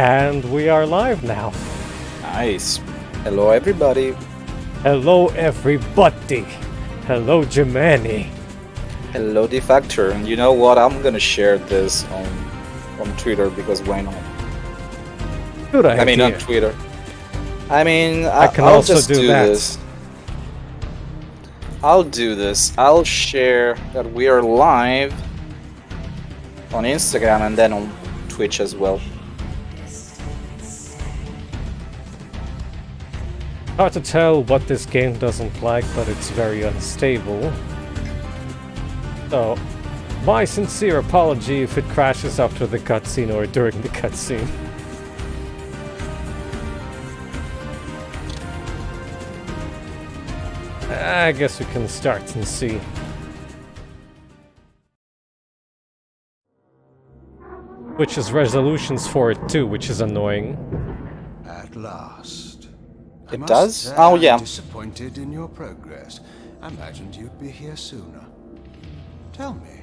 And we are live now. Nice. Hello, everybody. Hello, everybody. Hello, Jemani. Hello, Defactor. And you know what? I'm gonna share this on Twitter because why not? Good idea. I mean, on Twitter. I mean, can I'll also just do do that. this. I'll do this. I'll share that we are live on Instagram and then on Twitch as well. Hard to tell what this game doesn't like, but it's very unstable. So, my sincere apology if it crashes after the cutscene or during the cutscene. I guess we can start and see. Which is resolutions for it too, which is annoying. At last. It does? Oh, yeah. Disappointed in your progress. I imagined you'd be here sooner. Tell me,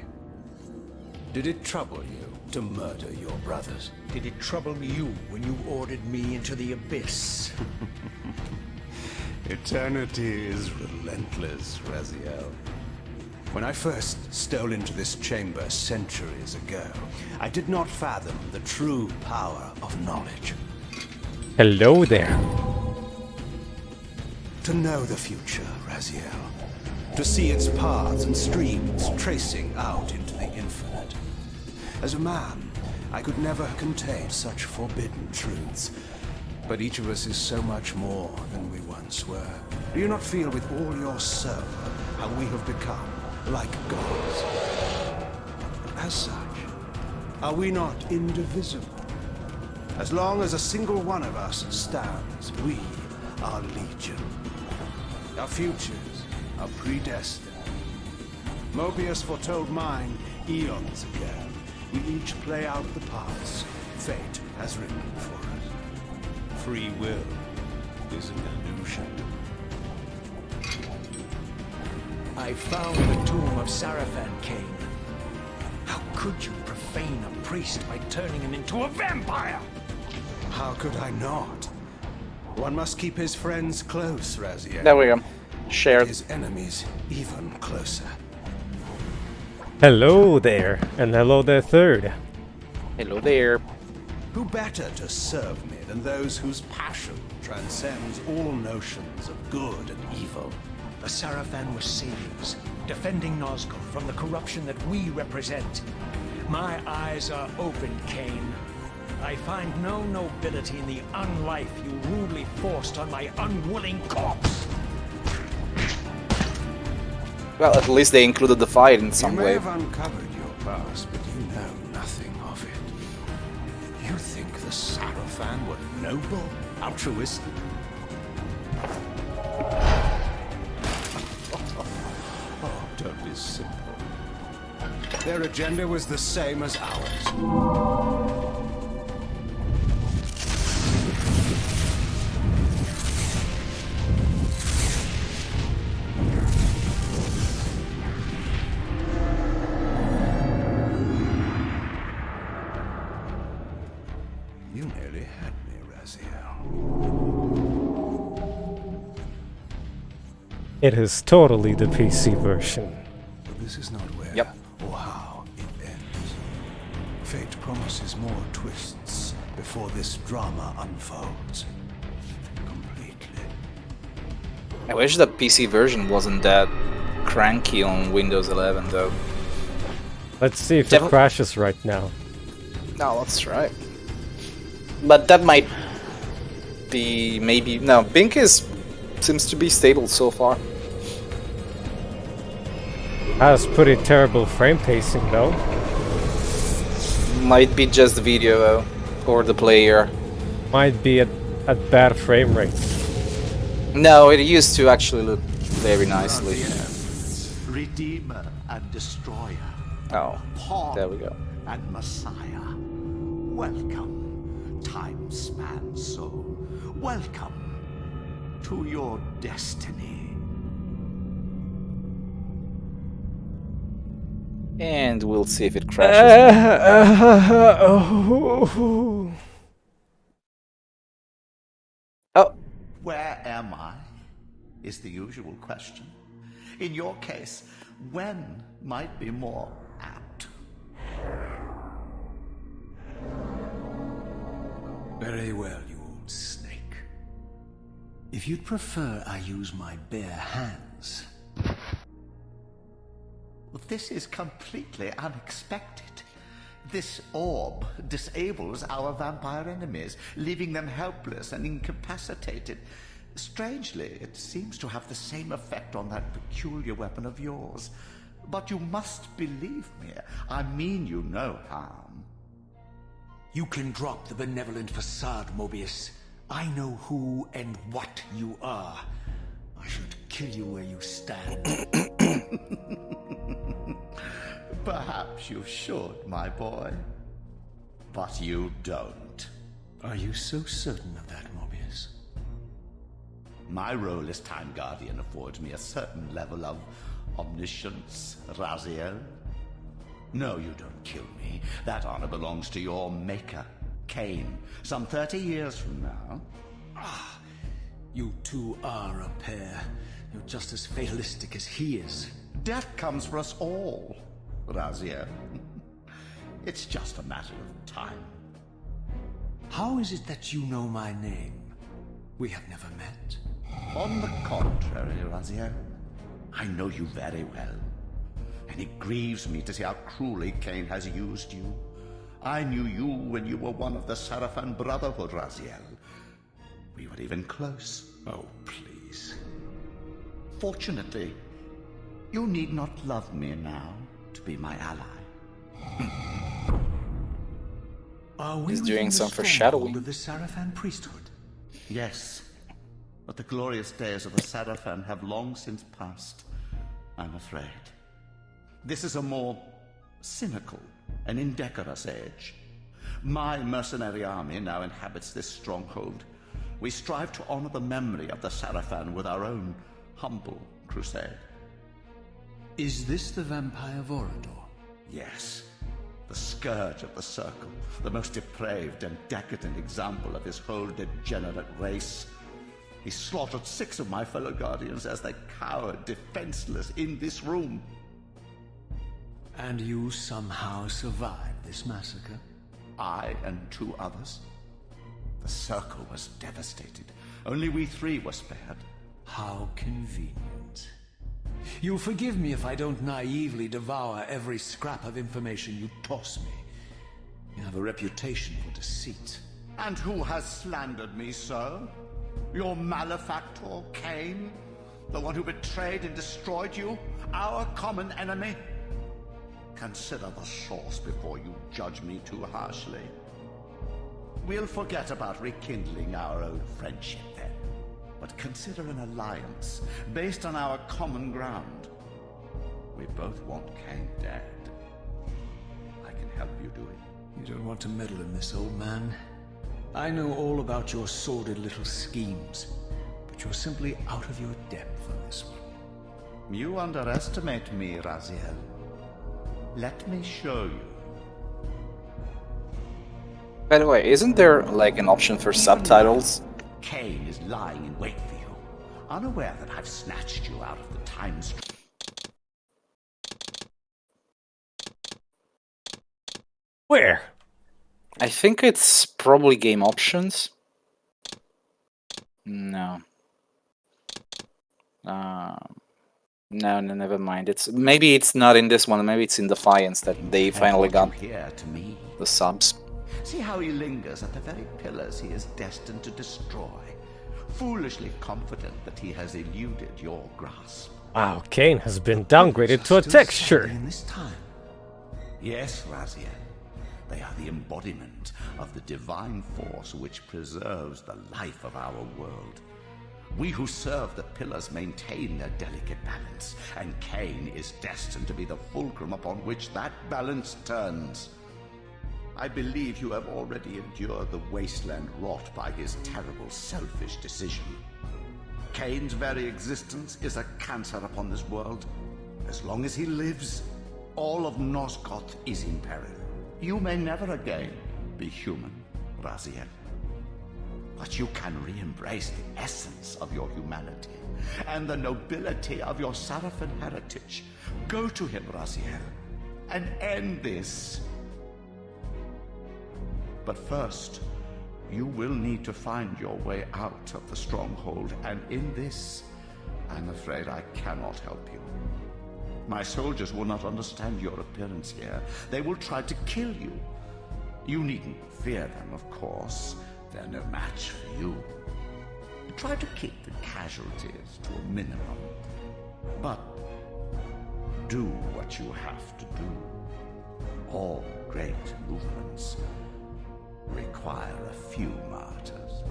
did it trouble you to murder your brothers? Did it trouble you when you ordered me into the abyss? Eternity is relentless, Raziel. When I first stole into this chamber centuries ago, I did not fathom the true power of knowledge. Hello there. To know the future, Raziel. To see its paths and streams tracing out into the infinite. As a man, I could never contain such forbidden truths. But each of us is so much more than we once were. Do you not feel with all your soul how we have become like gods? As such, are we not indivisible? As long as a single one of us stands, we are legion. Our futures are predestined. Mobius foretold mine eons ago. We each play out the parts fate has written for us. Free will is an illusion. I found the tomb of Saraphan, Kain. How could you profane a priest by turning him into a vampire? How could I not? One must keep his friends close, Raziel. There we go. Shared. His enemies even closer. Hello there. And hello there, third. Hello there. Who better to serve me than those whose passion transcends all notions of good and evil? The Saraphan were saviors, defending Nazgul from the corruption that we represent. My eyes are open, Kain. I find no nobility in the unlife you rudely forced on my unwilling corpse. Well, at least they included the fight in some You may way. have uncovered your past, but you know nothing of it. You think the Saraphan were noble, altruistic? Oh, don't be simple. Their agenda was the same as ours. You nearly had me, Raziel. It is totally the PC version. But this is not where Yep. or how it ends. Fate promises more twists before this drama unfolds. Completely. I wish the PC version wasn't that cranky on Windows 11, though. Let's see if it Devil- crashes right now. No, that's right. But that might be maybe no. Bing seems to be stable so far. Has pretty terrible frame pacing though. Might be just the video though, or the player. Might be at bad frame rate. No, it used to actually look very nicely. Redeemer and destroyer, Oh, pawn there we go. and messiah. Welcome, time-span soul. Welcome to your destiny. And we'll see if it crashes. am I? Is the usual question. In your case, when might be more apt. Very well, you old snake. If you'd prefer I use my bare hands... This is completely unexpected. This orb disables our vampire enemies, leaving them helpless and incapacitated. Strangely, it seems to have the same effect on that peculiar weapon of yours. But you must believe me. I mean you no harm. You can drop the benevolent facade, Mobius. I know who and what you are. I should kill you where you stand. Perhaps you should, my boy. But you don't. Are you so certain of that, Mobius? My role as Time Guardian affords me a certain level of omniscience, Raziel. No, you don't kill me. That honor belongs to your maker, Kain, some 30 years from now. Ah, you two are a pair. You're just as fatalistic as he is. Death comes for us all, Raziel. It's just a matter of time. How is it that you know my name? We have never met. On the contrary, Raziel, I know you very well. And it grieves me to see how cruelly Kain has used you. I knew you when you were one of the Saraphan Brotherhood, Raziel. We were even close. Oh, please. Fortunately, you need not love me now to be my ally. Are we He's doing within some the foreshadowing. stronghold of the Saraphan priesthood? Yes, but the glorious days of the Saraphan have long since passed, I'm afraid. This is a more cynical and indecorous age. My mercenary army now inhabits this stronghold. We strive to honor the memory of the Saraphan with our own humble crusade. Is this the vampire Vorador? Yes, the scourge of the Circle, the most depraved and decadent example of his whole degenerate race. He slaughtered 6 of my fellow Guardians as they cowered defenseless in this room. And you somehow survived this massacre? I and 2 others. The Circle was devastated. Only we 3 were spared. How convenient. You'll forgive me if I don't naively devour every scrap of information you toss me. You have a reputation for deceit. And who has slandered me so? Your malefactor, Kain? The one who betrayed and destroyed you? Our common enemy? Consider the source before you judge me too harshly. We'll forget about rekindling our old friendship then. But consider an alliance based on our common ground. We both want Kain dead. I can help you do it. You don't want to meddle in this, old man. I know all about your sordid little schemes, but you're simply out of your depth on this one. You underestimate me, Raziel. Let me show you. By the way, isn't there like an option for subtitles? Kain is lying in wait for you, unaware that I've snatched you out of the time stream. Where? I think it's probably game options. No. No, never mind. Maybe it's not in this one. Maybe it's in Defiance that they finally got Here to me. the subs. See how he lingers at the very pillars he is destined to destroy, foolishly confident that he has eluded your grasp. Wow, Kain has been downgraded to a Still texture. standing in this time. Yes, Raziel. They are the embodiment of the divine force which preserves the life of our world. We who serve the pillars maintain their delicate balance, and Kain is destined to be the fulcrum upon which that balance turns. I believe you have already endured the wasteland wrought by his terrible, selfish decision. Kain's very existence is a cancer upon this world. As long as he lives, all of Nosgoth is in peril. You may never again be human, Raziel. but you can re-embrace the essence of your humanity and the nobility of your Saraphan heritage. Go to him, Raziel, and end this. But first, you will need to find your way out of the stronghold, and in this, I'm afraid I cannot help you. My soldiers will not understand your appearance here. They will try to kill you. You needn't fear them, of course. They're no match for you. Try to keep the casualties to a minimum. But do what you have to do. All great movements require a few martyrs.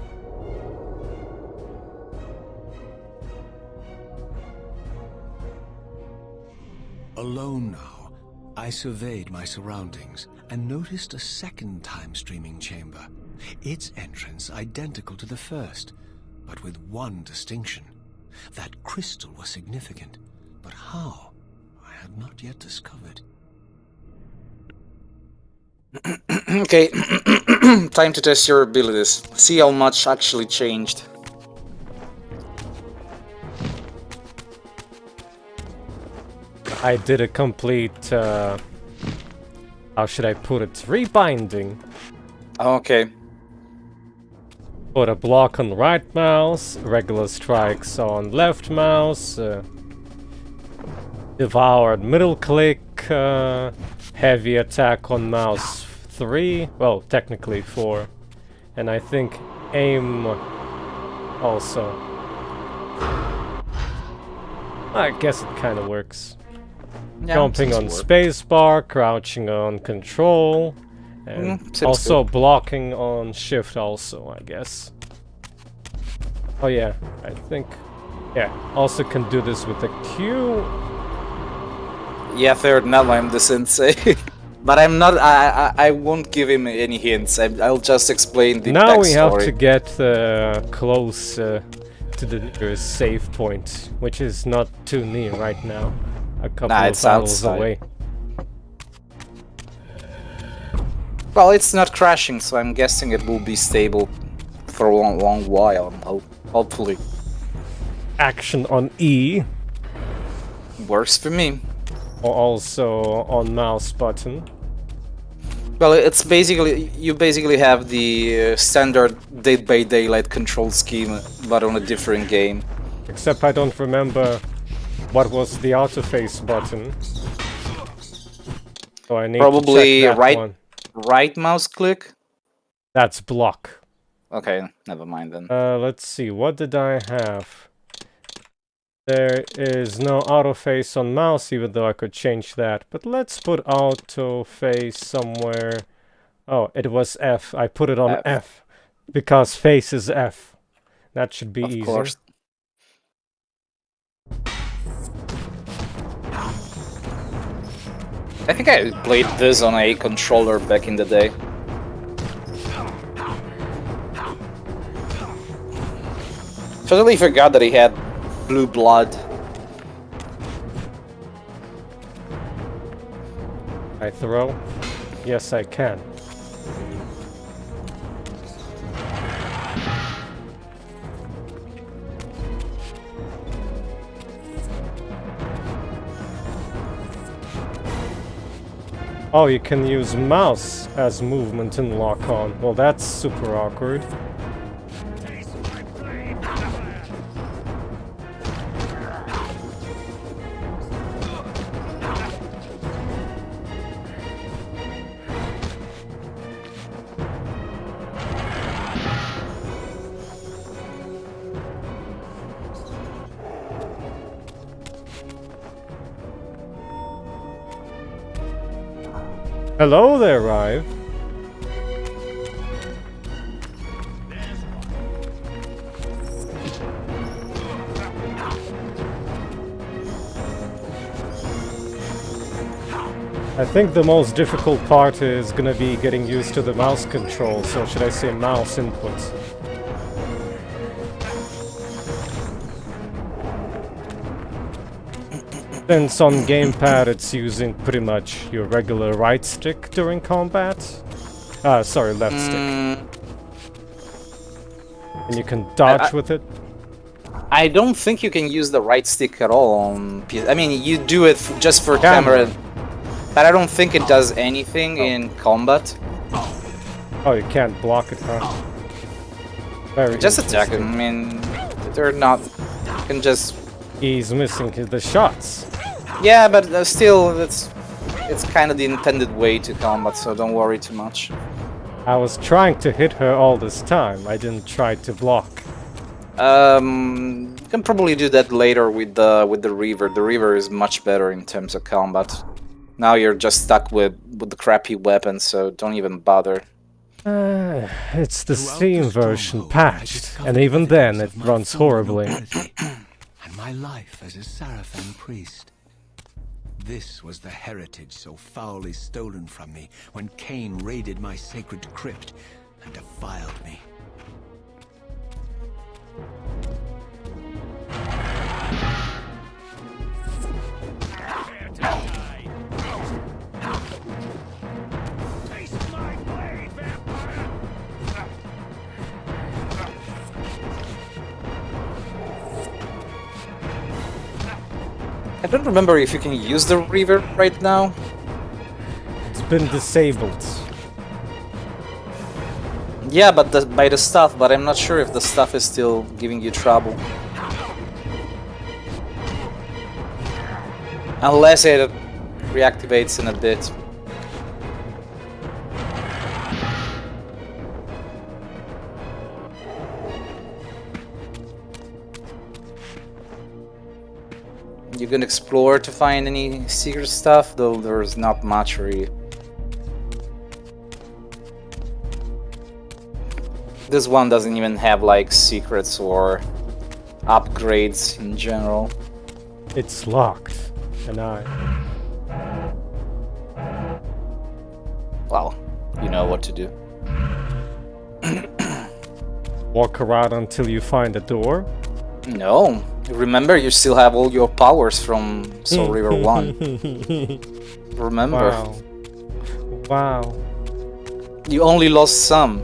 Alone now, I surveyed my surroundings and noticed a second time-streaming chamber. Its entrance identical to the first, but with one distinction. That crystal was significant, but how? I had not yet discovered. Okay, time to test your abilities. See how much actually changed. I did a complete, how should I put it, rebinding. Okay. Put a block on right mouse, regular strikes on left mouse, devoured middle click, heavy attack on mouse 3, well, technically 4, and I think aim also. I guess it kind of works. Yeah, Jumping on spacebar, crouching on control, and also good. blocking on shift also, I guess. Oh yeah, I think... Yeah, also can do this with a Q. Yeah, fair enough, I'm the sensei. But I'm not, I won't give him any hints. I'll just explain the Now backstory. we have to get close to the nearest save point, which is not too near right now. A couple of it's tunnels outside. away. Well, it's not crashing, so I'm guessing it will be stable for a long while, hopefully. Action on E, Works for me. or also on mouse button. Well, it's basically, you basically have the standard Dead by Daylight control scheme, but on a different game. Except I don't remember what was the autoface button. So I need Probably to check that right, one. right mouse click. That's block. Okay, never mind then. Let's see, what did I have? There is no autoface on mouse, even though I could change that. But let's put autoface somewhere. Oh, it was F. I put it on F. Because face is F. That should be easy. Of course. I think I played this on a controller back in the day. Totally forgot that he had blue blood. I throw? Yes, I can. Oh, you can use mouse as movement in lock-on. Well, that's super awkward. Hello there, Rive. I think the most difficult part is gonna be getting used to the mouse controls, or should I say mouse inputs. Since on gamepad it's using pretty much your regular right stick during combat. Sorry, left stick. And you can dodge with it? I don't think you can use the right stick at all on PS. I mean, you do it just for camera, but I don't think it does anything in combat. Oh, you can't block it, huh? Very Just attack him. I mean, they're not. You can just. He's missing the shots. Yeah, but still, it's kind of the intended way to combat, so don't worry too much. I was trying to hit her all this time. I didn't try to block. You can probably do that later with the Reaver. The Reaver is much better in terms of combat. Now you're just stuck with the crappy weapon, so don't even bother. It's the Steam version patched, and even then it runs horribly. And my life as a Saraphan priest. This was the heritage so foully stolen from me when Kain raided my sacred crypt and defiled me. I don't remember if you can use the Reaver right now. It's been disabled. Yeah, but by the stuff, but I'm not sure if the stuff is still giving you trouble. Unless it reactivates in a bit. You can explore to find any secret stuff, though there's not much really. This one doesn't even have like secrets or upgrades in general. It's locked, and Well, you know what to do. walk around until you find a door. No. Remember, you still have all your powers from Soul Reaver 1. Remember. Wow. Wow. You only lost some.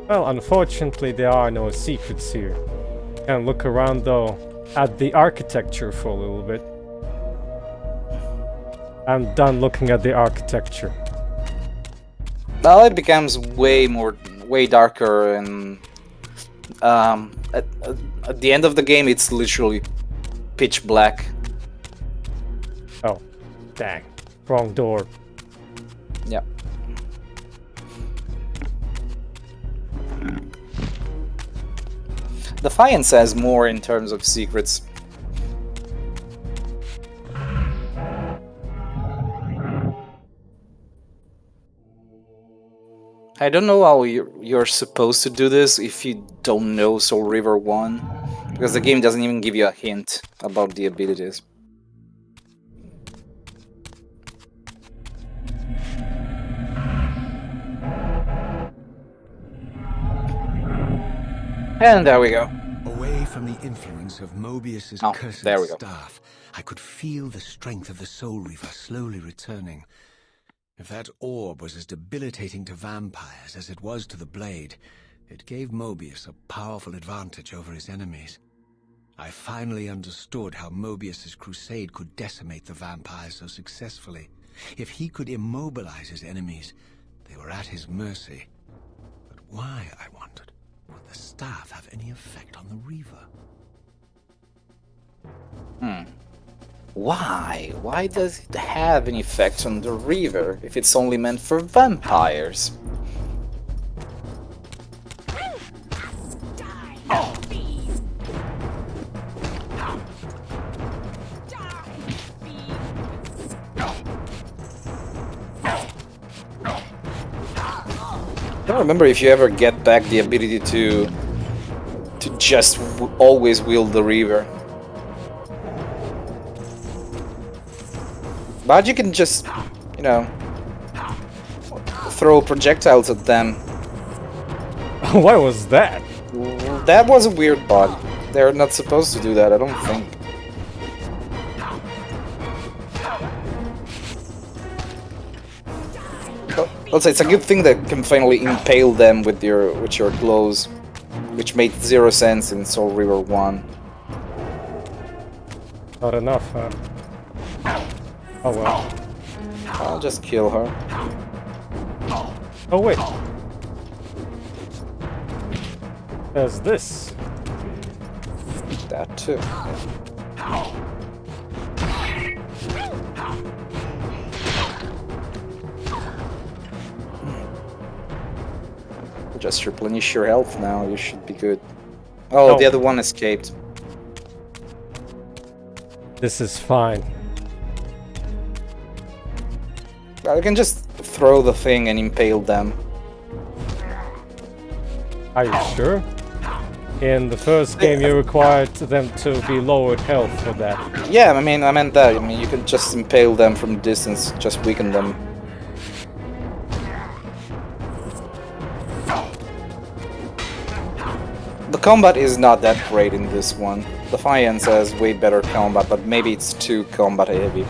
Well, unfortunately, there are no secrets here. Can look around though at the architecture for a little bit. I'm done looking at the architecture. Well, it becomes way darker, and at the end of the game, it's literally pitch black. Oh, dang. Wrong door. Yeah. Defiance has more in terms of secrets. I don't know how you're supposed to do this if you don't know Soul Reaver 1, because the game doesn't even give you a hint about the abilities. And there we go. Away from the influence of Mobius's cursed there we go. staff, I could feel the strength of the Soul Reaver slowly returning. If that orb was as debilitating to vampires as it was to the blade, it gave Mobius a powerful advantage over his enemies. I finally understood how Mobius's crusade could decimate the vampires so successfully. If he could immobilize his enemies, they were at his mercy. But why, I wondered, would the staff have any effect on the Reaver? Why? Why does it have an effect on the Reaver if it's only meant for vampires? I don't remember if you ever get back the ability to just always wield the Reaver. But you can just, you know, throw projectiles at them. What was that? That was a weird bug. They're not supposed to do that, I don't think. Also, it's a good thing that can finally impale them with your glows, which made 0 sense in Soul Reaver 1. Not enough, huh? Oh well. I'll just kill her. Oh wait. There's this. That too. Just replenish your health now, you should be good. Oh, the other one escaped. This is fine. Well, you can just throw the thing and impale them. Are you sure? In the first game you required them to be lowered health for that. Yeah, I meant that. I mean, you can just impale them from distance, just weaken them. The combat is not that great in this one. Defiance has way better combat, but maybe it's too combat heavy.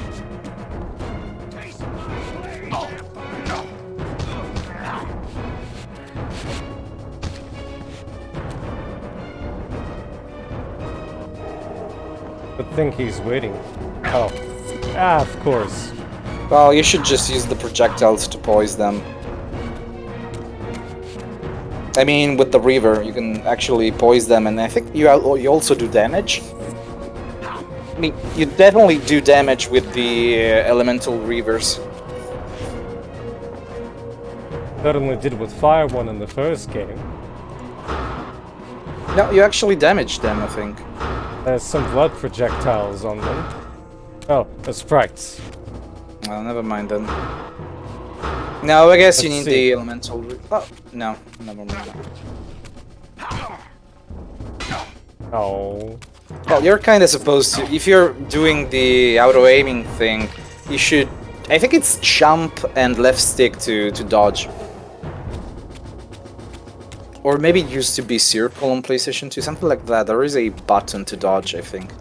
But think he's waiting. Oh. Ah, of course. Well, you should just use the projectiles to poise them. I mean, with the Reaver, you can actually poise them, and I think you also do damage. I mean, you definitely do damage with the elemental Reavers. Certainly did with Fire One in the first game. No, you actually damage them, I think. There's some blood projectiles on them. Oh, the sprites. Well, never mind then. No, I guess you Let's need see. the elemental. Oh, no, never mind. Oh. Well, you're kind of supposed to. If you're doing the auto-aiming thing, you should. I think it's jump and left stick to dodge. Or maybe it used to be circle on PlayStation 2, something like that. There is a button to dodge, I think.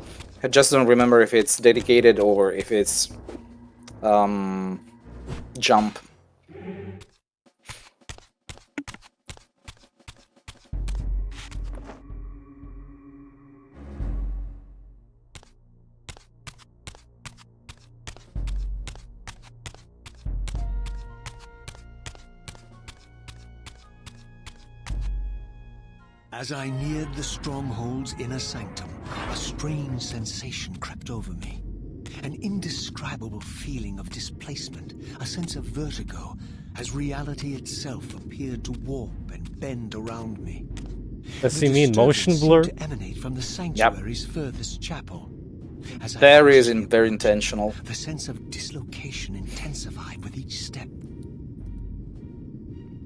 I just don't remember if it's dedicated or if it's jump. As I neared the stronghold's inner sanctum, a strange sensation crept over me. An indescribable feeling of displacement, a sense of vertigo, as reality itself appeared to warp and bend around me. Does The he mean motion disturbance blur? seemed to emanate from the sanctuary's furthest chapel. As I There is closely very approached, intentional. the sense of dislocation intensified with each step.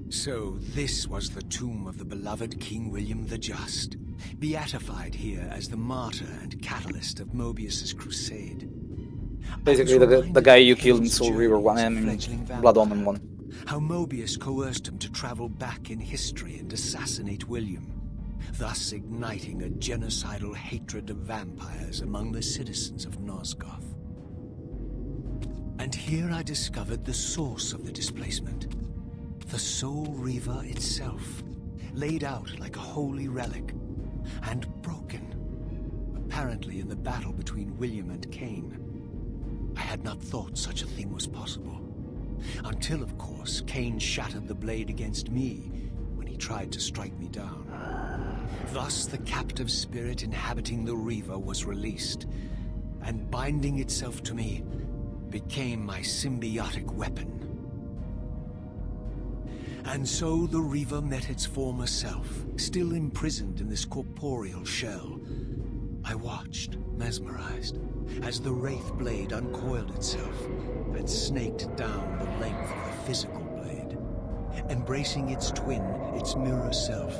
So this was the tomb of the beloved King William the Just, beatified here as the martyr and catalyst of Mobius's crusade. Basically, the guy you killed in Soul Reaver 1 and Blood Omen 1. How Mobius coerced him to travel back in history and assassinate William, thus igniting a genocidal hatred of vampires among the citizens of Nosgoth. And here I discovered the source of the displacement. The Soul Reaver itself, laid out like a holy relic, and broken, apparently in the battle between William and Kain. I had not thought such a thing was possible, until, of course, Kain shattered the blade against me when he tried to strike me down. Thus, the captive spirit inhabiting the Reaver was released, and binding itself to me became my symbiotic weapon. And so the Reaver met its former self, still imprisoned in this corporeal shell. I watched, mesmerized, as the Wraith blade uncoiled itself and snaked down the length of the physical blade. Embracing its twin, its mirror self,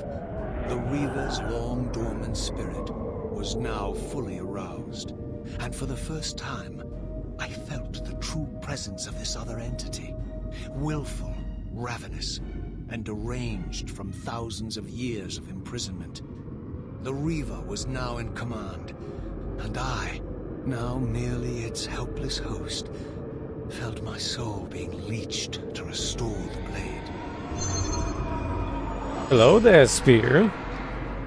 the Reaver's long-dormant spirit was now fully aroused. And for the first time, I felt the true presence of this other entity, willful, ravenous, and deranged from thousands of years of imprisonment. The Reaver was now in command, and I, now merely its helpless host, felt my soul being leached to restore the blade. Hello there, Spear.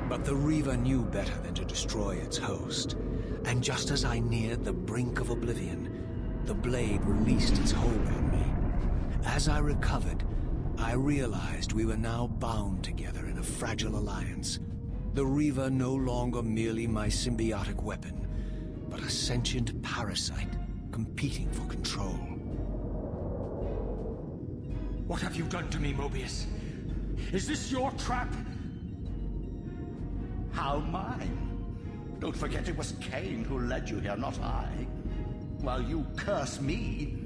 But the Reaver knew better than to destroy its host. And just as I neared the brink of oblivion, the blade released its hold on me. As I recovered, I realized we were now bound together in a fragile alliance. The Reaver no longer merely my symbiotic weapon, but a sentient parasite competing for control. What have you done to me, Mobius? Is this your trap? How mine? Don't forget it was Kain who led you here, not I. While you curse me,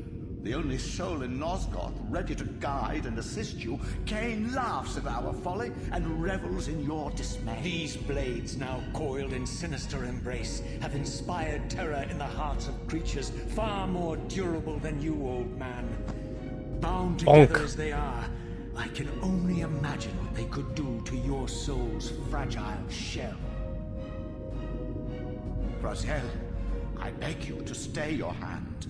the only soul in Nosgoth ready to guide and assist you, Kain laughs at our folly and revels in your dismay. These blades, now coiled in sinister embrace, have inspired terror in the hearts of creatures far more durable than you, old man. Bound together as they are, I can only imagine what they could do to your soul's fragile shell. Raziel, I beg you to stay your hand.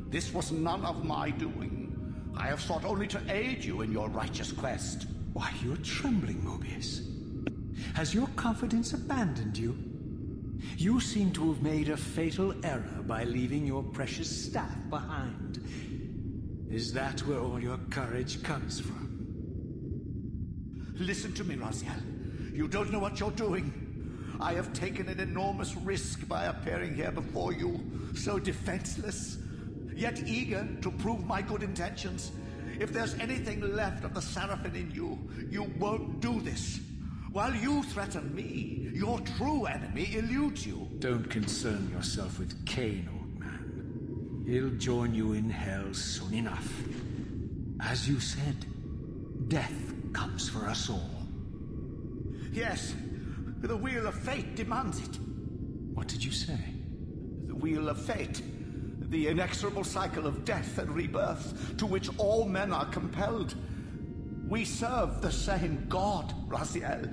This was none of my doing. I have sought only to aid you in your righteous quest. Why, you're trembling, Mobius. Has your confidence abandoned you? You seem to have made a fatal error by leaving your precious staff behind. Is that where all your courage comes from? Listen to me, Raziel. You don't know what you're doing. I have taken an enormous risk by appearing here before you, so defenseless, yet eager to prove my good intentions. If there's anything left of the Saraphan in you, you won't do this. While you threaten me, your true enemy eludes you. Don't concern yourself with Kain, old man. He'll join you in hell soon enough. As you said, death comes for us all. Yes, the wheel of fate demands it. What did you say? The wheel of fate. The inexorable cycle of death and rebirth to which all men are compelled. We serve the same God, Raziel.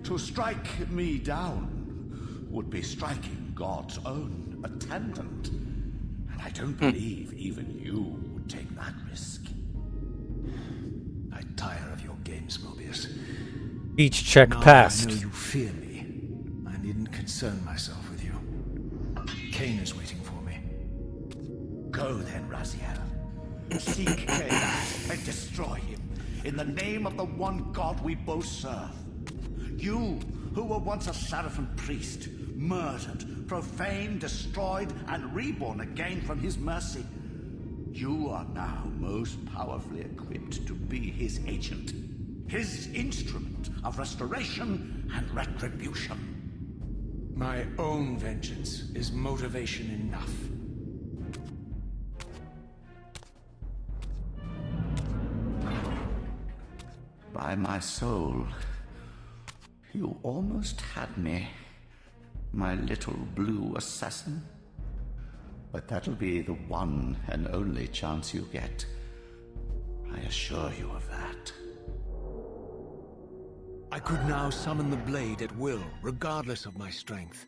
To strike me down would be striking God's own attendant. And I don't believe even you would take that risk. I tire of your games, Mobius. Each check Now passed. I know you fear me. I needn't concern myself with you. Kain is waiting for me. Go then, Raziel. Seek Kain and destroy him in the name of the one God we both serve. You, who were once a Saraphan priest, murdered, profaned, destroyed, and reborn again from his mercy. You are now most powerfully equipped to be his agent, his instrument of restoration and retribution. My own vengeance is motivation enough. By my soul, you almost had me, my little blue assassin. But that'll be the one and only chance you get. I assure you of that. I could now summon the blade at will, regardless of my strength.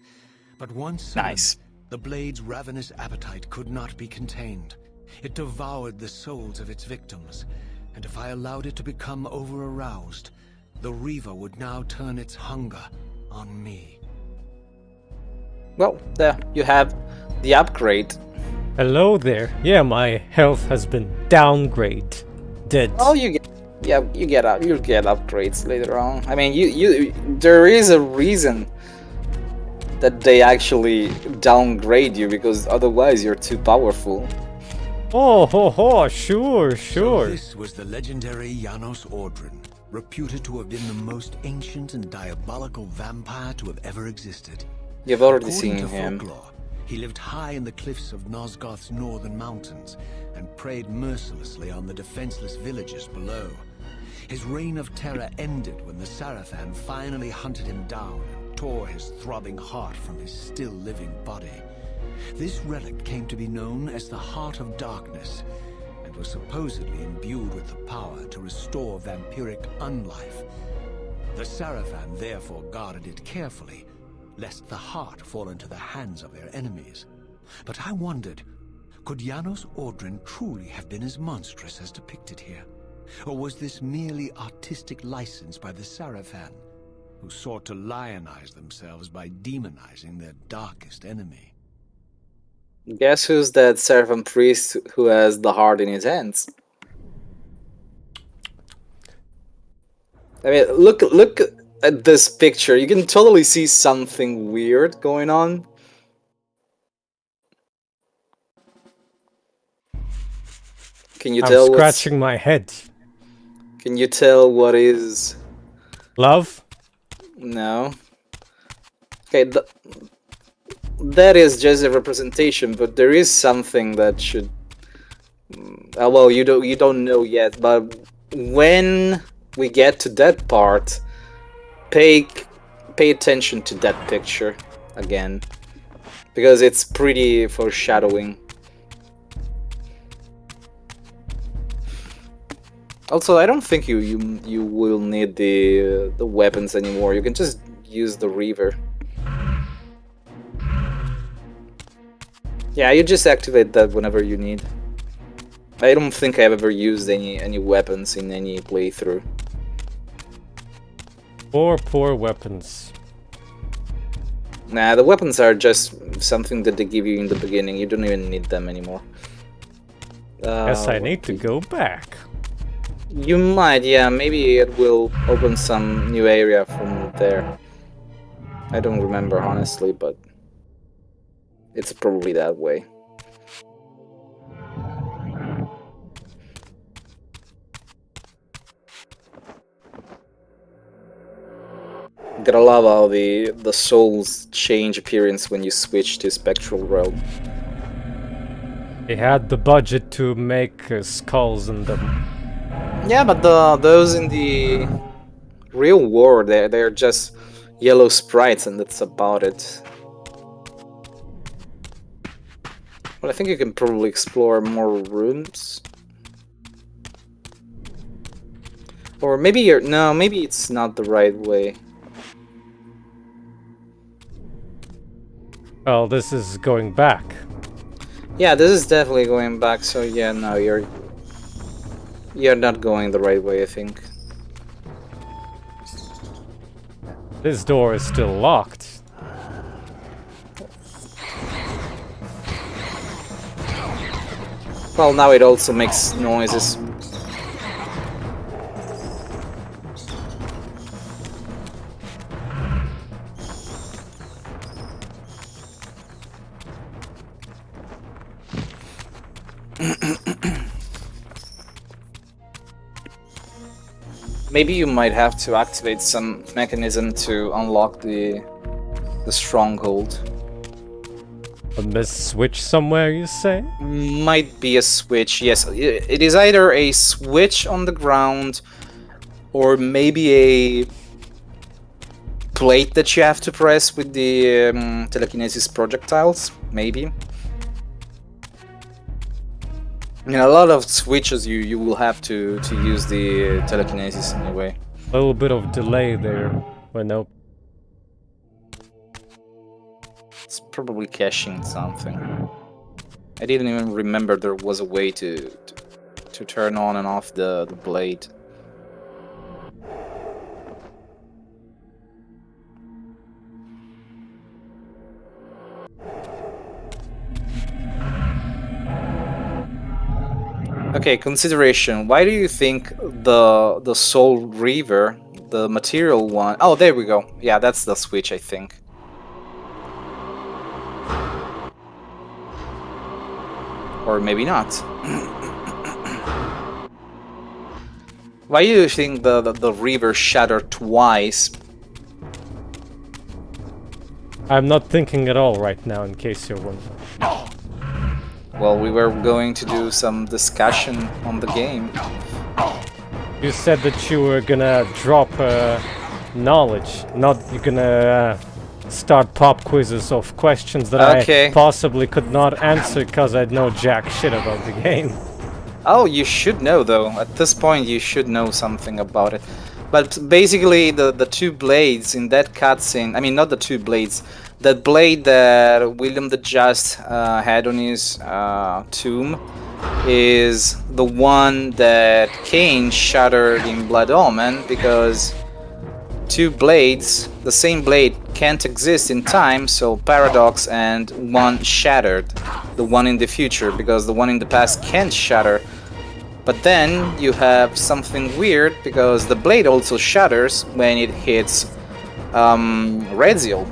But once summoned, Nice. the blade's ravenous appetite could not be contained. It devoured the souls of its victims, and if I allowed it to become over-aroused, the Reaver would now turn its hunger on me. Well, there you have the upgrade. Hello there. Yeah, my health has been downgraded. Oh, you get upgrades later on. I mean, there is a reason that they actually downgrade you, because otherwise you're too powerful. Oh, sure. So this was the legendary Janos Audrin, reputed to have been the most ancient and diabolical vampire to have ever existed. You've already According seen to him. folklore, he lived high in the cliffs of Nosgoth's northern mountains and preyed mercilessly on the defenseless villagers below. His reign of terror ended when the Saraphan finally hunted him down and tore his throbbing heart from his still-living body. This relic came to be known as the Heart of Darkness, and was supposedly imbued with the power to restore vampiric unlife. The Saraphan therefore guarded it carefully, lest the heart fall into the hands of their enemies. But I wondered, Could Janos Audrin truly have been as monstrous as depicted here? Or was this merely artistic license by the Saraphan, who sought to lionize themselves by demonizing their darkest enemy? Guess who's that Saraphan priest who has the heart in his hands? I mean, look at this picture. You can totally see something weird going on. Can you tell? I'm scratching my head. Can you tell what is? Love? No. Okay, that is just a representation, but there is something that should. Well, you don't know yet, but when we get to that part, pay attention to that picture again, because it's pretty foreshadowing. Also, I don't think you will need the weapons anymore. You can just use the Reaver. Yeah, you just activate that whenever you need. I don't think I've ever used any weapons in any playthrough. Poor weapons. Nah, the weapons are just something that they give you in the beginning. You don't even need them anymore. Guess I need to go back. You might, yeah. Maybe it will open some new area from there. I don't remember, honestly, but it's probably that way. Gotta love how the souls change appearance when you switch to Spectral Realm. They had the budget to make skulls in them. Yeah, but those in the real world, they're just yellow sprites, and that's about it. But I think you can probably explore more rooms. Or maybe no, maybe it's not the right way. Well, this is going back. Yeah, this is definitely going back, so yeah, no, you're not going the right way, I think. This door is still locked. Well, now it also makes noises. Maybe you might have to activate some mechanism to unlock the stronghold. A miss switch somewhere, you say? Might be a switch, yes. It is either a switch on the ground, or maybe a plate that you have to press with the telekinesis projectiles, maybe. I mean, a lot of switches you will have to use the telekinesis anyway. A little bit of delay there, but nope. It's probably caching something. I didn't even remember there was a way to turn on and off the blade. Okay, consideration. Why do you think the Soul Reaver, the material one... Oh, there we go. Yeah, that's the switch, I think. Or maybe not. Why do you think the Reaver shattered twice? I'm not thinking at all right now, in case you're wondering. Well, we were going to do some discussion on the game. You said that you were gonna drop knowledge, not you're gonna start pop quizzes of questions that I possibly could not answer because I know jack shit about the game. Oh, you should know though. At this point, you should know something about it. But basically, the two blades in that cutscene, I mean, not the two blades, that blade that William the Just had on his tomb is the one that Kain shattered in Blood Omen, because two blades, the same blade, can't exist in time, so paradox, and one shattered, the one in the future, because the one in the past can't shatter. But then you have something weird, because the blade also shatters when it hits Raziel.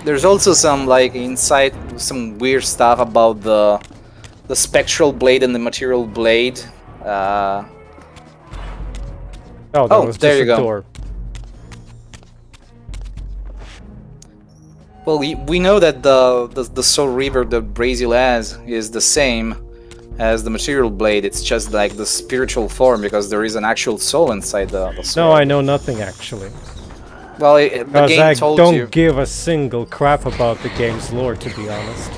There's also some like inside some weird stuff about the spectral blade and the material blade. Oh, that was there just you a go. door. Well, we know that the Soul Reaver that Raziel has is the same as the material blade. It's just like the spiritual form, because there is an actual soul inside the soul. No, I know nothing actually. Well, the Because game I told don't you. give a single crap about the game's lore, to be honest.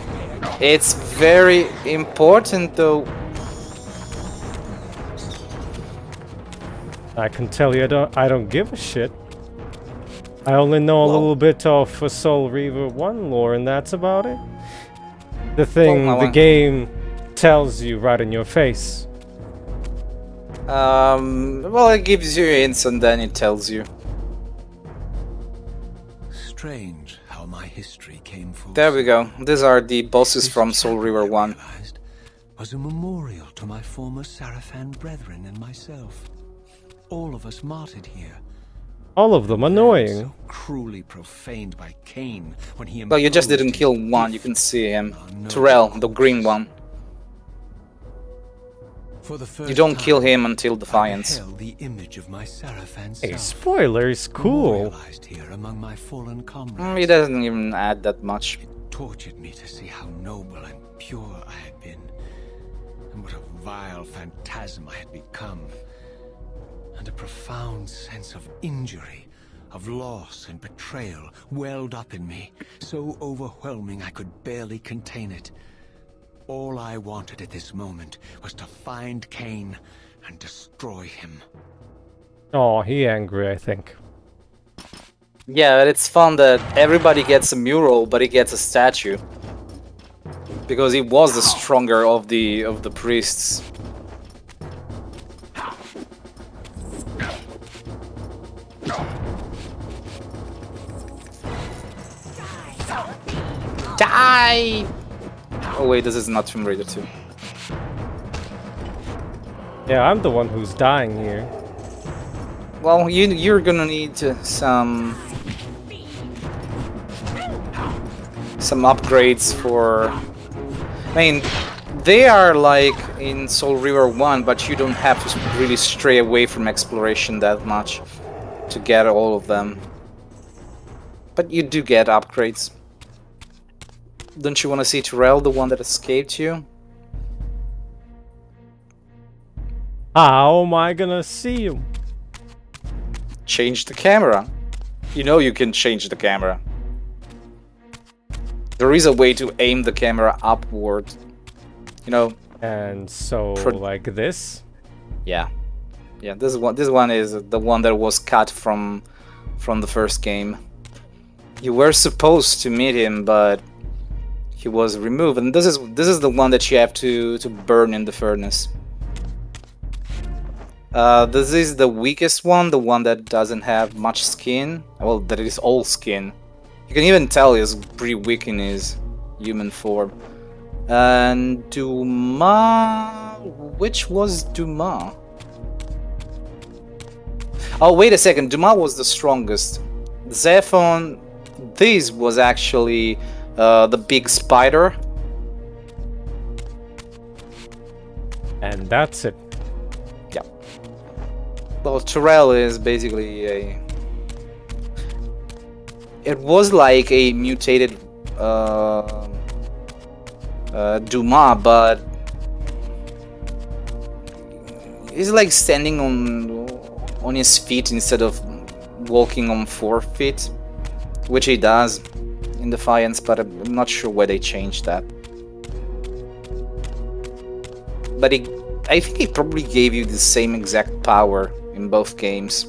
It's very important, though. I can tell you, I don't give a shit. I only know a little bit of Soul Reaver 1 lore, and that's about it. The thing the game tells you right in your face. Well, it gives you hints and then it tells you. Strange how my history came full. There we go. These are the bosses This from Soul chapel, Reaver I 1. realized, was a memorial to my former Saraphan brethren and myself. All of us martyred here. All of them annoying. So cruelly profaned by Kain when he Well, you just imposed didn't his kill one, you gift can see him. on no Terrell, the corpses. green one. For the first You don't kill time, him until I Defiance. beheld the image of my Saraphan Hey, self, spoilers, cool. memorialized here among my fallen comrades. It doesn't even add that much. It tortured me to see how noble and pure I had been, and what a vile phantasm I had become, and a profound sense of injury, of loss and betrayal welled up in me, so overwhelming I could barely contain it. All I wanted at this moment was to find Kain and destroy him. Oh, he angry, I think. Yeah, but it's fun that everybody gets a mural, but he gets a statue. Because he was the stronger of the priests. Die! Oh wait, this is not Tomb Raider 2. Yeah, I'm the one who's dying here. Well, you're gonna need some upgrades for. I mean, they are like in Soul Reaver 1, but you don't have to really stray away from exploration that much to get all of them. But you do get upgrades. Don't you want to see Terrell, the one that escaped you? How am I gonna see you? Change the camera. You know you can change the camera. There is a way to aim the camera upward. You know. And so, like this? Yeah. Yeah, this one is the one that was cut from the first game. You were supposed to meet him, but he was removed, and this is the one that you have to burn in the furnace. This is the weakest one, the one that doesn't have much skin. Well, that is all skin. You can even tell he's pretty weak in his human form. And Dumas... Which was Dumas? Oh, wait a second. Dumas was the strongest. Zephon... This was actually the big spider. And that's it. Yeah. Well, Terrell is basically a... It was like a mutated Dumas, but he's like standing on his feet instead of walking on 4 feet, which he does in Defiance, but I'm not sure why they changed that. But I think it probably gave you the same exact power in both games.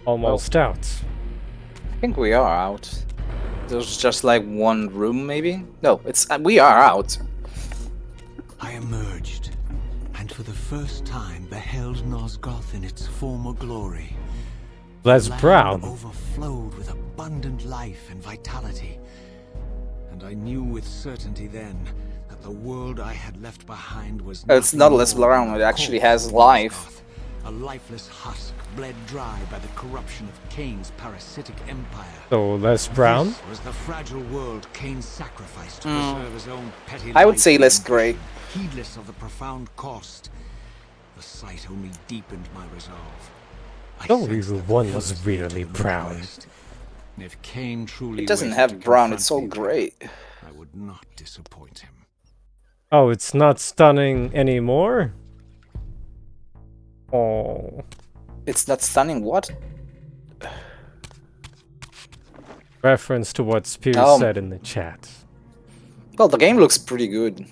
Almost out. I think we are out. There's just like one room, maybe? No, we are out. I emerged, and for the first time beheld Nosgoth in its former glory. Less The land brown. overflowed with abundant life and vitality. And I knew with certainty then that the world I had left behind was It's nothing not less more brown, than it a actually corpse has of life. Nosgoth, a lifeless husk bled dry by the corruption of Kain's parasitic empire. So less brown. This was the fragile world Kain sacrificed to preserve his own petty I would life say and less ambition, grey. heedless of the profound cost. The sight only deepened my resolve. I Soul sensed Reaver that the 1 was first really fate of the brown. Midwest, and if Kain truly It doesn't waited have to brown, it's all confront me, grey. I would not disappoint him. Oh, it's not stunning anymore? Oh. It's not stunning, what? Reference to what Spears Oh. said in the chat. Well, the game looks pretty good.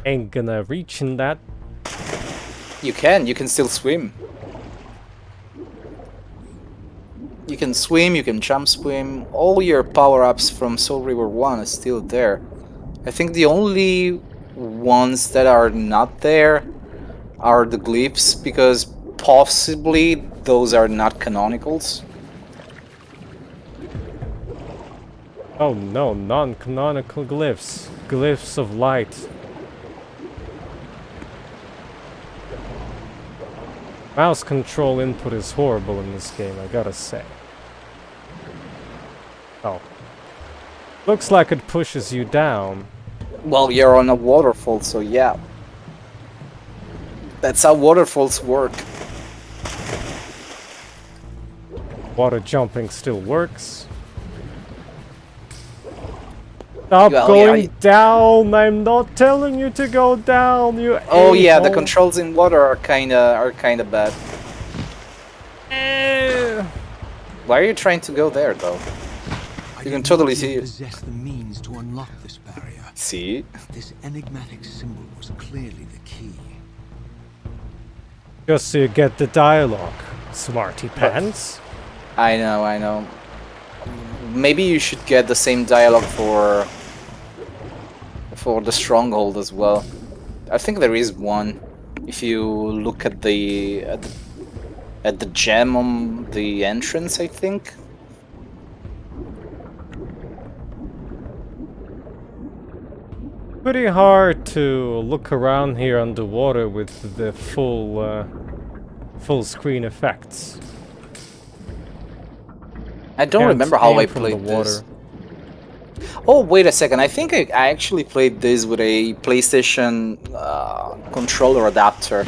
Ain't gonna reach in that. You can still swim. You can swim, you can jump swim. All your power-ups from Soul Reaver 1 are still there. I think the only ones that are not there are the glyphs, because possibly those are not canonicals. Oh no, non-canonical glyphs. Glyphs of light. Mouse control input is horrible in this game, I gotta say. Oh. Looks like it pushes you down. Well, you're on a waterfall, so yeah. That's how waterfalls work. Water jumping still works. Stop Well, going yeah, down! I'm not telling you to go down, you Oh yeah, the a-hole. controls in water are kinda bad. Eh. Why are you trying to go there, though? You can totally see it. Possess the means to unlock this barrier. See? This enigmatic symbol was clearly the key. Just so you get the dialogue, smarty pants. I know. Maybe you should get the same dialogue for the stronghold as well. I think there is one. If you look at the gem on the entrance, I think. Pretty hard to look around here underwater with the full screen effects. I don't Can't remember how aim I from the played this. water. Oh, wait a second. I think I actually played this with a PlayStation controller adapter.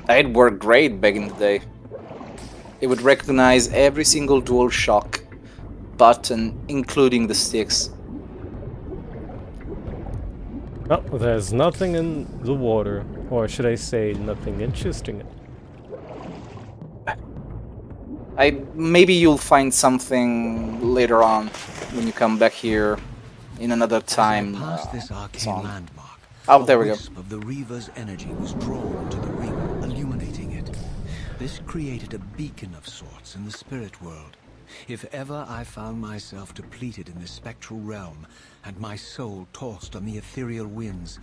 It worked great back in the day. It would recognize every single DualShock button, including the sticks. Oh, there's nothing in the water. Or should I say, nothing interesting. Maybe you'll find something later on when you come back here in another time. Past this arcane song. landmark, Oh, there we go. a wisp of the Reaver's energy was drawn to the ring, illuminating it. This created a beacon of sorts in the spirit world. If ever I found myself depleted in the spectral realm, and my soul tossed on the ethereal winds,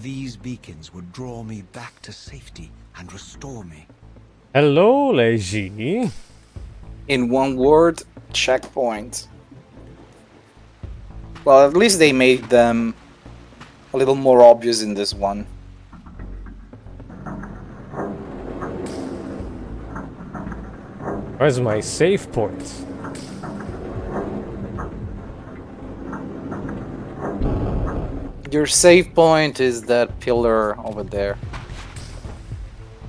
these beacons would draw me back to safety and restore me. Hello, Leiji. In one word, checkpoint. Well, at least they made them a little more obvious in this one. Where's my save point? Your save point is that pillar over there.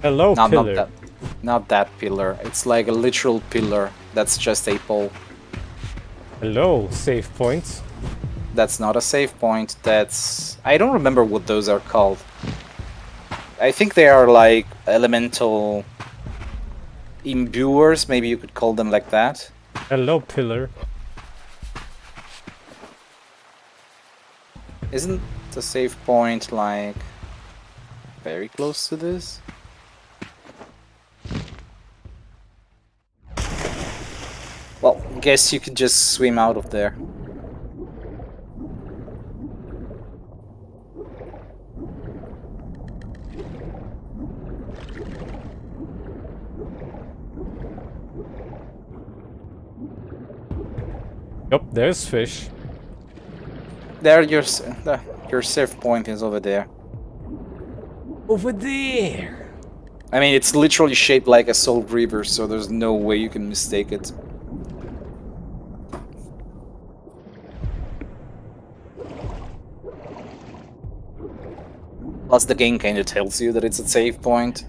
Hello, No, pillar. not that pillar. It's like a literal pillar. That's just a pole. Hello, save points. That's not a save point. That's... I don't remember what those are called. I think they are like elemental imbuers. Maybe you could call them like that. Hello, pillar. Isn't the save point like very close to this? Well, guess you could just swim out of there. Yup, there's fish. There, your save point is over there. Over there. I mean, it's literally shaped like a Soul Reaver, so there's no way you can mistake it. Plus, the game kind of tells you that it's a save point.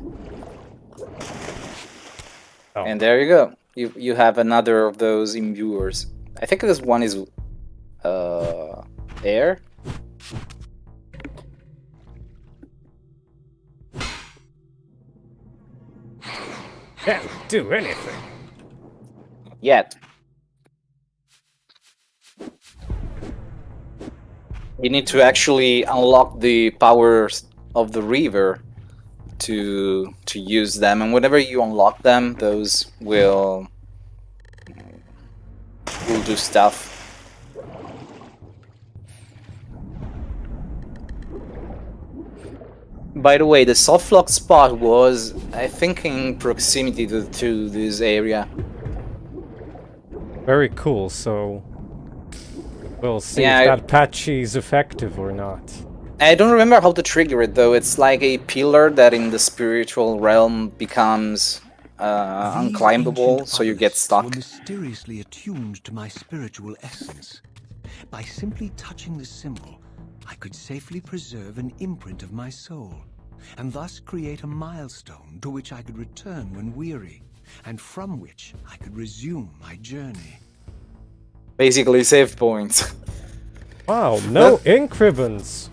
Oh. And there you go. You have another of those imbuers. I think this one is air. Can't do anything. Yet. You need to actually unlock the powers of the Reaver to use them, and whenever you unlock them, those will do stuff. By the way, the soft lock spot was, I think, in proximity to this area. Very cool, so we'll see Yeah, if that patchy is effective or not. I don't remember how to trigger it though. It's like a pillar that in the spiritual realm becomes unclimbable, so you get stuck. Were mysteriously attuned to my spiritual essence. By simply touching the symbol, I could safely preserve an imprint of my soul, and thus create a milestone to which I could return when weary, and from which I could resume my journey. Basically, save points. Wow, no ink ribbons.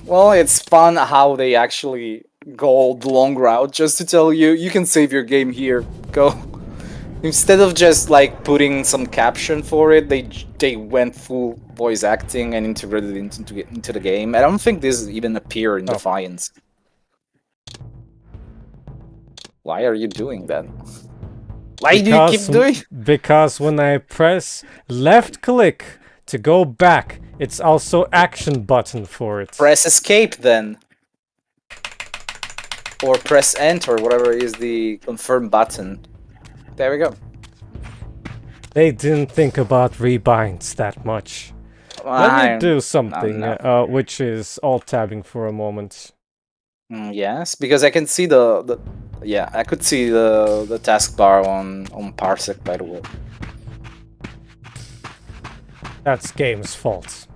Well, it's fun how they actually go the long route just to tell you you can save your game here. Go. Instead of just like putting some caption for it, they went full voice acting and integrated it into the game. I don't think this even appear in Defiance. Why are you doing that? Why do you keep doing? Because when I press left click to go back, it's also action button for it. Press escape then. Or press enter, whatever is the confirm button. There we go. They didn't think about rebinds that much. Let me do something, which is alt-tabbing for a moment. Yes, because I can see yeah, I could see the taskbar on Parsec, by the way. That's game's fault.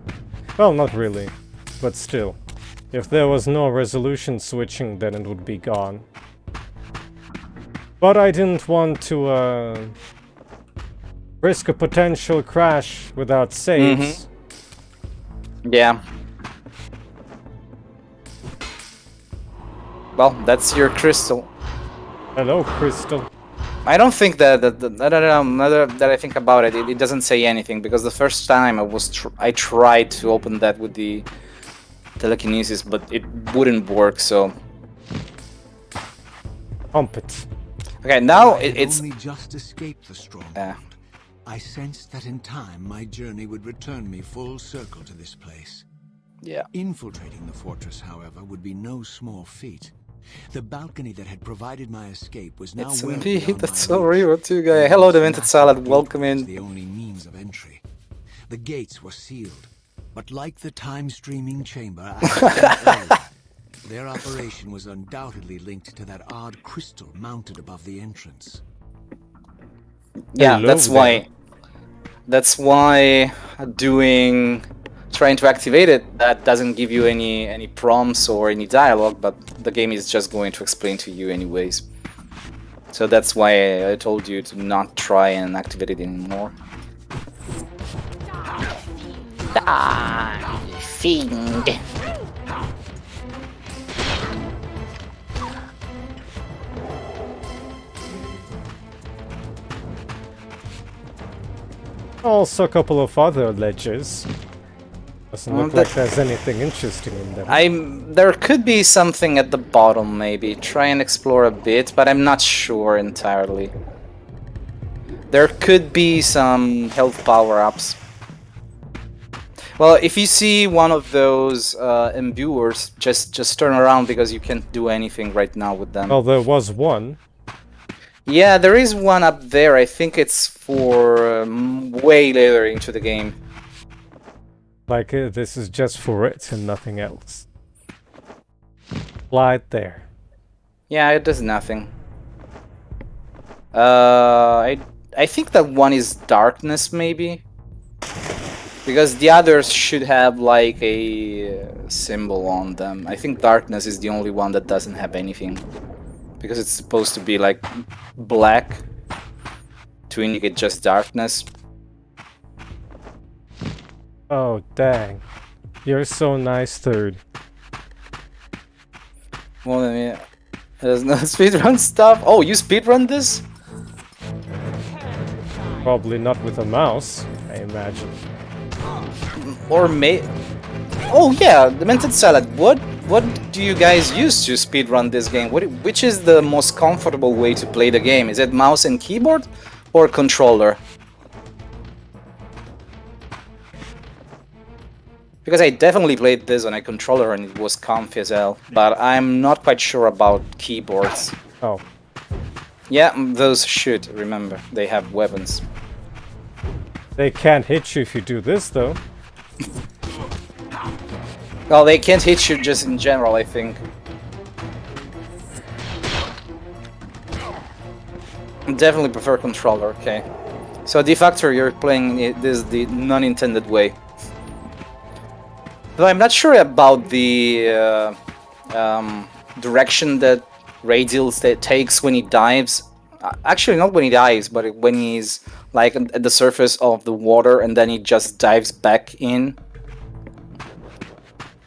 Well, not really, but still. If there was no resolution switching, then it would be gone. But I didn't want to risk a potential crash without saves. Yeah. Well, that's your crystal. Hello, Crystal. I don't think that that I think about it, it doesn't say anything, because the first time I tried to open that with the telekinesis, but it wouldn't work. So. Pump it. Okay, now it's only just escaped the stronghold. I sensed that in time my journey would return me full circle to this place. Yeah. Infiltrating the fortress, however, would be no small feat. The balcony that had provided my escape was now it's well indeed beyond that's my so reach. real too, guy. Hello, Demented Salad. Welcome in. The only means of entry. The gates were sealed, but like the time-streaming chamber I had seen earlier, their operation was undoubtedly linked to that odd crystal mounted above the entrance. Yeah, Hello that's there. why. That's why doing trying to activate it, that doesn't give you any prompts or any dialogue, but the game is just going to explain to you anyways. So that's why I told you to not try and activate it anymore. Die, fiend. Also a couple of other ledges. Doesn't look like there's anything interesting in them. There could be something at the bottom, maybe. Try and explore a bit, but I'm not sure entirely. There could be some health power-ups. Well, if you see one of those imbuers, just turn around because you can't do anything right now with them. Well, there was one. Yeah, there is one up there. I think it's for way later into the game. Like, this is just for it and nothing else. Right there. Yeah, it does nothing. I think that one is darkness, maybe? Because the others should have, like, a symbol on them. I think darkness is the only one that doesn't have anything. Because it's supposed to be, like, black to indicate just darkness. Oh, dang. You're so nice, Third. Well, I mean, there's no speedrun stuff. Oh, you speedrun this? Probably not with a mouse, I imagine. Or Oh yeah, the Demented Salad. What do you guys use to speedrun this game? Which is the most comfortable way to play the game? Is it mouse and keyboard or controller? Because I definitely played this on a controller and it was comfy as hell, but I'm not quite sure about keyboards. Oh. Yeah, those shoot, remember, they have weapons. They can't hit you if you do this, though. Well, they can't hit you just in general, I think. Definitely prefer controller, okay. So de facto you're playing this the non-intended way. Though I'm not sure about the direction that Raziel takes when he dives. Actually, not when he dives, but when he's like at the surface of the water and then he just dives back in.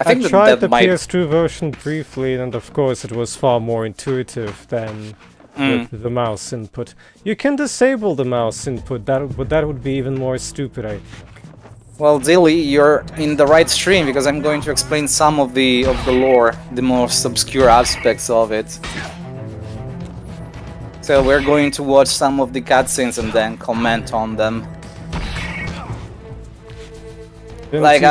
I tried the PS2 version briefly, and of course it was far more intuitive than with the mouse input. You can disable the mouse input, but that would be even more stupid, I think. Well, Dilly, you're in the right stream because I'm going to explain some of the lore, the most obscure aspects of it. So we're going to watch some of the cutscenes and then comment on them. Like,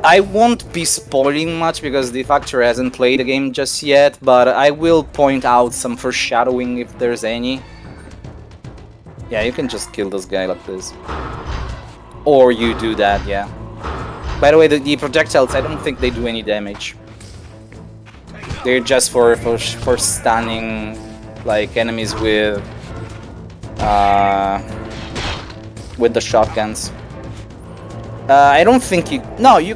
I won't be spoiling much because the Factor hasn't played the game just yet, but I will point out some foreshadowing if there's any. Yeah, you can just kill this guy like this. Or you do that, yeah. By the way, the projectiles, I don't think they do any damage. They're just for stunning, like, enemies with the shotguns. I don't think you... No, you...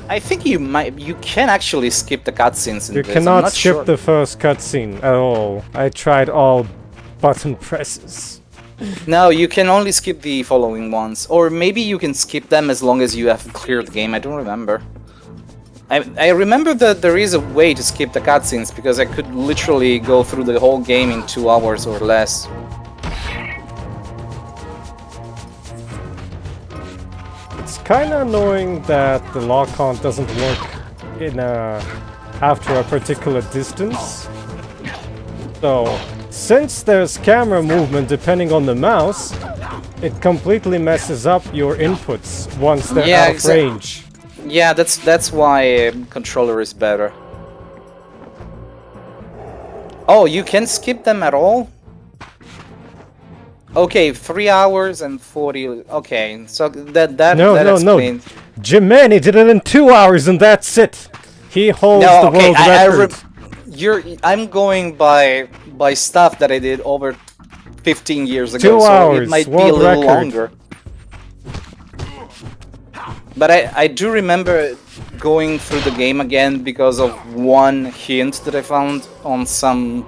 I think you might... You can actually skip the cutscenes in this. You cannot skip the first cutscene at all. I tried all button presses. No, you can only skip the following ones. Or maybe you can skip them as long as you have cleared the game. I don't remember. I remember that there is a way to skip the cutscenes because I could literally go through the whole game in 2 hours or less. It's kind of annoying that the lock-on doesn't work in after a particular distance. So, since there's camera movement depending on the mouse, it completely messes up your inputs once they're out of range. Yeah, that's why controller is better. Oh, you can skip them at all? Okay, 3 hours and 40. Okay, so that explains. No. Jimani did it in 2 hours and that's it. He holds the world record. I'm going by stuff that I did over 15 years ago. 2 hours. So it might be a world little record. longer. But I do remember going through the game again because of one hint that I found on some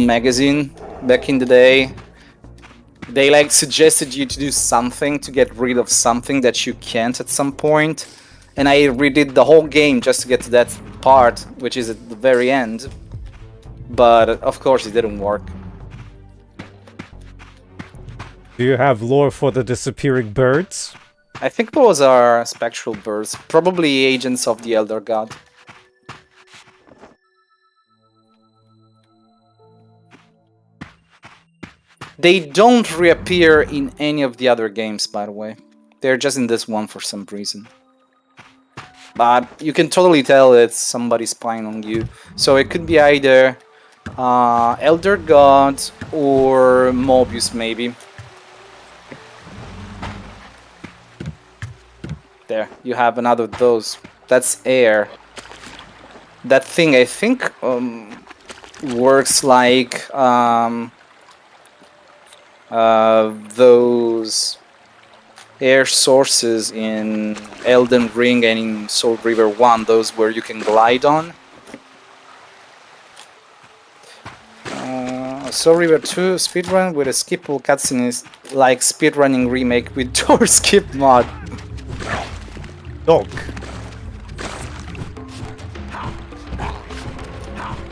magazine back in the day. They like suggested you to do something to get rid of something that you can't at some point, and I redid the whole game just to get to that part, which is at the very end. But of course it didn't work. Do you have lore for the disappearing birds? I think those are spectral birds, probably agents of the Elder God. They don't reappear in any of the other games, by the way. They're just in this one for some reason. But you can totally tell it's somebody spying on you. So it could be either Elder God or Mobius, maybe. There, you have another of those. That's air. That thing, I think, works like those air sources in Elden Ring and in Soul Reaver 1, those where you can glide on. Soul Reaver 2 speedrun with a skippable cutscene is like speedrunning remake with door skip mod. Dog.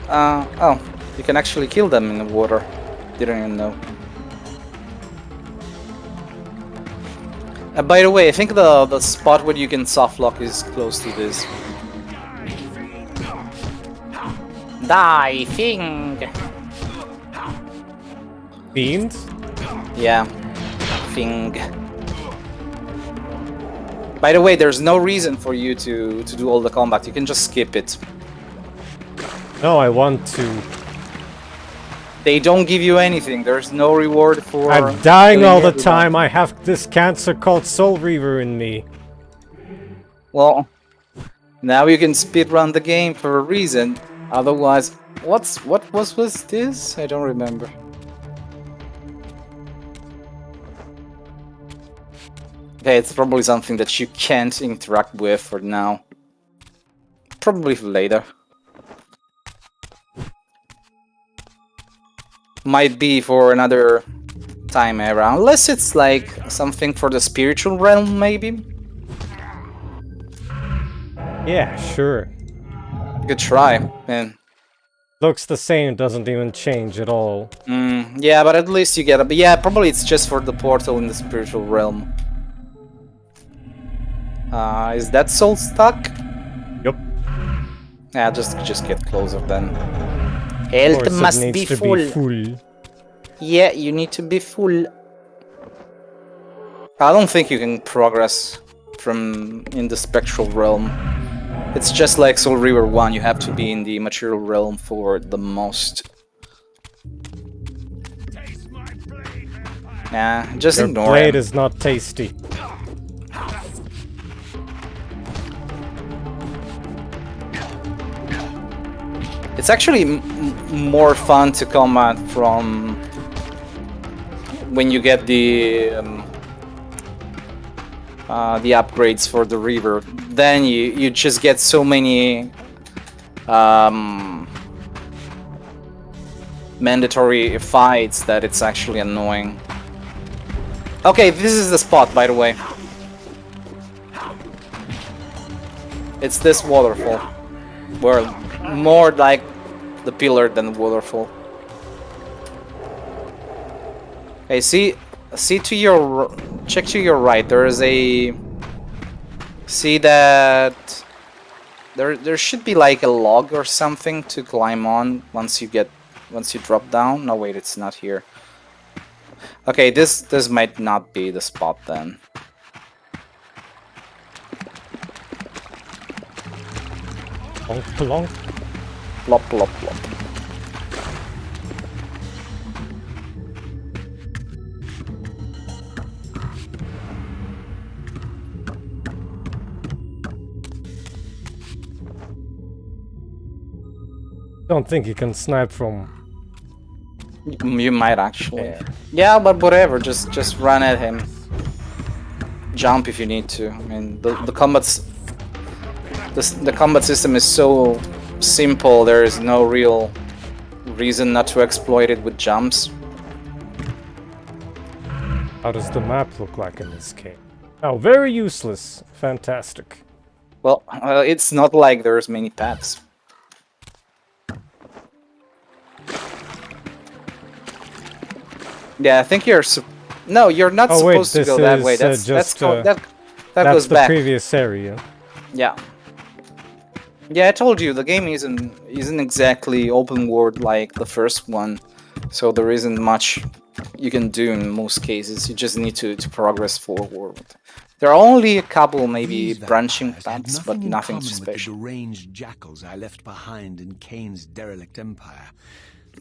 Oh, you can actually kill them in the water. Didn't even know. By the way, I think the spot where you can softlock is close to this. Die, Fing! Fiend? Yeah, Fing. By the way, there's no reason for you to do all the combat. You can just skip it. No, I want to. They don't give you anything. There's no reward for... I'm dying all the doing time. I have this cancer called Soul Reaver in me. Well, now you can speedrun the game for a reason. Otherwise, what was this? I don't remember. Okay, it's probably something that you can't interact with for now. Probably for later. Might be for another time era, unless it's like something for the spiritual realm, maybe? Yeah, sure. Good try, man. Looks the same, doesn't even change at all. Yeah, but at least you get a... But yeah, probably it's just for the portal in the spiritual realm. Is that soul stuck? Yup. Yeah, just get closer then. Of Health course, must it be needs to full. be full. Yeah, you need to be full. I don't think you can progress from in the spectral realm. It's just like Soul Reaver 1, you have to be in the material realm for the most. Yeah, just Your ignore blade him. is not tasty. It's actually more fun to combat from when you get the upgrades for the Reaver. Then you just get so many mandatory fights that it's actually annoying. Okay, this is the spot, by the way. It's this waterfall. Well, more like the pillar than the waterfall. Okay, see to your... Check to your right, there is a... See that... There should be like a log or something to climb on once you drop down. No, wait, it's not here. Okay, this might not be the spot then. Plonk, plonk. Plop, plop, plop. Don't think you can snipe from... You might actually. Yeah, but whatever, just run at him. jump if you need to. I mean, the combat's the combat system is so simple. There is no real reason not to exploit it with jumps. How does the map look like in this game? Oh, very useless. Fantastic. Well, it's not like there's many paths. Yeah, I think you're. No, you're not Oh, supposed wait, to go that this way. is, That that's goes the back. previous area. Yeah. Yeah, I told you the game isn't exactly open world like the first one, so there isn't much you can do in most cases. You just need to progress forward. There are only a couple maybe These branching vampires had paths, but in nothing common special. With the deranged jackals I left behind in Kain's derelict empire.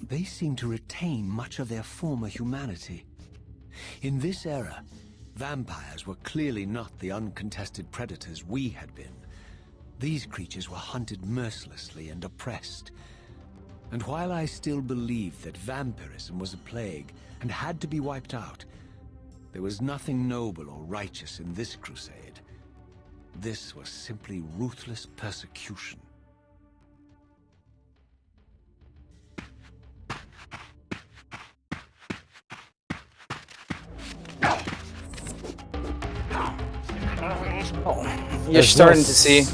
They seem to retain much of their former humanity. In this era, vampires were clearly not the uncontested predators we had been. These creatures were hunted mercilessly and oppressed. And while I still believed that vampirism was a plague and had to be wiped out, there was nothing noble or righteous in this crusade. This was simply ruthless persecution. You're starting to see.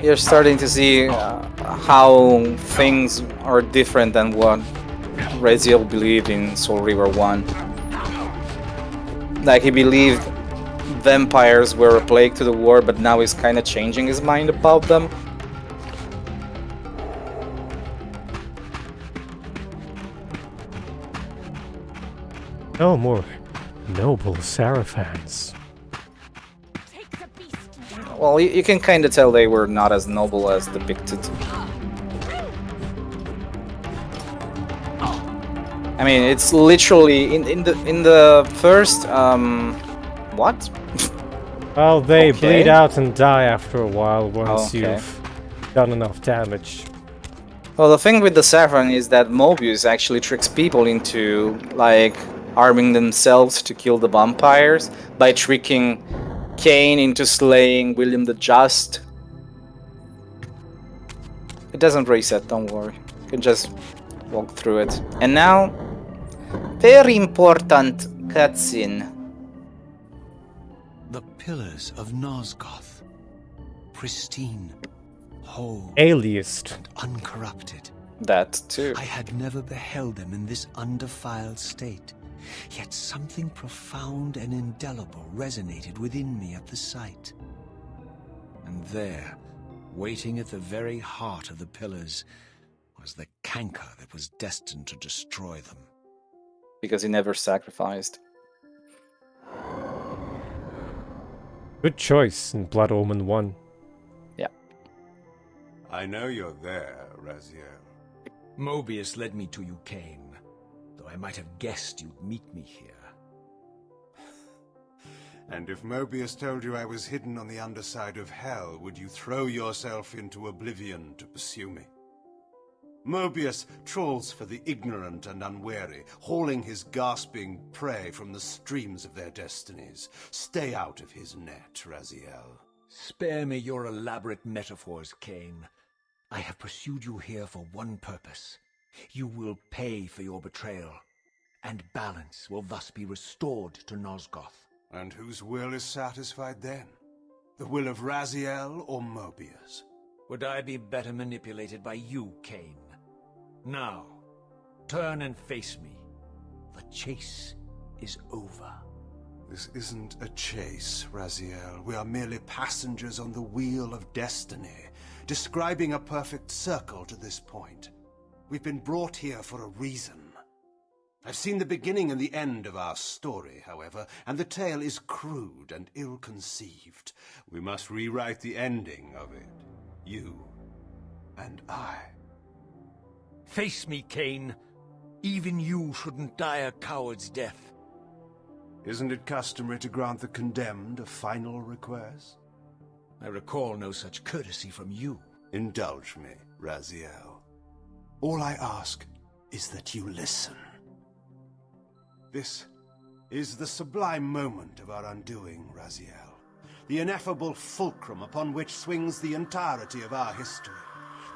You're starting to see how things are different than what Raziel believed in Soul Reaver 1. Like, he believed vampires were a plague to the world, but now he's kind of changing his mind about them. No more noble Saraphans. Well, you can kind of tell they were not as noble as depicted. I mean, it's literally in the first what? Well, they Okay. bleed out and die after a while once Okay. you've done enough damage. Well, the thing with the Saraphan is that Mobius actually tricks people into, like, arming themselves to kill the vampires by tricking Kain into slaying William the Just. It doesn't reset, don't worry. You can just walk through it. And now, very important cutscene. The pillars of Nosgoth, pristine, whole, Aliased. and uncorrupted. That too. I had never beheld them in this undefiled state, yet something profound and indelible resonated within me at the sight. And there, waiting at the very heart of the pillars, was the canker that was destined to destroy them. Because he never sacrificed. Good choice in Blood Omen 1. Yeah. I know you're there, Raziel. Mobius led me to you, Kain, though I might have guessed you'd meet me here. And if Mobius told you I was hidden on the underside of hell, would you throw yourself into oblivion to pursue me? Mobius trawls for the ignorant and unwary, hauling his gasping prey from the streams of their destinies. Stay out of his net, Raziel. Spare me your elaborate metaphors, Kain. I have pursued you here for one purpose. You will pay for your betrayal, and balance will thus be restored to Nosgoth. And whose will is satisfied then? The will of Raziel or Mobius? Would I be better manipulated by you, Kain? Now, turn and face me. The chase is over. This isn't a chase, Raziel. We are merely passengers on the wheel of destiny, describing a perfect circle to this point. We've been brought here for a reason. I've seen the beginning and the end of our story, however, and the tale is crude and ill-conceived. We must rewrite the ending of it. You and I. Face me, Kain. Even you shouldn't die a coward's death. Isn't it customary to grant the condemned a final request? I recall no such courtesy from you. Indulge me, Raziel. All I ask is that you listen. This is the sublime moment of our undoing, Raziel. The ineffable fulcrum upon which swings the entirety of our history.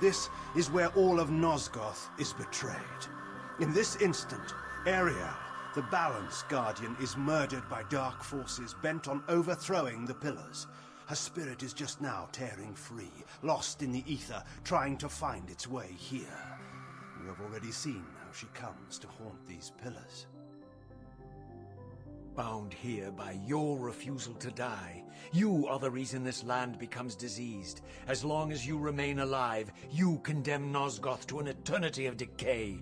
This is where all of Nosgoth is betrayed. In this instant, Ariel, the Balance Guardian, is murdered by dark forces bent on overthrowing the Pillars. Her spirit is just now tearing free, lost in the ether, trying to find its way here. You have already seen how she comes to haunt these Pillars. Bound here by your refusal to die. You are the reason this land becomes diseased. As long as you remain alive, you condemn Nosgoth to an eternity of decay.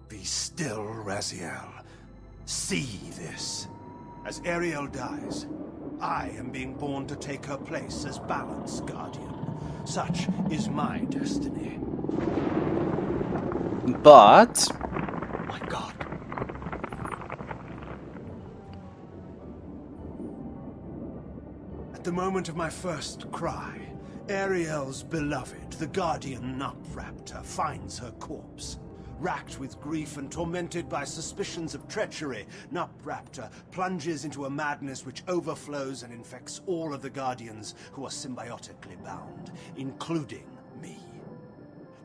Be still, Raziel. See this. As Ariel dies, I am being born to take her place as Balance Guardian. Such is my destiny. But... My God. At the moment of my first cry, Ariel's beloved, the Guardian Nupraptor, finds her corpse. Racked with grief and tormented by suspicions of treachery, Nupraptor plunges into a madness which overflows and infects all of the Guardians who are symbiotically bound, including me.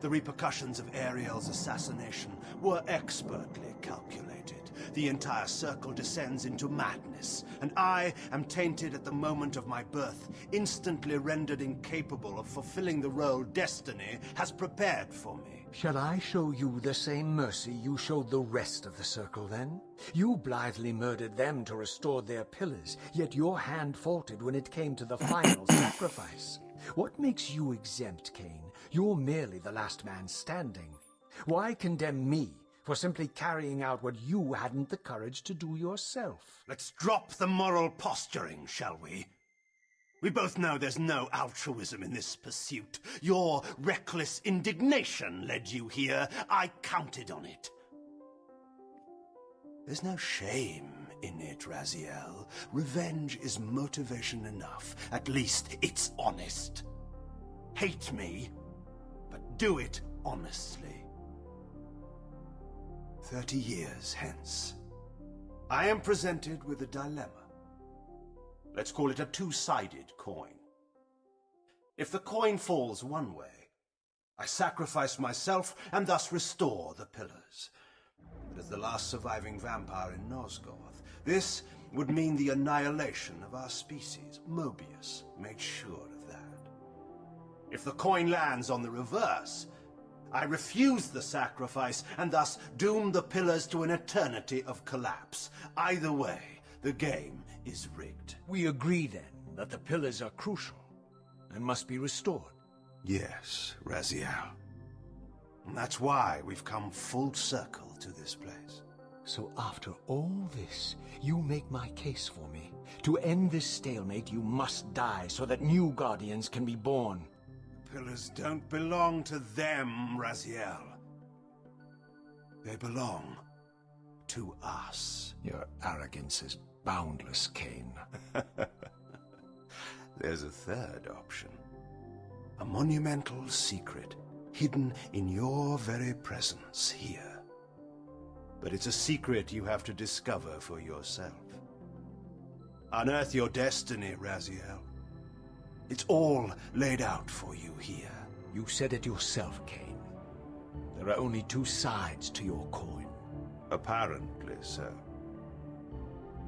The repercussions of Ariel's assassination were expertly calculated. The entire circle descends into madness, and I am tainted at the moment of my birth, instantly rendered incapable of fulfilling the role destiny has prepared for me. Shall I show you the same mercy you showed the rest of the circle, then? You blithely murdered them to restore their pillars, yet your hand faltered when it came to the final sacrifice. What makes you exempt, Kain? You're merely the last man standing. Why condemn me for simply carrying out what you hadn't the courage to do yourself? Let's drop the moral posturing, shall we? We both know there's no altruism in this pursuit. Your reckless indignation led you here. I counted on it. There's no shame in it, Raziel. Revenge is motivation enough. At least it's honest. Hate me, but do it honestly. 30 years hence, I am presented with a dilemma. Let's call it a two-sided coin. If the coin falls one way, I sacrifice myself and thus restore the pillars. But as the last surviving vampire in Nosgoth, this would mean the annihilation of our species. Mobius made sure of that. If the coin lands on the reverse, I refuse the sacrifice and thus doom the pillars to an eternity of collapse. Either way, the game is rigged. We agree, then, that the pillars are crucial and must be restored. Yes, Raziel. And that's why we've come full circle to this place. So after all this, you make my case for me. To end this stalemate, you must die so that new Guardians can be born. The pillars don't belong to them, Raziel. They belong to us. Your arrogance is boundless, Kain. There's a third option. A monumental secret, hidden in your very presence here. But it's a secret you have to discover for yourself. Unearth your destiny, Raziel. It's all laid out for you here. You said it yourself, Kain. There are only two sides to your coin. Apparently so.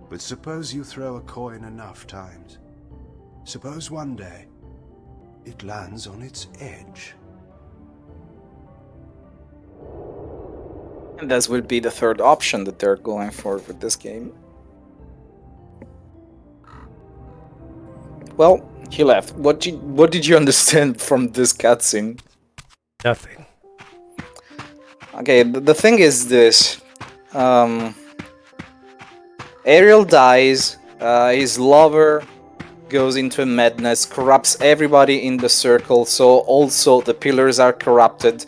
But suppose you throw a coin enough times. Suppose one day it lands on its edge. And that would be the third option that they're going for with this game. Well, he left. What did you understand from this cutscene? Nothing. Okay, the thing is this. Ariel dies, his lover goes into a madness, corrupts everybody in the circle, so also the pillars are corrupted.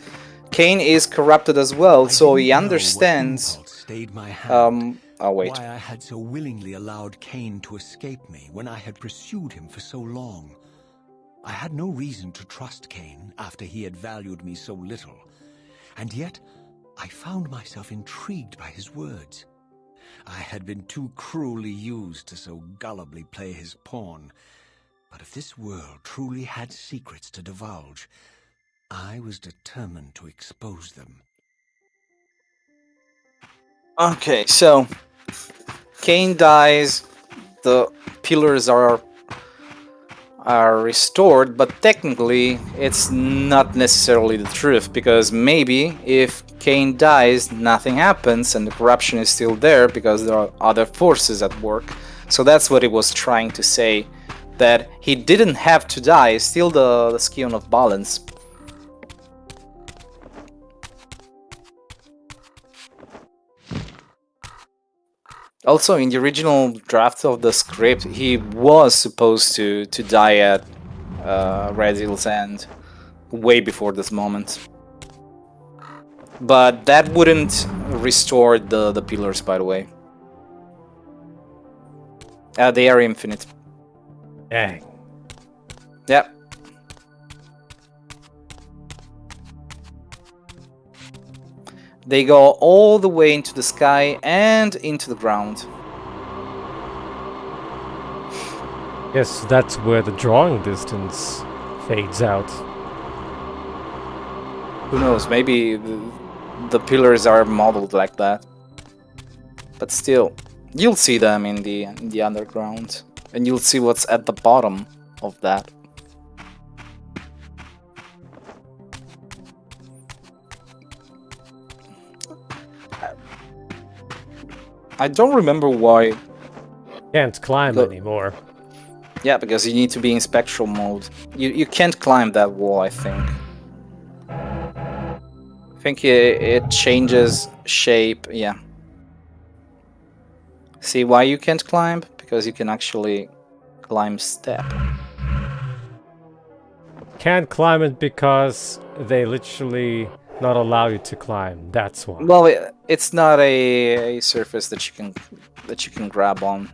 Kain is corrupted as well, so he understands... Stayed my hand. Oh wait. Why I had so willingly allowed Kain to escape me when I had pursued him for so long. I had no reason to trust Kain after he had valued me so little, and yet I found myself intrigued by his words. I had been too cruelly used to so gullibly play his pawn. But if this world truly had secrets to divulge, I was determined to expose them. Okay, so Kain dies, the pillars are restored, but technically it's not necessarily the truth, because maybe if Kain dies, nothing happens and the corruption is still there because there are other forces at work. So that's what it was trying to say, that he didn't have to die, still the scion of balance. Also, in the original draft of the script, he was supposed to die at Raziel's end, way before this moment. But that wouldn't restore the pillars, by the way. They are infinite. Dang. Yep. They go all the way into the sky and into the ground. Yes, that's where the drawing distance fades out. Who knows, maybe the pillars are modeled like that. But still, you'll see them in the underground. And you'll see what's at the bottom of that. I don't remember why. Can't climb anymore. Yeah, because you need to be in spectral mode. You can't climb that wall, I think. I think it changes shape, yeah. See why you can't climb? Because you can actually climb step. Can't climb it because they literally not allow you to climb. That's why. Well, it's not a surface that you can grab on.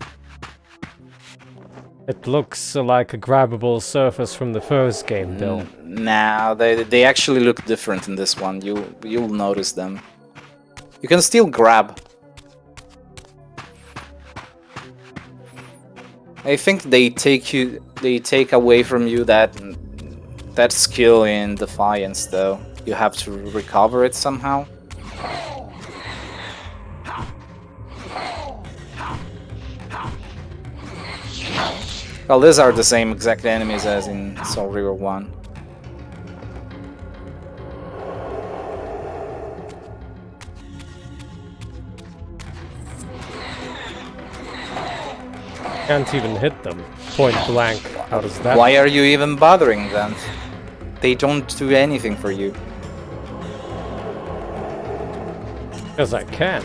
It looks like a grabbable surface from the first game, though. Nah, they actually look different in this one. You'll notice them. You can still grab. I think they take away from you that skill in Defiance, though. You have to recover it somehow. Well, these are the same exact enemies as in Soul Reaver 1. Can't even hit them. Point blank. How does that? Why are you even bothering them? They don't do anything for you. Because I can.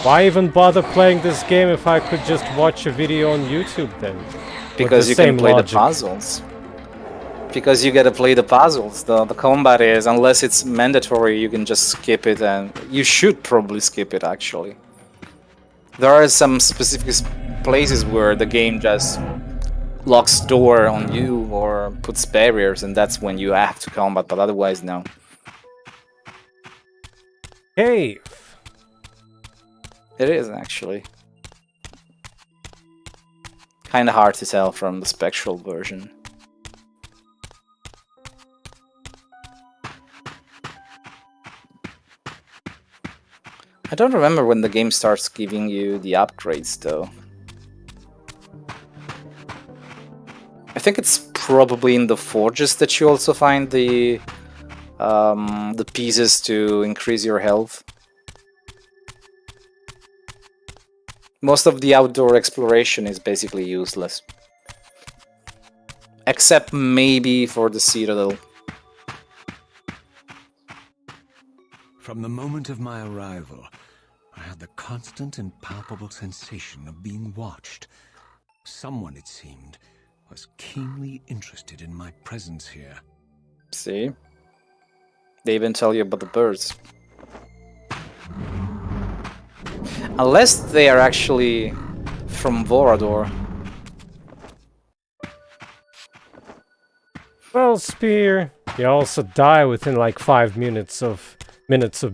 Why even bother playing this game if I could just watch a video on YouTube then? Because you can play the puzzles. Because you gotta play the puzzles. The combat is, unless it's mandatory, you can just skip it, and you should probably skip it actually. There are some specific places where the game just locks door on you or puts barriers, and that's when you have to combat, but otherwise no. Hey! It is actually. Kinda hard to tell from the spectral version. I don't remember when the game starts giving you the upgrades though. I think it's probably in the forges that you also find the pieces to increase your health. Most of the outdoor exploration is basically useless. Except maybe for the Citadel. From the moment of my arrival, I had the constant and palpable sensation of being watched. Someone, it seemed, was keenly interested in my presence here. See? They even tell you about the birds. Unless they are actually from Vorador. Well, Spear, you also die within like 5 minutes of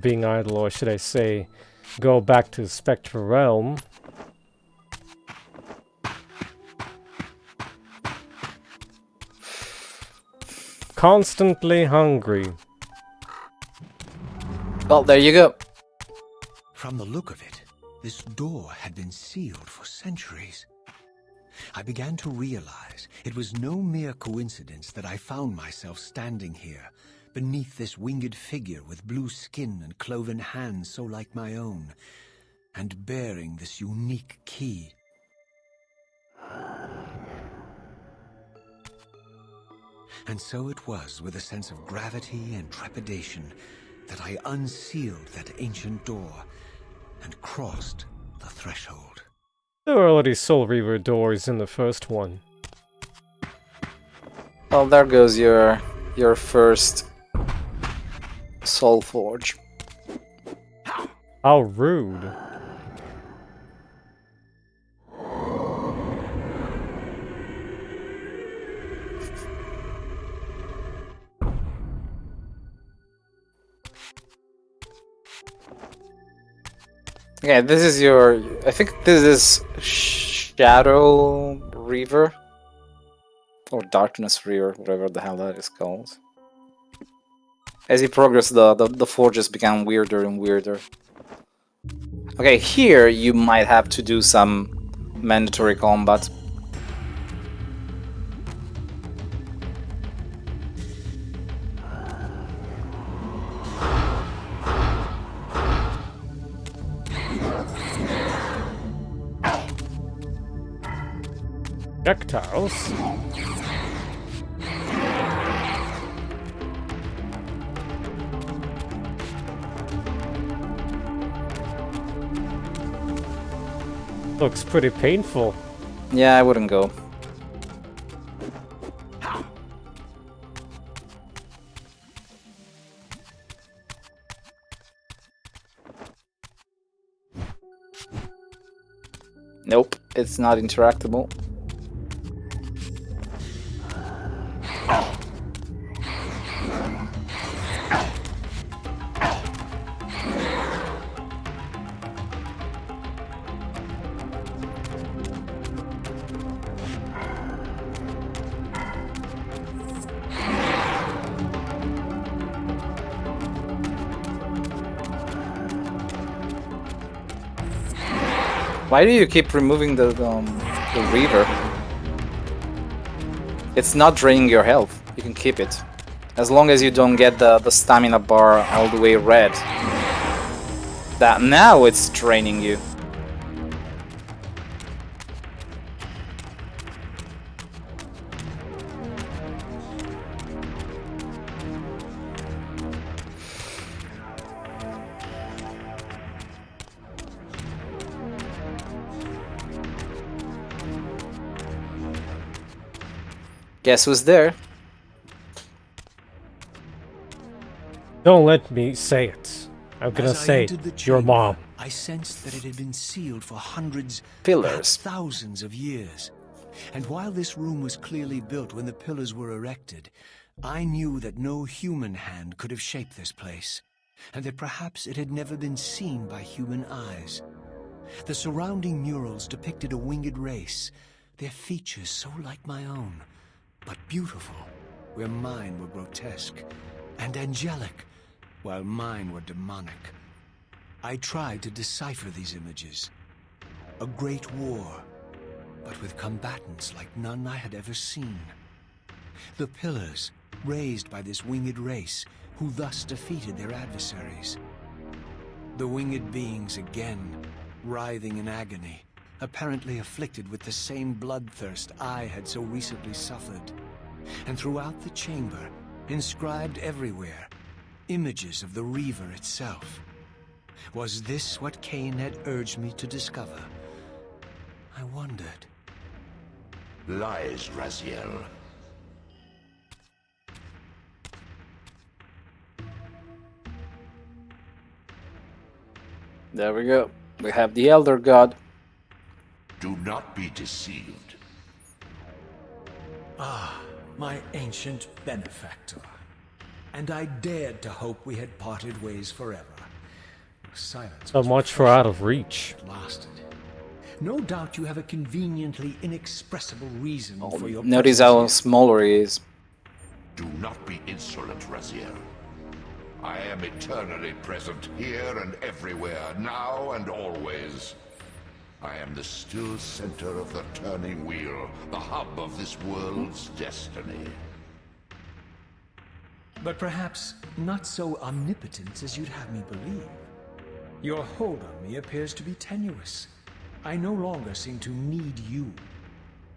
being idle, or should I say, go back to Spectral Realm. Constantly hungry. Well, there you go. From the look of it, this door had been sealed for centuries. I began to realize it was no mere coincidence that I found myself standing here, beneath this winged figure with blue skin and cloven hands so like my own, and bearing this unique key. And so it was with a sense of gravity and trepidation that I unsealed that ancient door and crossed the threshold. There were already Soul Reaver doors in the first one. Well, there goes your first Soul Forge. How rude. Okay, this is your... I think this is Shadow Reaver. Or Darkness Reaver, whatever the hell that is called. As you progress, the forges become weirder and weirder. Okay, here you might have to do some mandatory combat. Projectiles? Looks pretty painful. Yeah, I wouldn't go. Nope, it's not interactable. Why do you keep removing the Reaver? It's not draining your health. You can keep it. As long as you don't get the stamina bar all the way red. That now it's draining you. Guess who's there? Don't let me say it. I'm gonna As I say entered the your chamber, mom. I sensed that it had been sealed for hundreds, Pillars. perhaps thousands of years. And while this room was clearly built when the pillars were erected, I knew that no human hand could have shaped this place, and that perhaps it had never been seen by human eyes. The surrounding murals depicted a winged race, their features so like my own, but beautiful, where mine were grotesque, and angelic, while mine were demonic. I tried to decipher these images. A great war, but with combatants like none I had ever seen. The pillars, raised by this winged race, who thus defeated their adversaries. The winged beings again, writhing in agony, apparently afflicted with the same bloodthirst I had so recently suffered. And throughout the chamber, inscribed everywhere, images of the Reaver itself. Was this what Kain had urged me to discover? I wondered. Lies, Raziel. There we go. We have the Elder God. Do not be deceived. Ah, my ancient benefactor. And I dared to hope we had parted ways forever. Silence So was much for out of reach. lasted. No doubt you have a conveniently inexpressible reason for your Notice presence how here. smaller he is. Do not be insolent, Raziel. I am eternally present here and everywhere, now and always. I am the still center of the turning wheel, the hub of this world's destiny. But perhaps not so omnipotent as you'd have me believe. Your hold on me appears to be tenuous. I no longer seem to need you.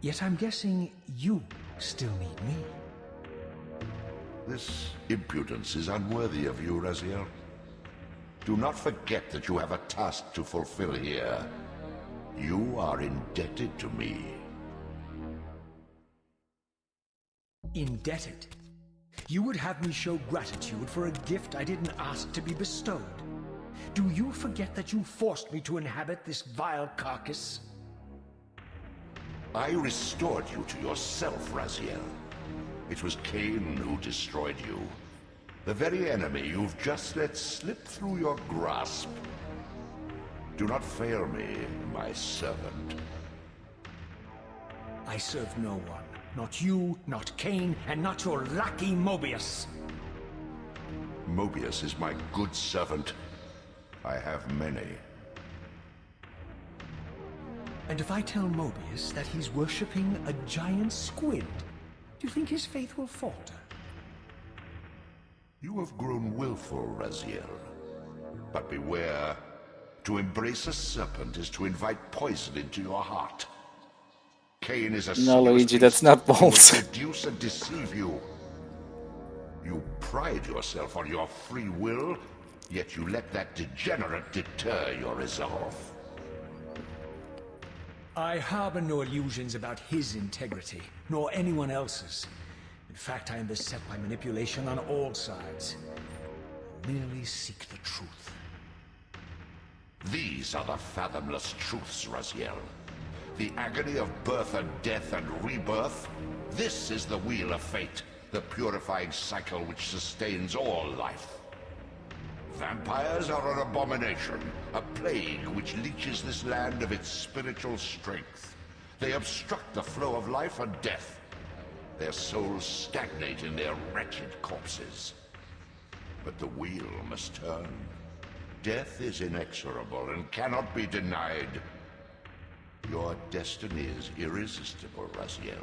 Yet I'm guessing you still need me. This impudence is unworthy of you, Raziel. Do not forget that you have a task to fulfill here. You are indebted to me. Indebted? You would have me show gratitude for a gift I didn't ask to be bestowed. Do you forget that you forced me to inhabit this vile carcass? I restored you to yourself, Raziel. It was Kain who destroyed you. The very enemy you've just let slip through your grasp. Do not fail me, my servant. I serve no one. Not you, not Kain, and not your lackey Mobius. Mobius is my good servant. I have many. And if I tell Mobius that he's worshipping a giant squid, do you think his faith will falter? You have grown willful, Raziel. But beware. To embrace a serpent is to invite poison into your heart. Kain is a No, Luigi, that's not He will bold. seduce and deceive you. You pride yourself on your free will, yet you let that degenerate deter your resolve. I harbor no illusions about his integrity, nor anyone else's. In fact, I am beset by manipulation on all sides. I merely seek the truth. These are the fathomless truths, Raziel. The agony of birth and death and rebirth. This is the wheel of fate, the purifying cycle which sustains all life. Vampires are an abomination, a plague which leeches this land of its spiritual strength. They obstruct the flow of life and death. Their souls stagnate in their wretched corpses. But the wheel must turn. Death is inexorable and cannot be denied. Your destiny is irresistible, Raziel.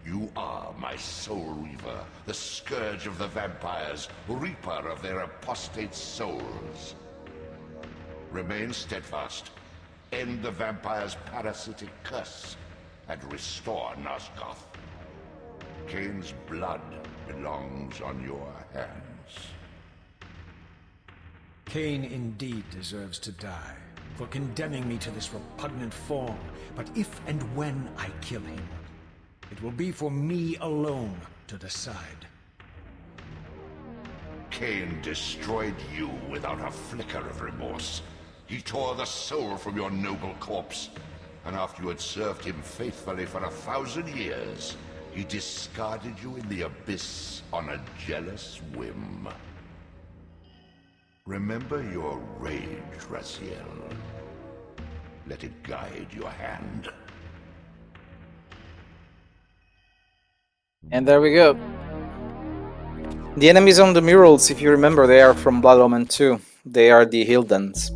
You are my Soul Reaver, the scourge of the vampires, reaper of their apostate souls. Remain steadfast, end the vampire's parasitic curse, and restore Nosgoth. Kain's blood belongs on your hands. Kain indeed deserves to die for condemning me to this repugnant form, but if and when I kill him, it will be for me alone to decide. Kain destroyed you without a flicker of remorse. He tore the soul from your noble corpse, and after you had served him faithfully for 1,000 years, he discarded you in the abyss on a jealous whim. Remember your rage, Raziel. Let it guide your hand. And there we go. The enemies on the murals, if you remember, they are from Blood Omen 2. They are the Hildens.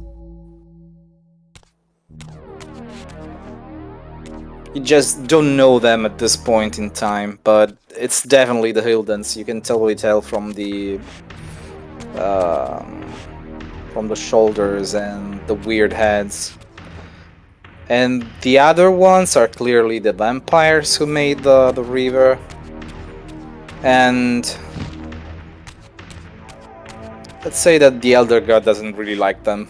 You just don't know them at this point in time, but it's definitely the Hildens. You can totally tell from the shoulders and the weird heads. And the other ones are clearly the vampires who made the Reaver. And let's say that the Elder God doesn't really like them.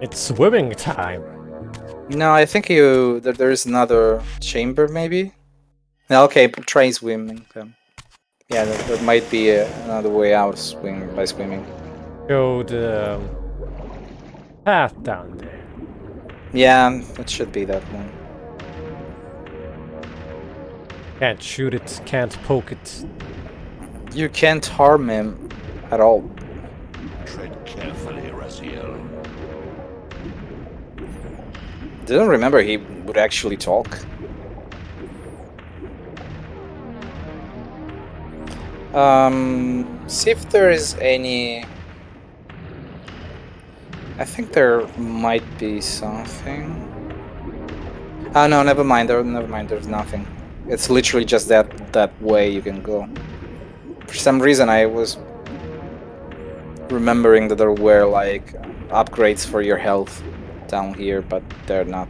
It's swimming time. No, I think there is another chamber, maybe? Okay, try swimming. Yeah, that might be another way out by swimming. Go the path down there. Yeah, it should be that one. Can't shoot it, can't poke it. You can't harm him at all. Tread carefully, Raziel. Didn't remember he would actually talk. See if there is any... I think there might be something. Oh no, never mind, there's nothing. It's literally just that way you can go. For some reason I was remembering that there were like upgrades for your health down here, but they're not.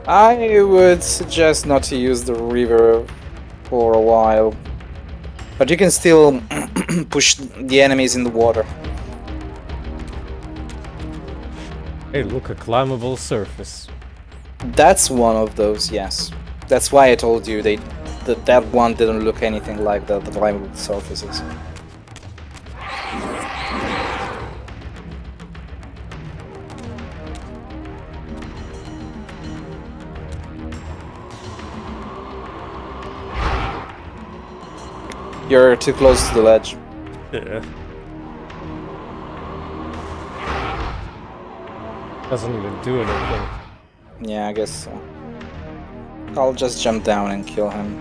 I would suggest not to use the Reaver for a while, but you can still push the enemies in the water. Hey, look, a climbable surface. That's one of those, yes. That's why I told you that one didn't look anything like the climbable surfaces. You're too close to the ledge. Yeah. Doesn't even do anything. Yeah, I guess so. I'll just jump down and kill him.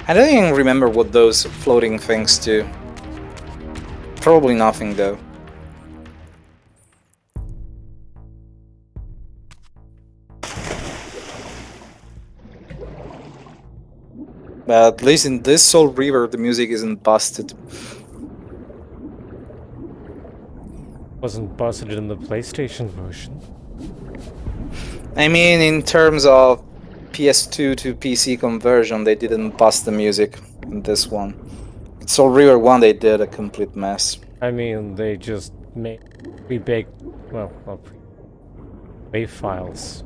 I don't even remember what those floating things do. Probably nothing though. But at least in this Soul Reaver the music isn't busted. Wasn't busted in the PlayStation version. I mean, in terms of PS2 to PC conversion, they didn't bust the music in this one. In Soul Reaver 1 they did a complete mess. I mean, they just made pre-baked, well, wave files.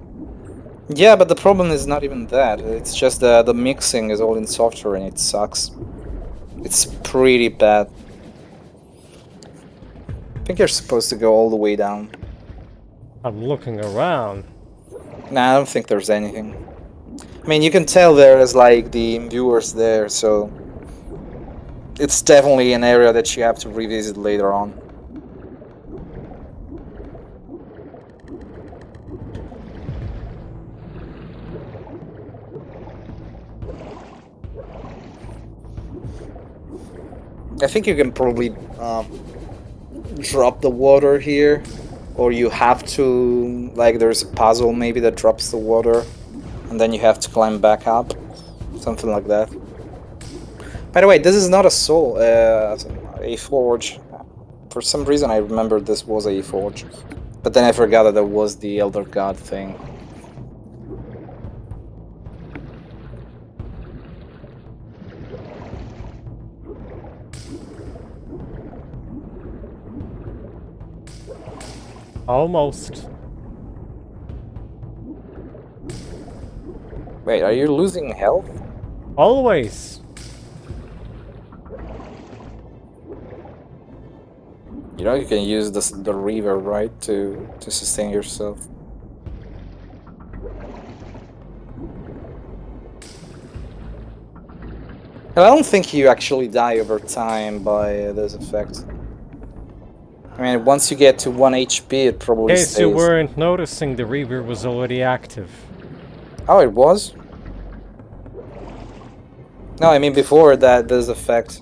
Yeah, but the problem is not even that. It's just the mixing is all in software and it sucks. It's pretty bad. I think you're supposed to go all the way down. I'm looking around. Nah, I don't think there's anything. I mean, you can tell there's like the viewers there, so it's definitely an area that you have to revisit later on. I think you can probably drop the water here, or you have to, like, there's a puzzle maybe that drops the water and then you have to climb back up, something like that. By the way, this is not a soul, a forge. For some reason I remember this was a forge, but then I forgot that there was the Elder God thing. Almost. Wait, are you losing health? Always. You know you can use the Reaver, right, to sustain yourself. I don't think you actually die over time by this effect. I mean, once you get to 1 HP, it probably In case stays. you weren't noticing, the Reaver was already active. Oh, it was? No, I mean before that, this effect.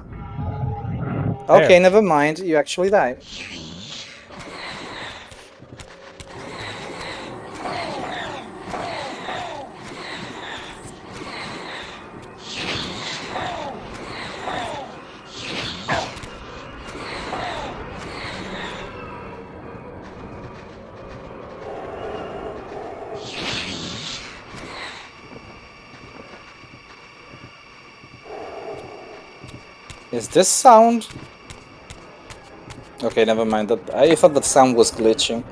Okay, never mind. You actually die. Is this sound? Okay, never mind. That I thought that sound was glitching.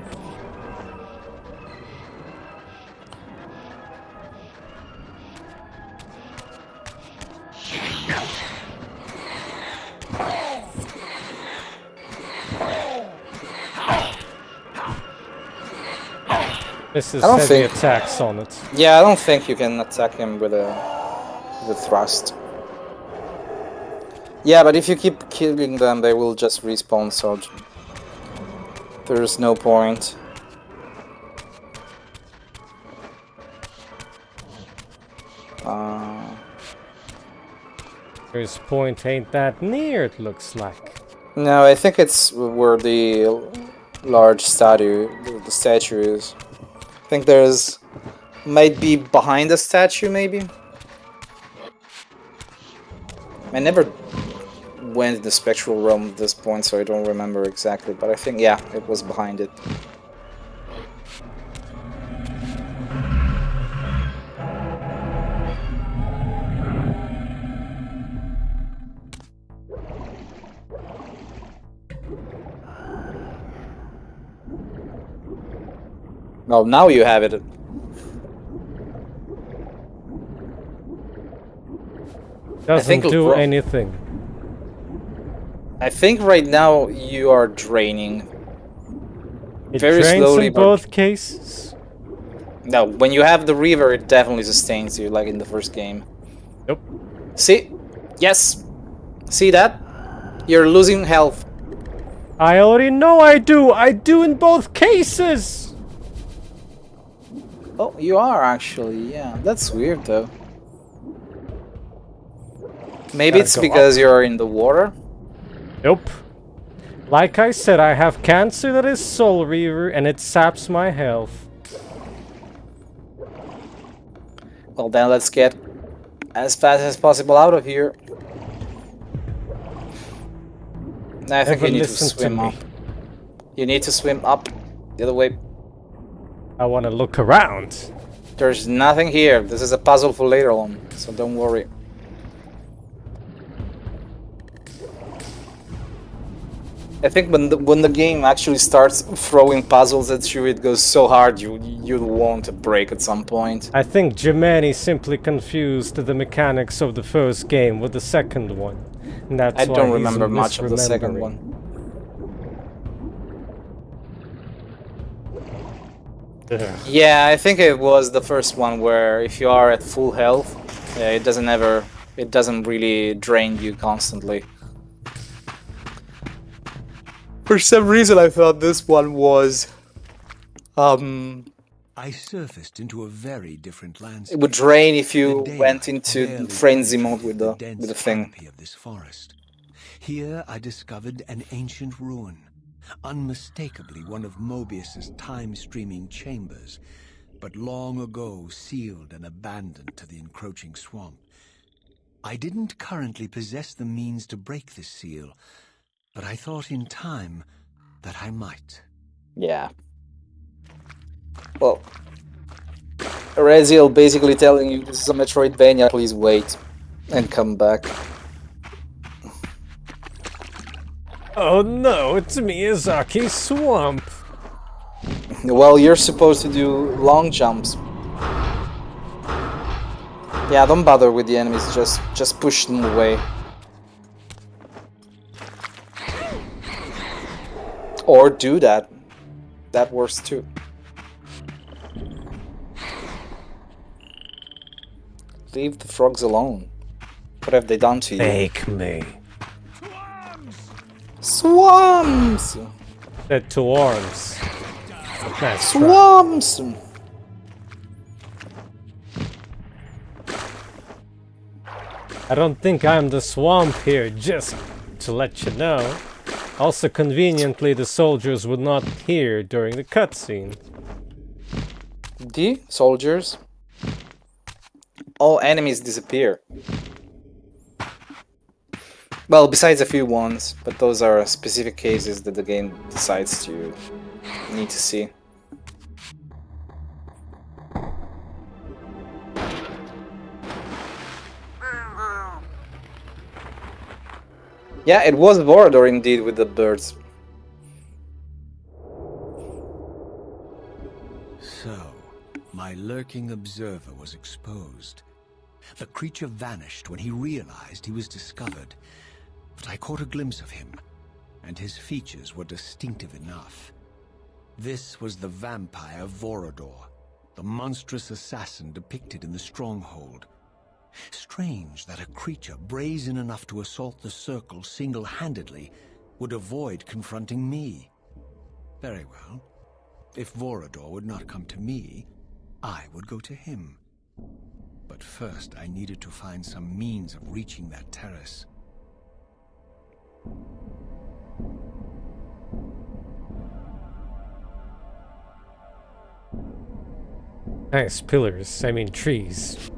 This is I don't heavy think- attacks on it. Yeah, I don't think you can attack him with a thrust. Yeah, but if you keep killing them, they will just respawn, so there's no point. His point ain't that near, it looks like. No, I think it's where the large statue, the statue is. I think there's... might be behind the statue, maybe? I never went in the spectral realm at this point, so I don't remember exactly, but I think, yeah, it was behind it. Well, now you have it. Doesn't think do ro- anything. I think right now you are draining. It Very drains slowly, in but- both cases. No, when you have the Reaver, it definitely sustains you, like in the first game. Nope. See? Yes! See that? You're losing health. I already know I do! I do in both cases! Oh, you are actually, yeah. That's weird though. Maybe Gotta it's go because you're in the water? Nope. Like I said, I have cancer that is Soul Reaver and it saps my health. Well, then let's get as fast as possible out of here. I think Never you need to listen to swim me. up. You need to swim up the other way. I want to look around. There's nothing here. This is a puzzle for later on, so don't worry. I think when the game actually starts throwing puzzles at you, it goes so hard you'll want to break at some point. I think Jemani simply confused the mechanics of the first game with the second one. And that's I why don't he's remember much of the second misremembering. one. Ugh. Yeah, I think it was the first one where if you are at full health, it doesn't really drain you constantly. For some reason, I thought this one was, I surfaced into a very different landscape. it would drain if you The daylight went into barely frenzy mode with penetrated the dense thing. canopy of this forest. Here I discovered an ancient ruin, unmistakably one of Mobius's time-streaming chambers, but long ago sealed and abandoned to the encroaching swamp. I didn't currently possess the means to break this seal, but I thought in time that I might. Yeah. Well, Raziel basically telling you this is a Metroidvania, please wait and come back. Oh no, it's Miyazaki's swamp. Well, you're supposed to do long jumps. Yeah, don't bother with the enemies, just push them away. Or do that. That works too. Leave the frogs alone. What have they done to you? Take me. Swarms! Said to arms. Nice try. Swarms! I don't think I'm the swamp here, just to let you know. Also, conveniently, the soldiers would not hear during the cutscene. The soldiers? All enemies disappear. Well, besides a few ones, but those are specific cases that the game decides to need to see. Yeah, it was Vorador indeed with the birds. So, my lurking observer was exposed. The creature vanished when he realized he was discovered, but I caught a glimpse of him, and his features were distinctive enough. This was the vampire Vorador, the monstrous assassin depicted in the stronghold. Strange that a creature brazen enough to assault the Circle single-handedly would avoid confronting me. Very well. If Vorador would not come to me, I would go to him. But first I needed to find some means of reaching that terrace. Nice pillars, I mean trees.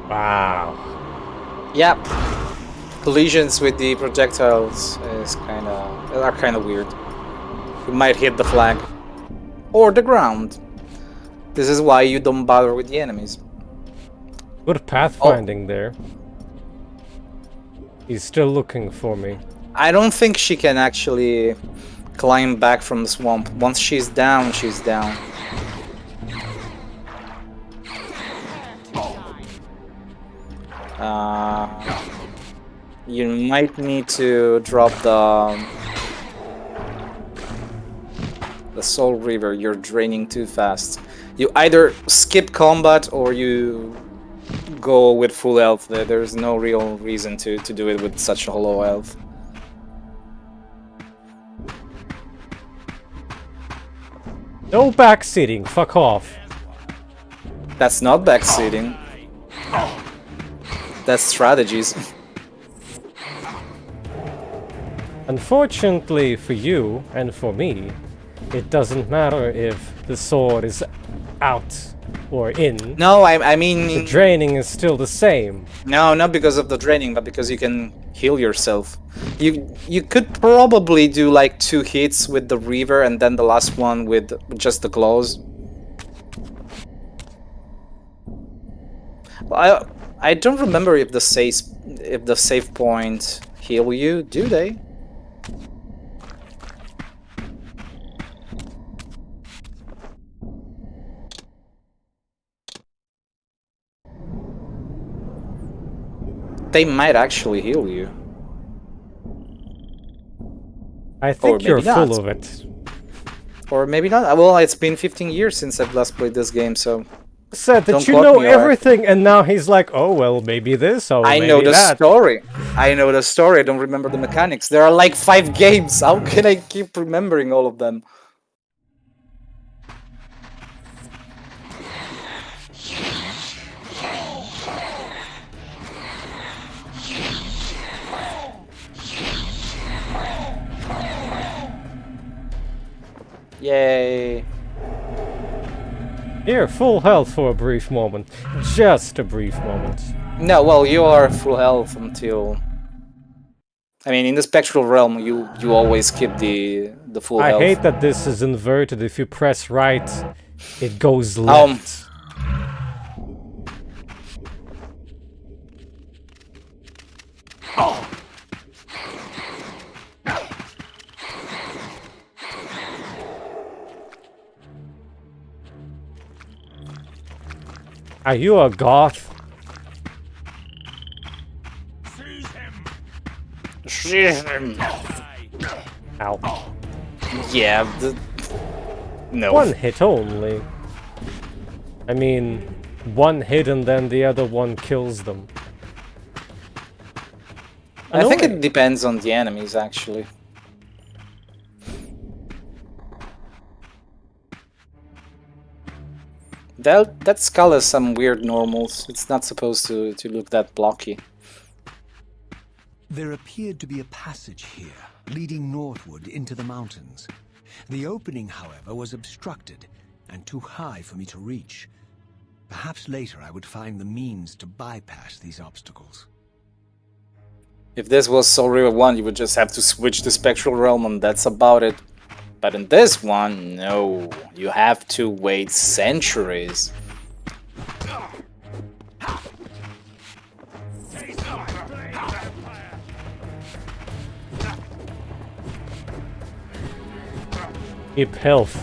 Wow. Yep. Collisions with the projectiles are kind of weird. You might hit the flag or the ground. This is why you don't bother with the enemies. Good pathfinding there. He's still looking for me. I don't think she can actually climb back from the swamp. Once she's down, she's down. You might need to drop the Soul Reaver. You're draining too fast. You either skip combat or you go with full health. There's no real reason to do it with such a low health. No backseating, fuck off. That's not backseating. That's strategies. Unfortunately for you and for me, it doesn't matter if the sword is out or in. No, I mean... The draining is still the same. No, not because of the draining, but because you can heal yourself. You could probably do like 2 hits with the Reaver and then the last one with just the claws. Well, I don't remember if the save point heal you, do they? They might actually heal you. I think you're maybe full not. of it. Or maybe not. Well, it's been 15 years since I've last played this game, so... Said that Don't you quote know me, alright? everything, and now he's like, oh well, maybe this, oh I maybe know the that. story. I know the story. I don't remember the mechanics. There are like 5 games. How can I keep remembering all of them? Yay! Here, full health for a brief moment. Just a brief moment. No, well, you are full health until. I mean, in the spectral realm, you always keep the full I health. hate that this is inverted. If you press right, it goes left. Are you a goth? Seize him! Ow. Yeah, no. One hit only. I mean, one hit and then the other one kills them. I think it depends on the enemies, actually. That skull has some weird normals. It's not supposed to look that blocky. There appeared to be a passage here, leading northward into the mountains. The opening, however, was obstructed, and too high for me to reach. Perhaps later I would find the means to bypass these obstacles. If this was Soul Reaver 1, you would just have to switch to Spectral Realm and that's about it. But in this one, no. You have to wait centuries. Keep health.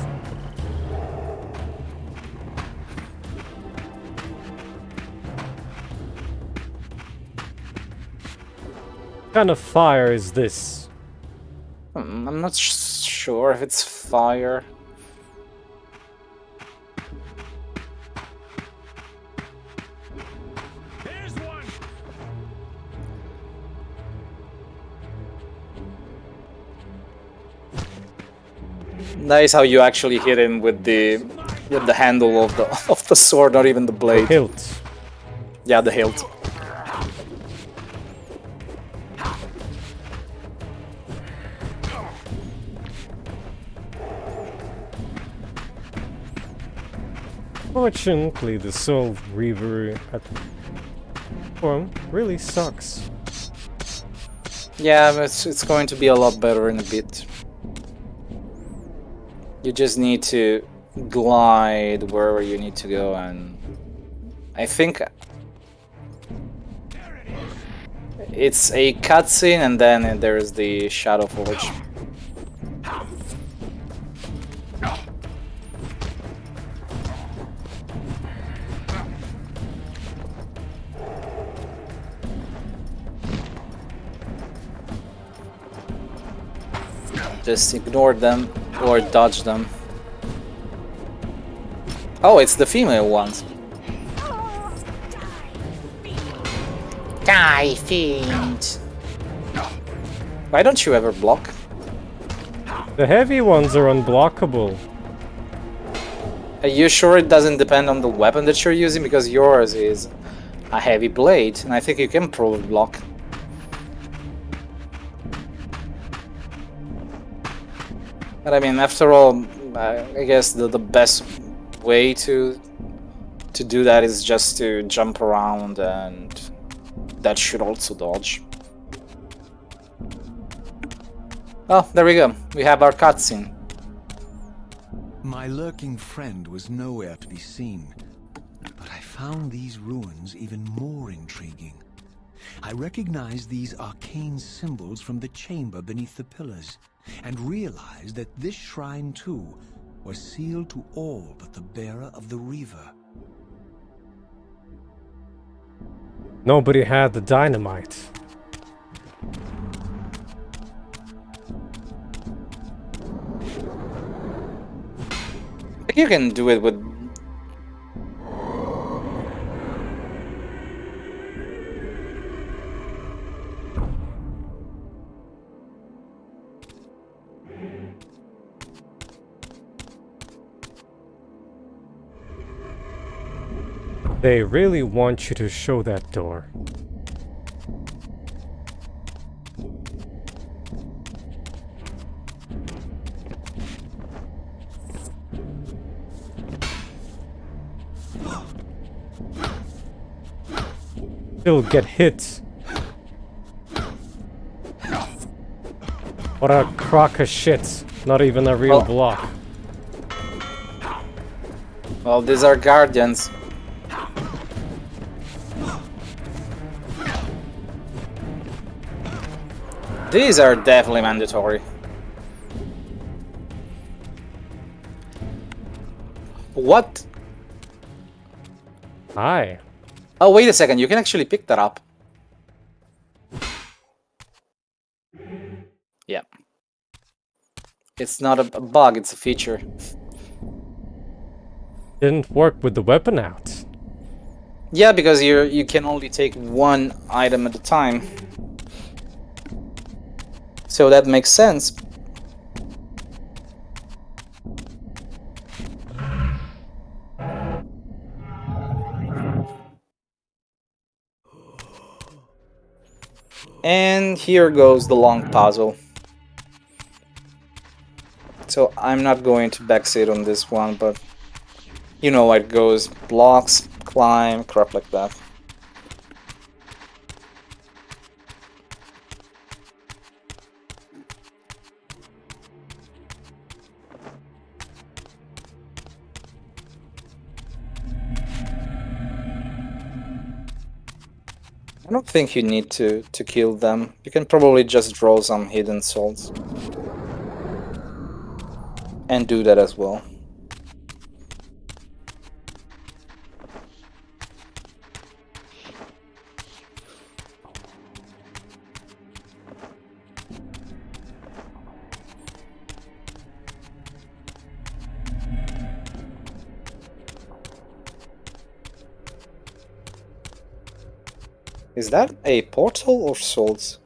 What kind of fire is this? I'm not sure if it's fire. There's one. Nice how you actually hit him with the handle of the sword, not even the blade. Hilt. Yeah, the hilt. Fortunately, the Soul Reaver at form really sucks. Yeah, but it's going to be a lot better in a bit. You just need to glide wherever you need to go, and I think it's a cutscene, and then there's the Shadow Forge. Just ignore them or dodge them. Oh, it's the female ones. Die, fiend. Why don't you ever block? The heavy ones are unblockable. Are you sure it doesn't depend on the weapon that you're using? Because yours is a heavy blade, and I think you can probably block. But I mean, after all, I guess the best way to do that is just to jump around, and that should also dodge. Oh, there we go. We have our cutscene. My lurking friend was nowhere to be seen, but I found these ruins even more intriguing. I recognized these arcane symbols from the chamber beneath the pillars, and realized that this shrine too was sealed to all but the bearer of the Reaver. Nobody had the dynamite. You can do it with... They really want you to show that door. Still get hit. What a crock of shit. Not even a real block. Well, these are guardians. These are definitely mandatory. What? Hi. Oh, wait a second. You can actually pick that up. Yeah. It's not a bug, it's a feature. Didn't work with the weapon out. Yeah, because you can only take one item at a time. So that makes sense. And here goes the long puzzle. So I'm not going to backseat on this one, but you know how it goes. Blocks, climb, crap like that. I don't think you need to kill them. You can probably just draw some hidden souls. And do that as well. Is that a portal or souls?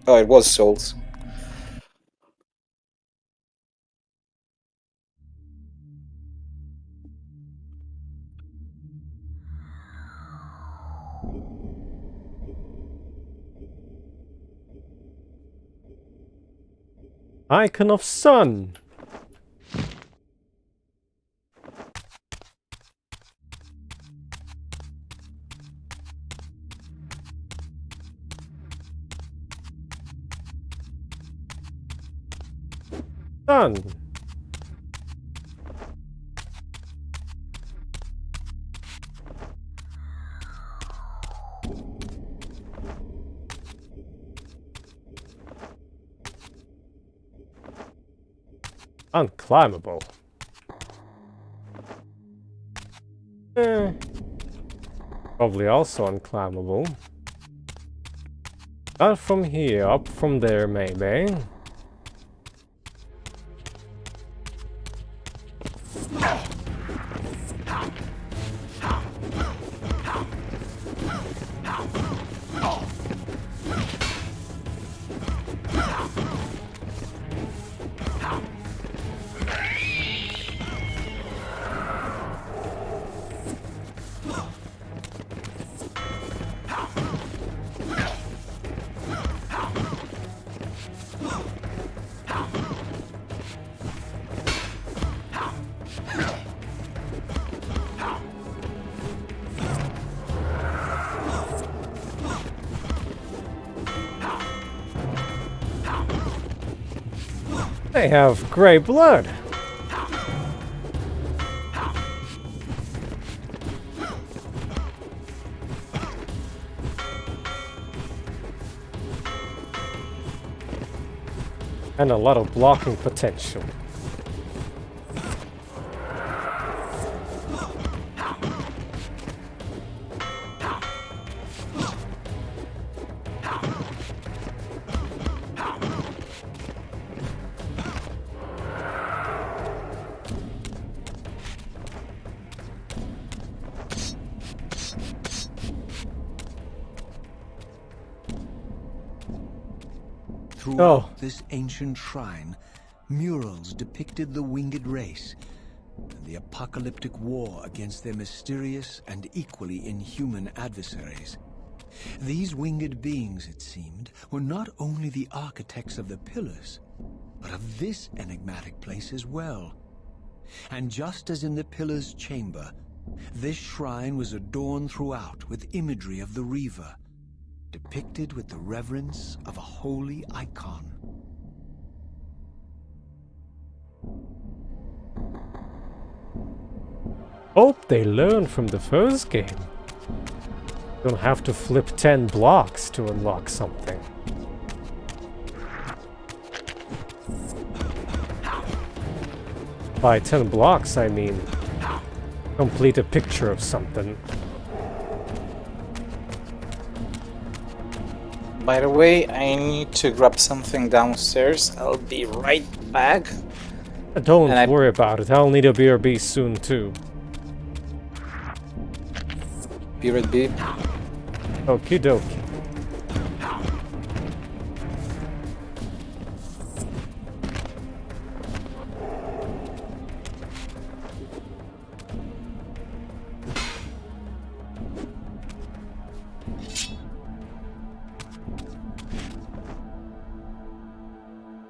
Oh, it was souls. Icon of Sun. Sun. Unclimbable. Probably also unclimbable. Not from here, up from there maybe. They have grey blood. And a lot of blocking potential. Throughout this ancient shrine, murals depicted the winged race and the apocalyptic war against their mysterious and equally inhuman adversaries. These winged beings, it seemed, were not only the architects of the pillars, but of this enigmatic place as well. And just as in the pillar's chamber, this shrine was adorned throughout with imagery of the Reaver, depicted with the reverence of a holy icon. Hope they learned from the first game. You don't have to flip 10 blocks to unlock something. By 10 blocks, I mean complete a picture of something. By the way, I need to grab something downstairs. I'll be right back. Don't worry about it. I'll need a BRB soon too. Be right back. Okie dokie.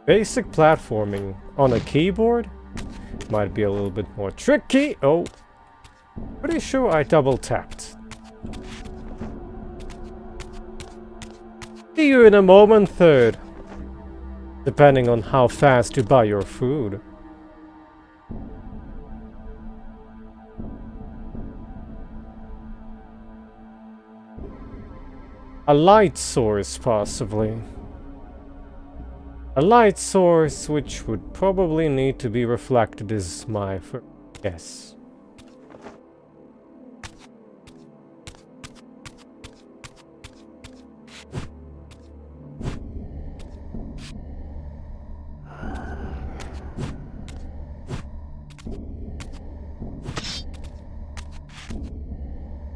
Basic platforming on a keyboard might be a little bit more tricky. Oh, pretty sure I double tapped. See you in a moment, third. Depending on how fast you buy your food. A light source, possibly. A light source which would probably need to be reflected is my first guess.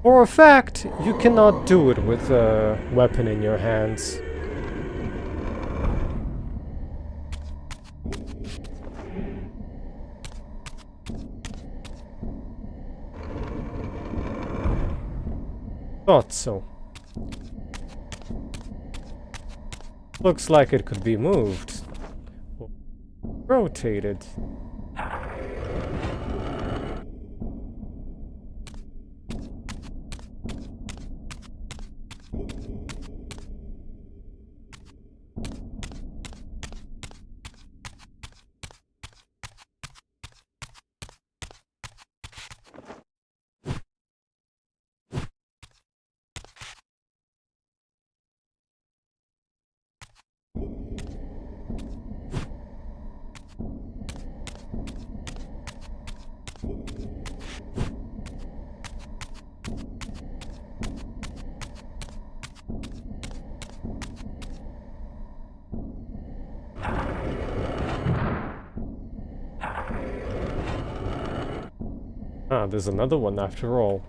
For a fact, you cannot do it with a weapon in your hands. Thought so. Looks like it could be moved. Or rotated. Ah, there's another one after all.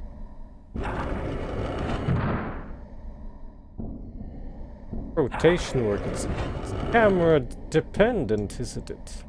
Rotation work, it's camera dependent, isn't it?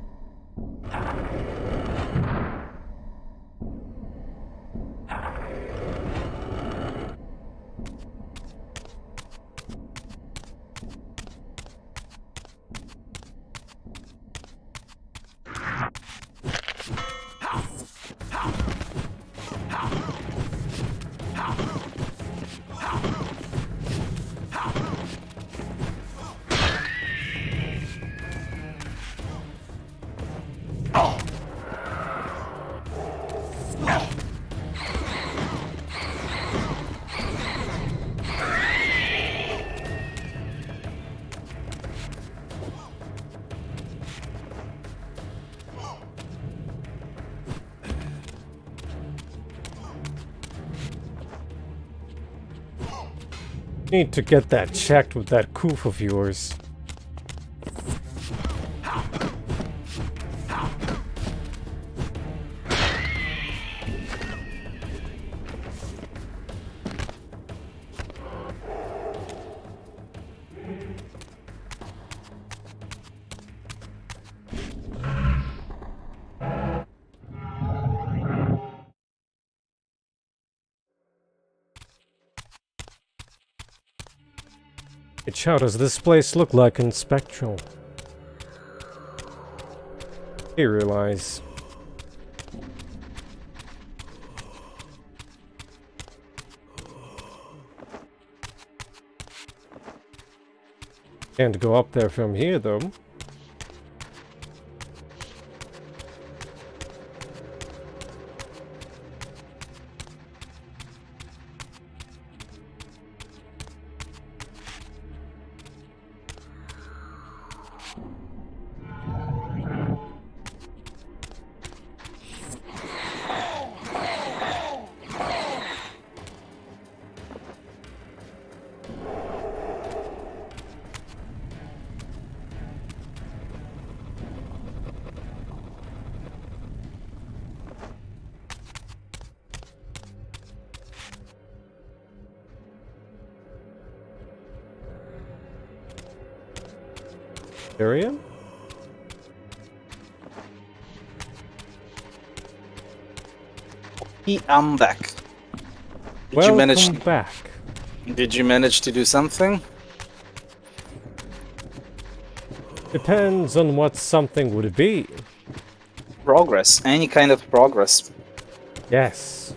Need to get that checked with that coof of yours. How does this place look like in Spectral? I realize. Can't go up there from here, though. Area? I'm back. Welcome back. Did you manage to do something? Depends on what something would be. Progress. Any kind of progress. Yes.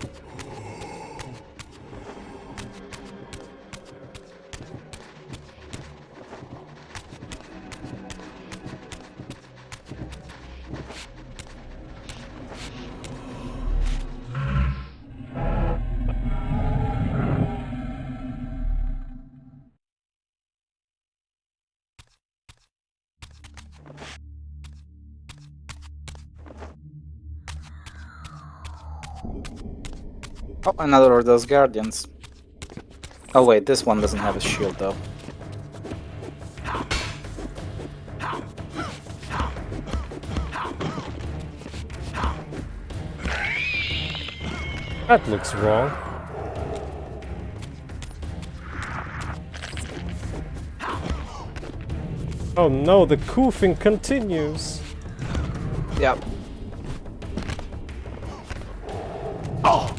Oh, another of those guardians. Oh wait, this one doesn't have a shield though. That looks wrong. Oh no, the koofing continues. Yep. Oh!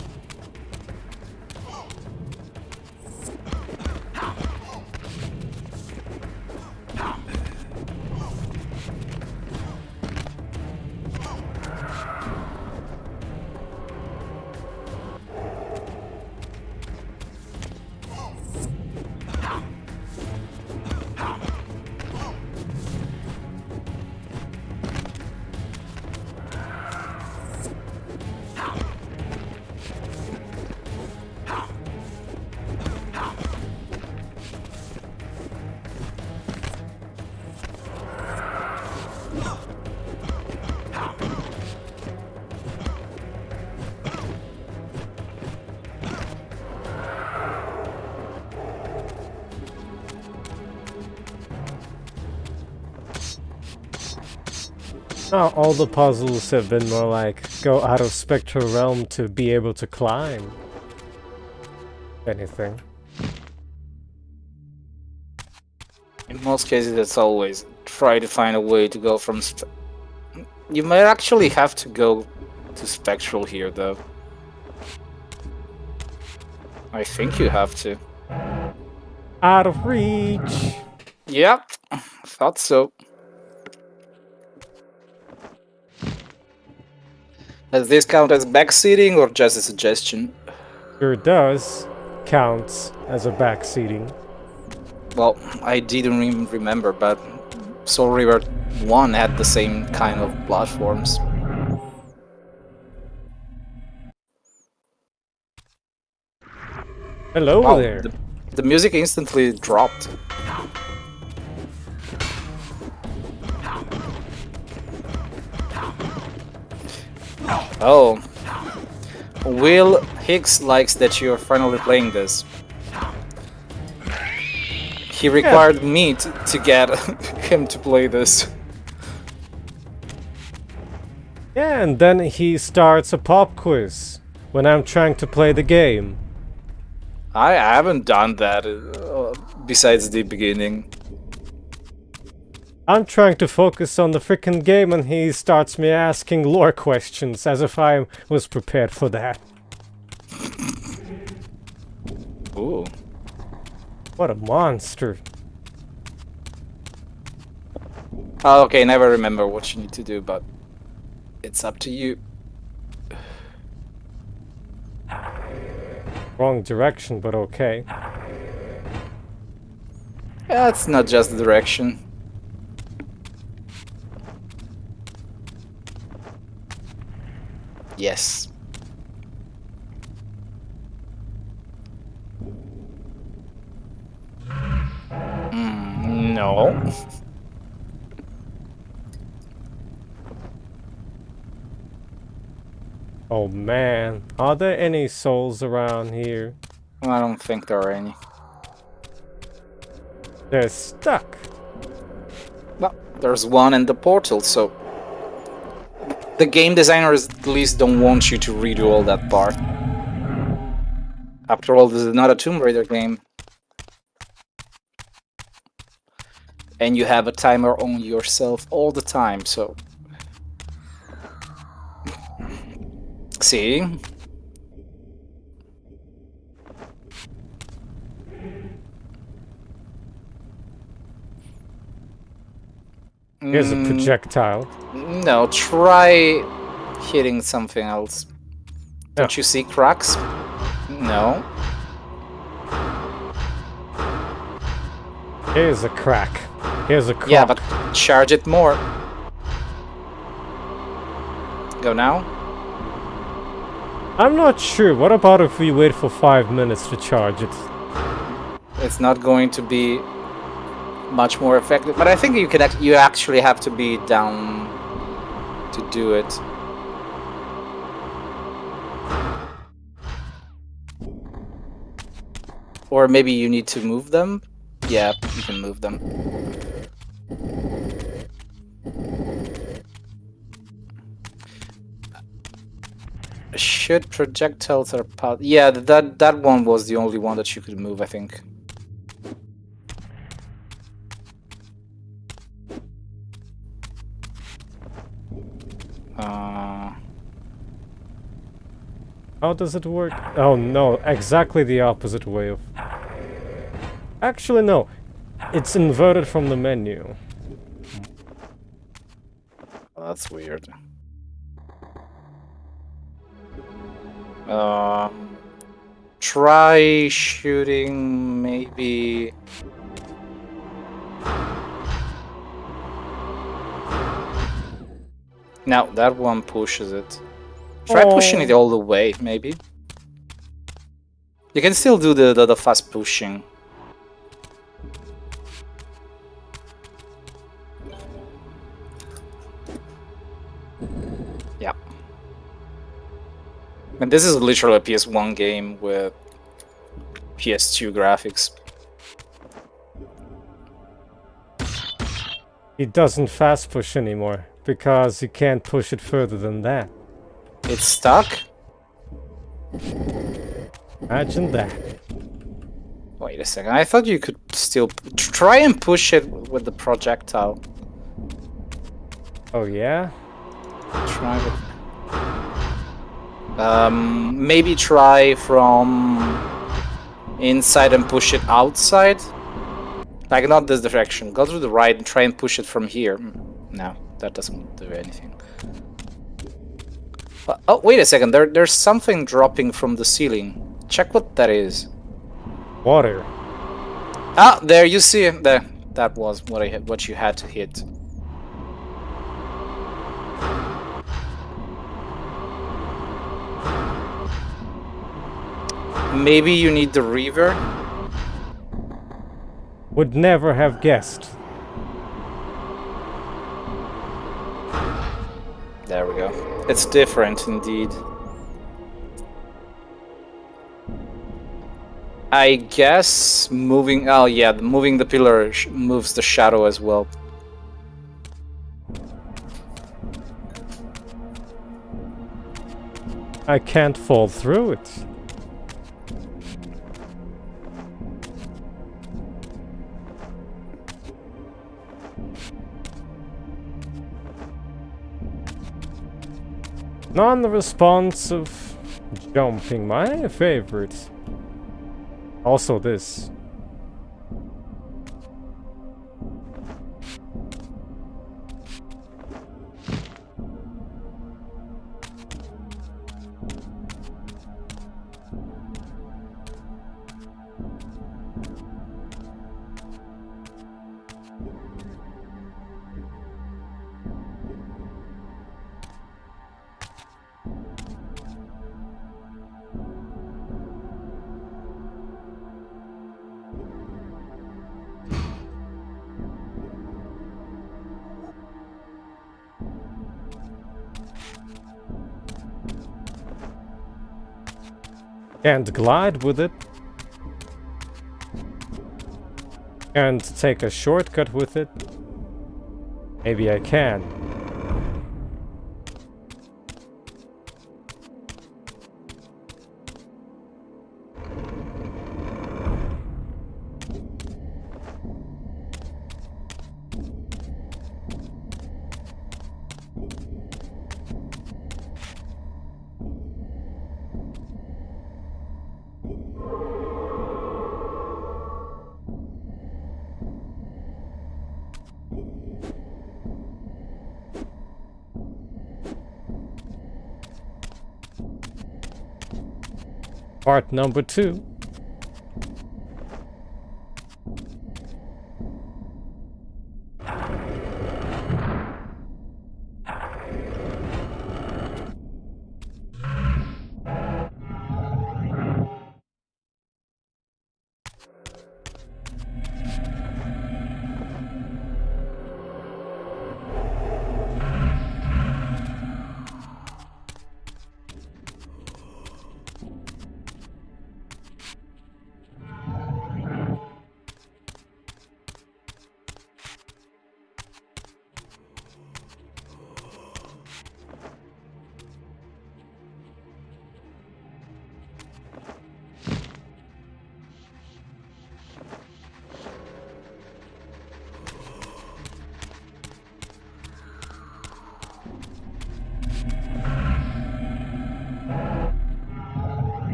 Now all the puzzles have been more like go out of spectral realm to be able to climb. Anything. In most cases, it's always try to find a way to go from. You might actually have to go to spectral here, though. I think you have to. Out of reach. Yep, thought so. Does this count as backseating or just a suggestion? Sure does. Counts as a backseating. Well, I didn't even remember, but Soul Reaver 1 had the same kind of platforms. Hello Wow, there. the music instantly dropped. Oh. Will Hicks likes that you're finally playing this. He required me to get him to play this. Yeah, and then he starts a pop quiz when I'm trying to play the game. I haven't done that besides the beginning. I'm trying to focus on the frickin' game and he starts me asking lore questions as if I was prepared for that. Ooh. What a monster. Oh, okay, never remember what you need to do, but it's up to you. Wrong direction, but okay. Yeah, it's not just the direction. Yes. No. Oh man, are there any souls around here? I don't think there are any. They're stuck. Well, there's one in the portal, so the game designers at least don't want you to redo all that part. After all, this is not a Tomb Raider game. And you have a timer on yourself all the time, so... See? Here's a projectile. No, try hitting something else. Don't you see cracks? No. Here's a crack. Here's a crack. Yeah, but charge it more. Go now. I'm not sure. What about if we wait for 5 minutes to charge it? It's not going to be much more effective, but I think you can. You actually have to be down to do it. Or maybe you need to move them. Yeah, you can move them. Should projectiles are part? Yeah, that one was the only one that you could move, I think. How does it work? Oh no, exactly the opposite way of... Actually no, it's inverted from the menu. That's weird. Try shooting maybe... No, that one pushes it. Try pushing it all the way, maybe. You can still do the fast pushing. Yeah. And this is literally a PS1 game with PS2 graphics. It doesn't fast push anymore, because you can't push it further than that. It's stuck? Imagine that. Wait a second, I thought you could still... Try and push it with the projectile. Oh yeah? Try it. Maybe try from inside and push it outside? Like, not this direction. Go to the right and try and push it from here. No, that doesn't do anything. Oh, wait a second. There's something dropping from the ceiling. Check what that is. Water. Ah, there you see it. There. That was what you had to hit. Maybe you need the Reaver. Would never have guessed. There we go. It's different indeed. I guess moving... Oh yeah, moving the pillar moves the shadow as well. I can't fall through it. Non-responsive jumping, my favorite. Also this. Can't glide with it. Can't take a shortcut with it. Maybe I can. Part number 2.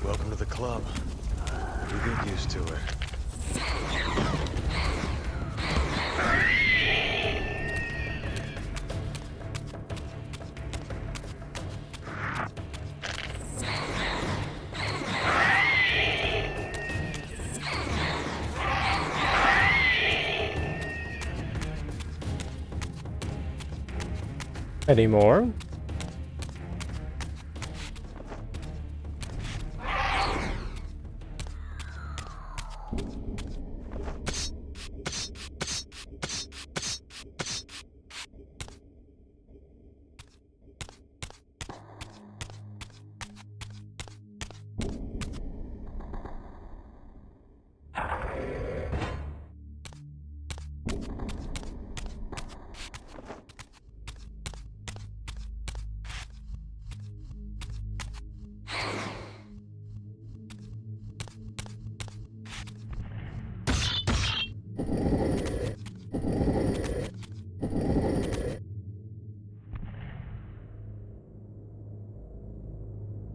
Welcome to the club. You get used to it. Any more?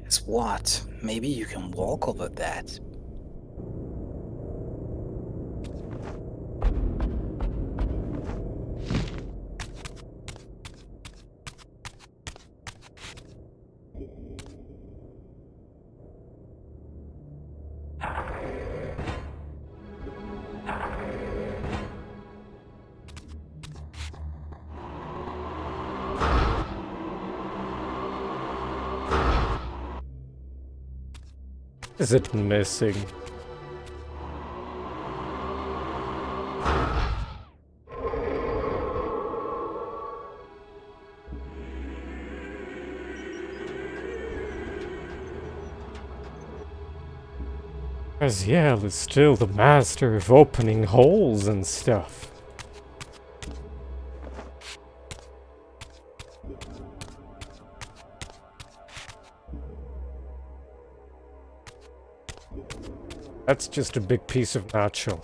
Guess what? Maybe you can walk over that. Is it missing? Raziel is still the master of opening holes and stuff. That's just a big piece of nacho.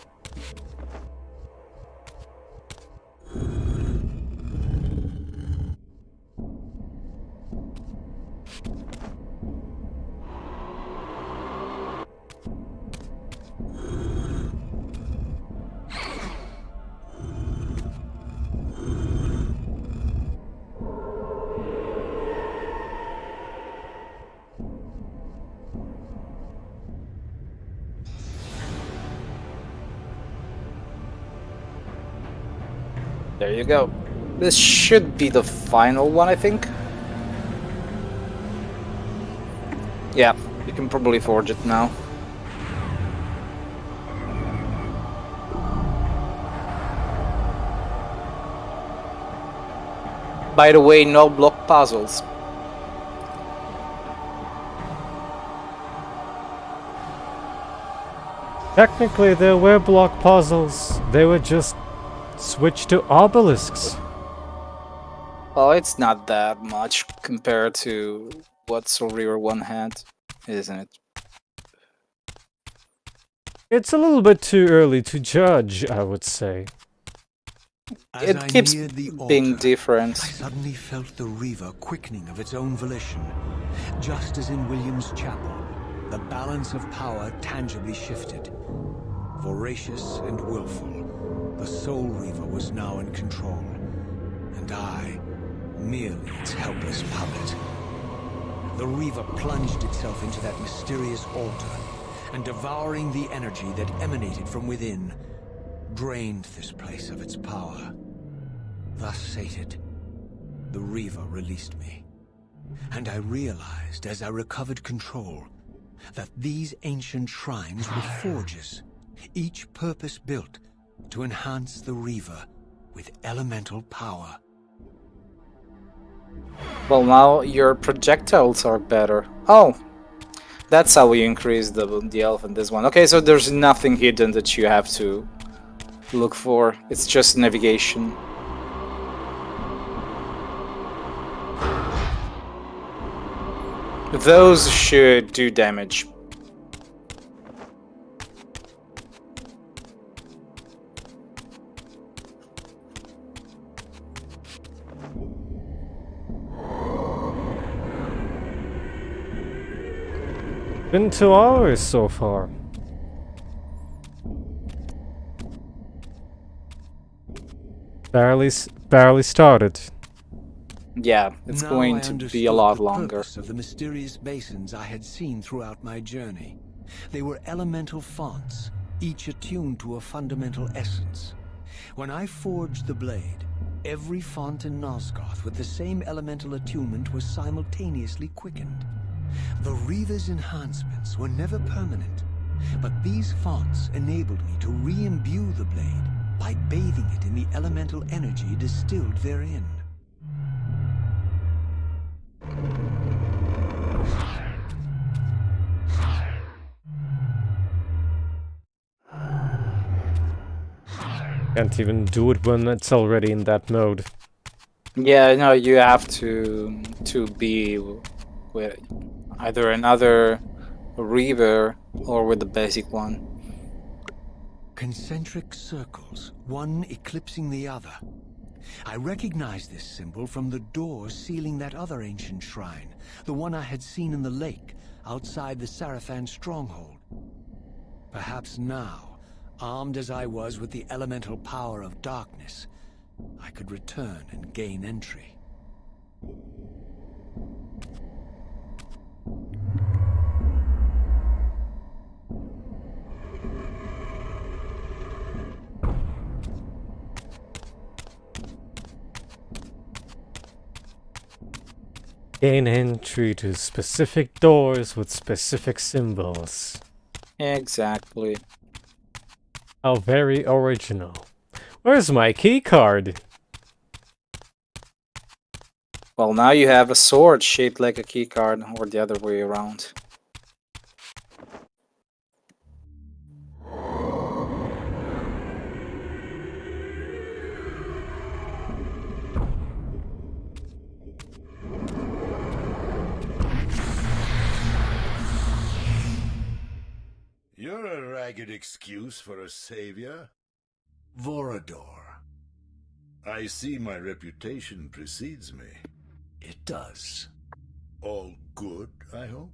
There you go. This should be the final one, I think. Yeah, you can probably forge it now. By the way, no block puzzles. Technically, there were block puzzles. They were just switched to obelisks. Well, it's not that much compared to what Soul Reaver 1 had, isn't it? It's a little bit too early to judge, I would say. As It I keeps neared the being altar, different. I suddenly felt the Reaver quickening of its own volition. Just as in William's chapel, the balance of power tangibly shifted. Voracious and willful, the Soul Reaver was now in control, and I, merely its helpless puppet. The Reaver plunged itself into that mysterious altar, and devouring the energy that emanated from within, drained this place of its power. Thus sated, the Reaver released me, and I realized as I recovered control that these ancient shrines were forges, each purpose-built to enhance the Reaver with elemental power. Well, now your projectiles are better. Oh, that's how we increase the health in this one. Okay, so there's nothing hidden that you have to look for. It's just navigation. Those should do damage. Been 2 hours so far. Barely started. Yeah, it's Now going I to be understood a lot the longer. purpose of the mysterious basins I had seen throughout my journey. They were elemental fonts, each attuned to a fundamental essence. When I forged the blade, every font in Nosgoth with the same elemental attunement was simultaneously quickened. The Reaver's enhancements were never permanent, but these fonts enabled me to re-imbue the blade by bathing it in the elemental energy distilled therein. Can't even do it when it's already in that mode. Yeah, no, you have to be with either another Reaver or with the basic one. Concentric circles, one eclipsing the other. I recognized this symbol from the door sealing that other ancient shrine, the one I had seen in the lake outside the Saraphan stronghold. Perhaps now, armed as I was with the elemental power of darkness, I could return and gain entry. Gain entry to specific doors with specific symbols. Exactly. How very original. Where's my key card? Well, now you have a sword shaped like a keycard, or the other way around. You're a ragged excuse for a savior. Vorador. I see my reputation precedes me. It does. All good, I hope?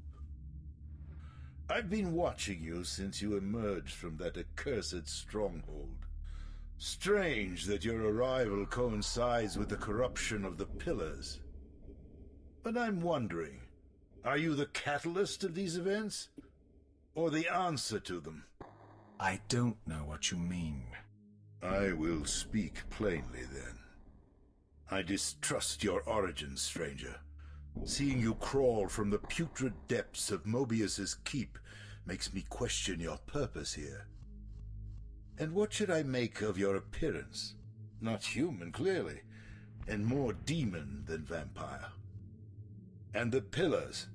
I've been watching you since you emerged from that accursed stronghold. Strange that your arrival coincides with the corruption of the Pillars. But I'm wondering, are you the catalyst of these events? Or the answer to them? I don't know what you mean. I will speak plainly then. I distrust your origins, stranger. Seeing you crawl from the putrid depths of Mobius's keep makes me question your purpose here. And what should I make of your appearance? Not human, clearly. and more demon than vampire. And the pillars.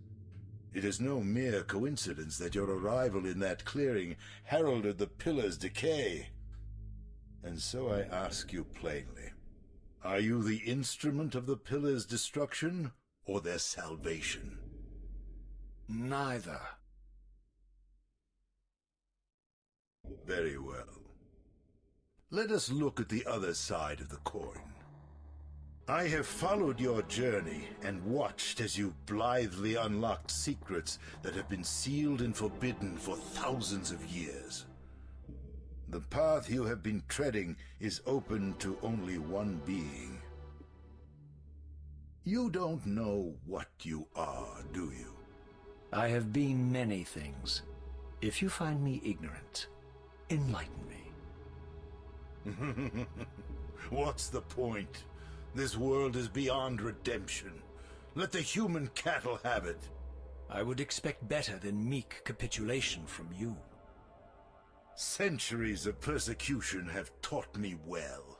It is no mere coincidence that your arrival in that clearing heralded the pillars' decay. And so I ask you plainly, are you the instrument of the pillars' destruction or their salvation? Neither. Very well. Let us look at the other side of the coin. I have followed your journey and watched as you blithely unlocked secrets that have been sealed and forbidden for thousands of years. The path you have been treading is open to only one being. You don't know what you are, do you? I have been many things. If you find me ignorant, enlighten me. What's the point? This world is beyond redemption. Let the human cattle have it. I would expect better than meek capitulation from you. Centuries of persecution have taught me well.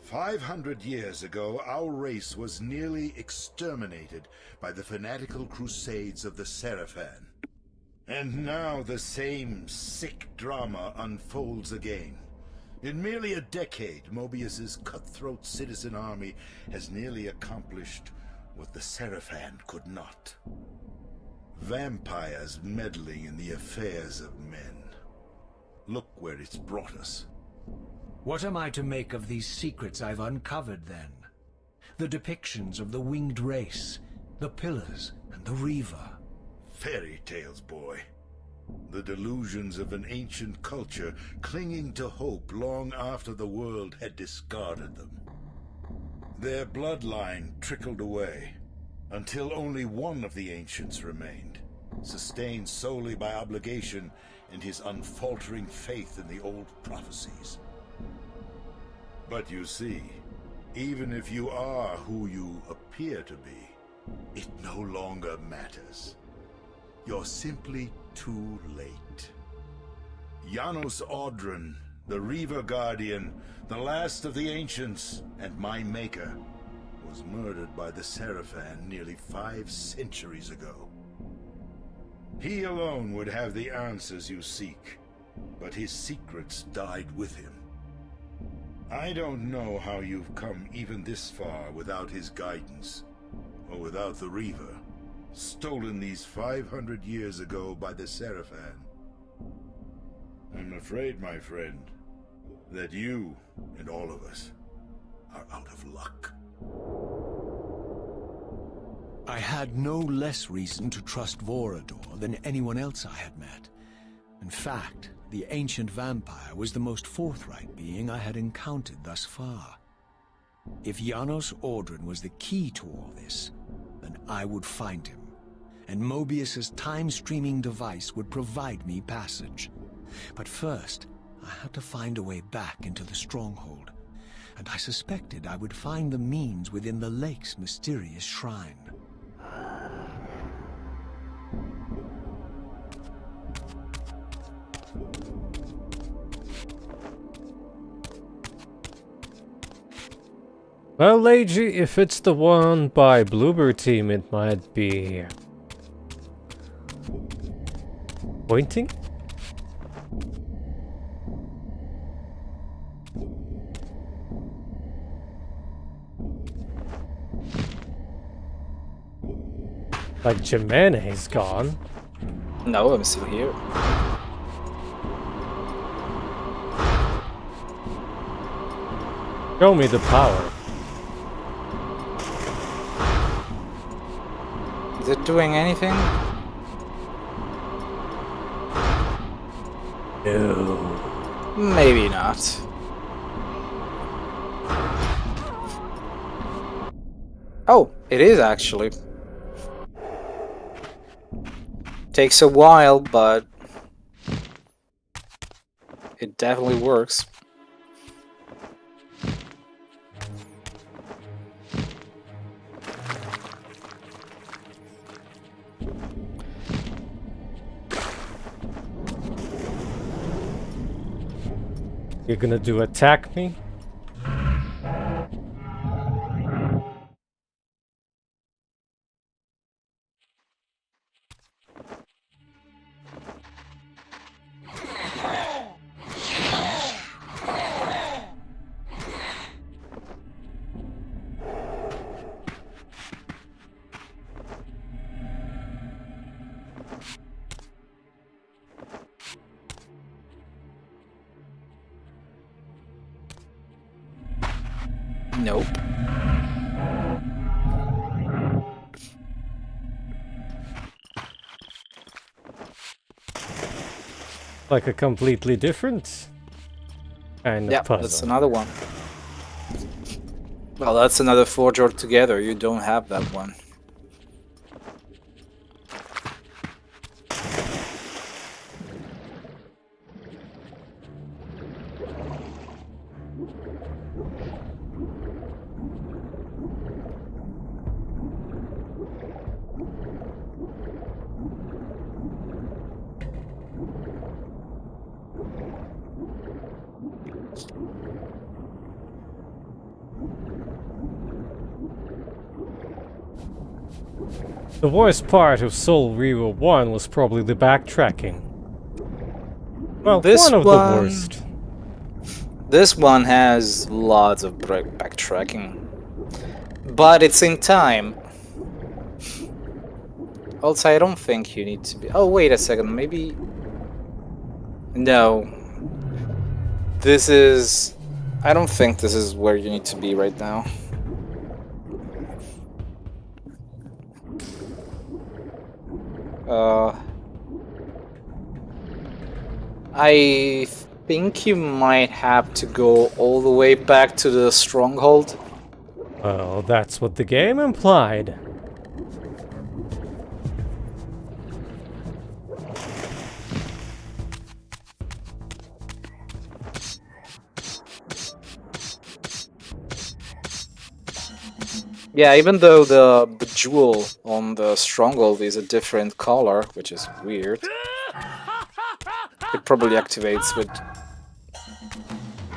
500 years ago, our race was nearly exterminated by the fanatical crusades of the Saraphan. And now the same sick drama unfolds again. In merely a decade, Mobius's cutthroat citizen army has nearly accomplished what the Saraphan could not. Vampires meddling in the affairs of men. Look where it's brought us. What am I to make of these secrets I've uncovered, then? The depictions of the winged race, the pillars, and the Reaver. Fairy tales, boy. The delusions of an ancient culture clinging to hope long after the world had discarded them. Their bloodline trickled away, until only one of the ancients remained, sustained solely by obligation and his unfaltering faith in the old prophecies. But you see, even if you are who you appear to be, it no longer matters. You're simply too late. Janos Audrin, the Reaver Guardian, the last of the ancients, and my maker, was murdered by the Saraphan nearly 5 centuries ago. He alone would have the answers you seek, but his secrets died with him. I don't know how you've come even this far without his guidance, or without the Reaver, stolen these 500 years ago by the Saraphan. I'm afraid, my friend, that you and all of us are out of luck. I had no less reason to trust Vorador than anyone else I had met. In fact, the ancient vampire was the most forthright being I had encountered thus far. If Janos Audrin was the key to all this, then I would find him, and Mobius's time-streaming device would provide me passage. But first, I had to find a way back into the stronghold, and I suspected I would find the means within the lake's mysterious shrine. Well, Lady, if it's the one by Bloober Team, it might be... pointing? Like Jimenez gone. No, I'm still here. Show me the power. Is it doing anything? No. Maybe not. Oh, it is actually. Takes a while, but it definitely works. You're gonna do attack me? Nope. Like a completely different kind of Yeah, puzzle. that's another one. Well, that's another forge altogether. You don't have that one. The worst part of Soul Reaver 1 was probably the backtracking. Well, This one of the one- worst. This one has lots of backtracking. But it's in time. Also, I don't think you need to be... Oh, wait a second, maybe... No. This is... I don't think this is where you need to be right now. I think you might have to go all the way back to the stronghold. Well, that's what the game implied. Yeah, even though the jewel on the stronghold is a different color, which is weird. It probably activates with...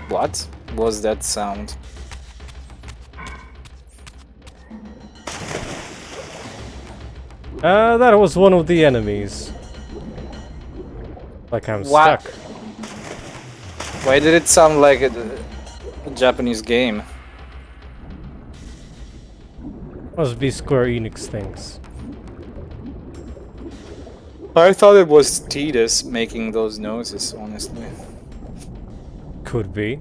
What was that sound? That was one of the enemies. Like I'm What? stuck. Why did it sound like a Japanese game? Must be Square Enix things. I thought it was Tidus making those noises, honestly. Could be.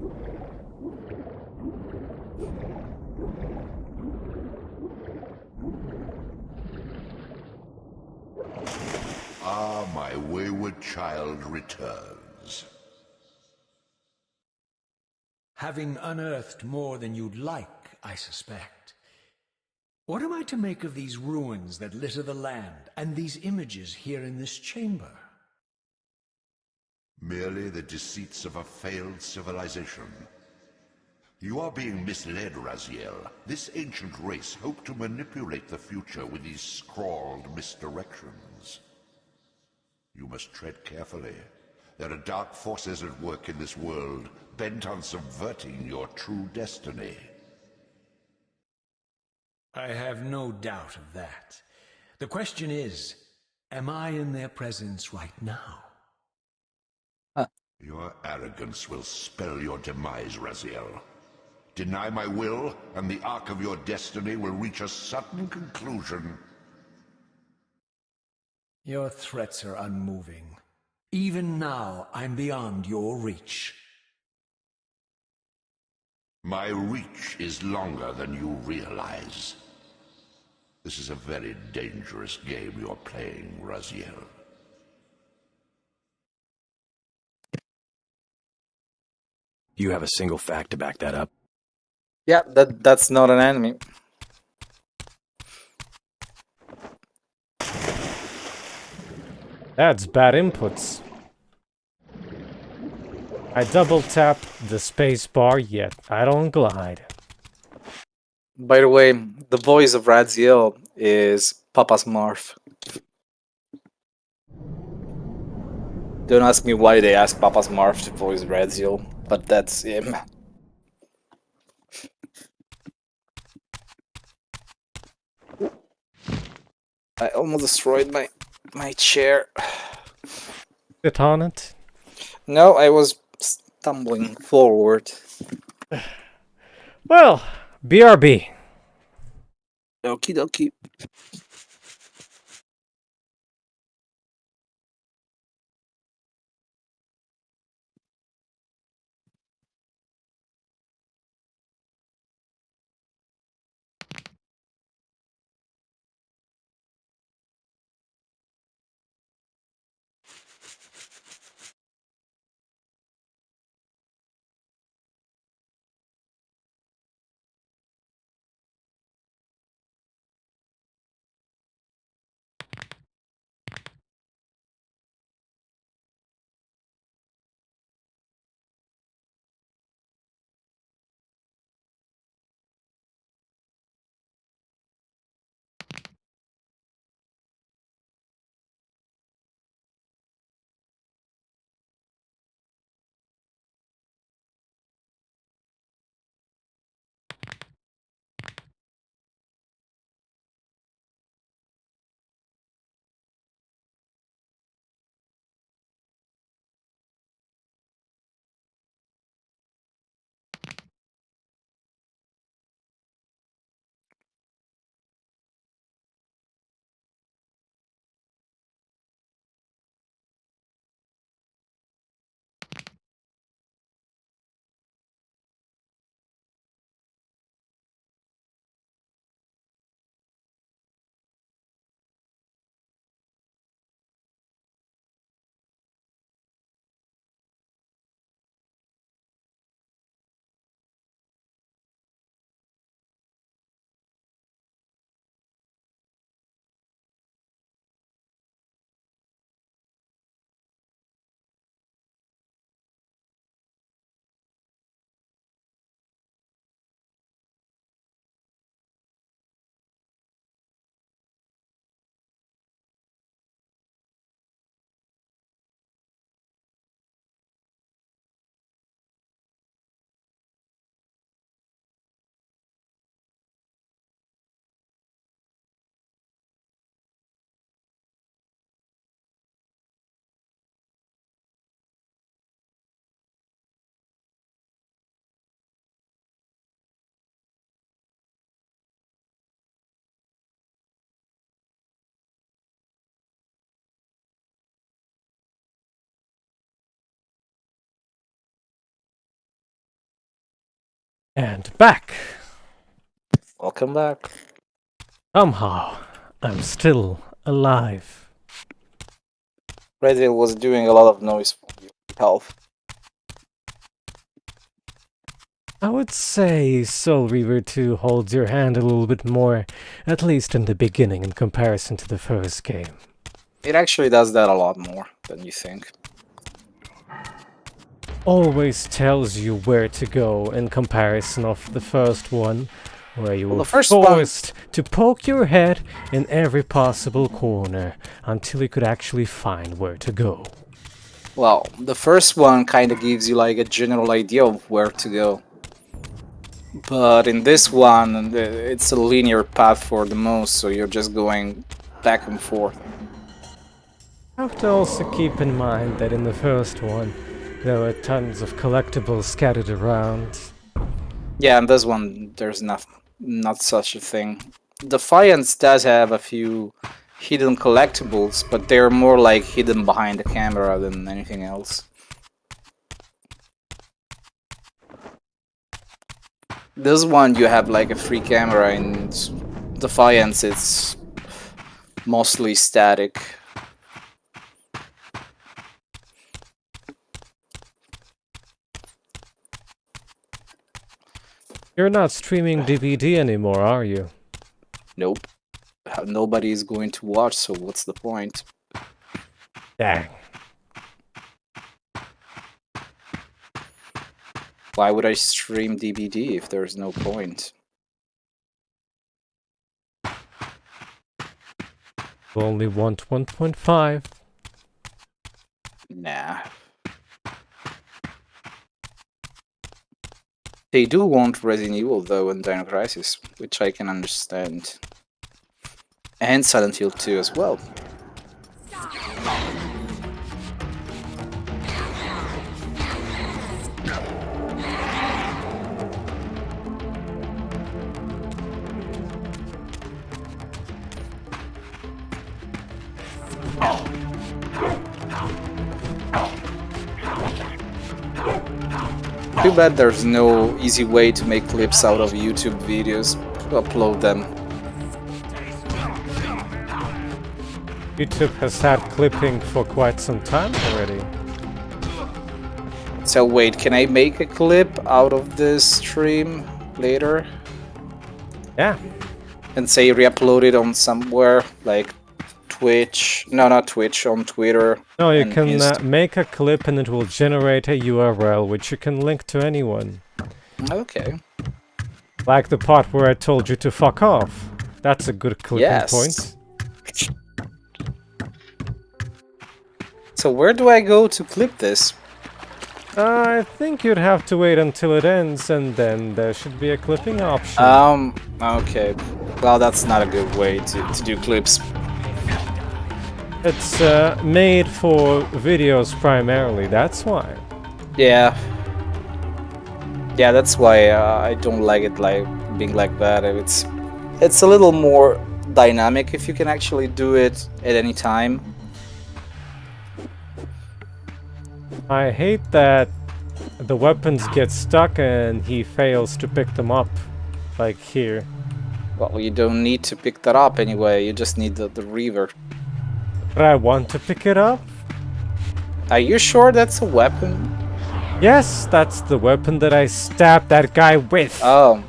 Ah, my wayward child returns. Having unearthed more than you'd like, I suspect. What am I to make of these ruins that litter the land, and these images here in this chamber? Merely the deceits of a failed civilization. You are being misled, Raziel. This ancient race hoped to manipulate the future with these scrawled misdirections. You must tread carefully. There are dark forces at work in this world, bent on subverting your true destiny. I have no doubt of that. The question is, am I in their presence right now? Your arrogance will spell your demise, Raziel. Deny my will, and the arc of your destiny will reach a sudden conclusion. Your threats are unmoving. Even now, I'm beyond your reach. My reach is longer than you realize. This is a very dangerous game you're playing, Raziel. You have a single fact to back that up? Yeah, that's not an enemy. That's bad inputs. I double tap the space bar, yet I don't glide. By the way, the voice of Raziel is Papa's Marth. Don't ask me why they asked Papa's Marth to voice Raziel, but that's him. I almost destroyed my chair. Sit on it. No, I was stumbling forward. Well, BRB. Okie dokie. And back. Welcome back. Somehow, I'm still alive. Raziel was doing a lot of noise for your health. I would say Soul Reaver 2 holds your hand a little bit more, at least in the beginning in comparison to the first game. It actually does that a lot more than you think. Always tells you where to go in comparison of the first one, where you were forced to poke your head in every possible corner until you could actually find where to go. Well, the first one kind of gives you like a general idea of where to go. But in this one, it's a linear path for the most, so you're just going back and forth. I have to also keep in mind that in the first one, there were tons of collectibles scattered around. Yeah, and this one, there's not such a thing. Defiance does have a few hidden collectibles, but they're more like hidden behind the camera than anything else. This one, you have like a free camera, and Defiance, it's mostly static. You're not streaming DVD anymore, are you? Nope. Nobody is going to watch, so what's the point? Dang. Why would I stream DVD if there's no point? You only want 1.5. Nah. They do want Resident Evil though and Dino Crisis, which I can understand. And Silent Hill 2 as well. Too bad there's no easy way to make clips out of YouTube videos to upload them. YouTube has had clipping for quite some time already. So wait, can I make a clip out of this stream later? Yeah. And say re-upload it on somewhere, like Twitch, no, not Twitch, on Twitter. No, you can make a clip and it will generate a URL which you can link to anyone. Okay. Like the part where I told you to fuck off. That's a good clipping point. So where do I go to clip this? I think you'd have to wait until it ends and then there should be a clipping option. Okay. Well, that's not a good way to do clips. It's made for videos primarily, that's why. Yeah. Yeah, that's why I don't like it like being like that. It's a little more dynamic if you can actually do it at any time. I hate that the weapons get stuck and he fails to pick them up, like here. Well, you don't need to pick that up anyway, you just need the Reaver. But I want to pick it up. Are you sure that's a weapon? Yes, that's the weapon that I stabbed that guy with. Oh,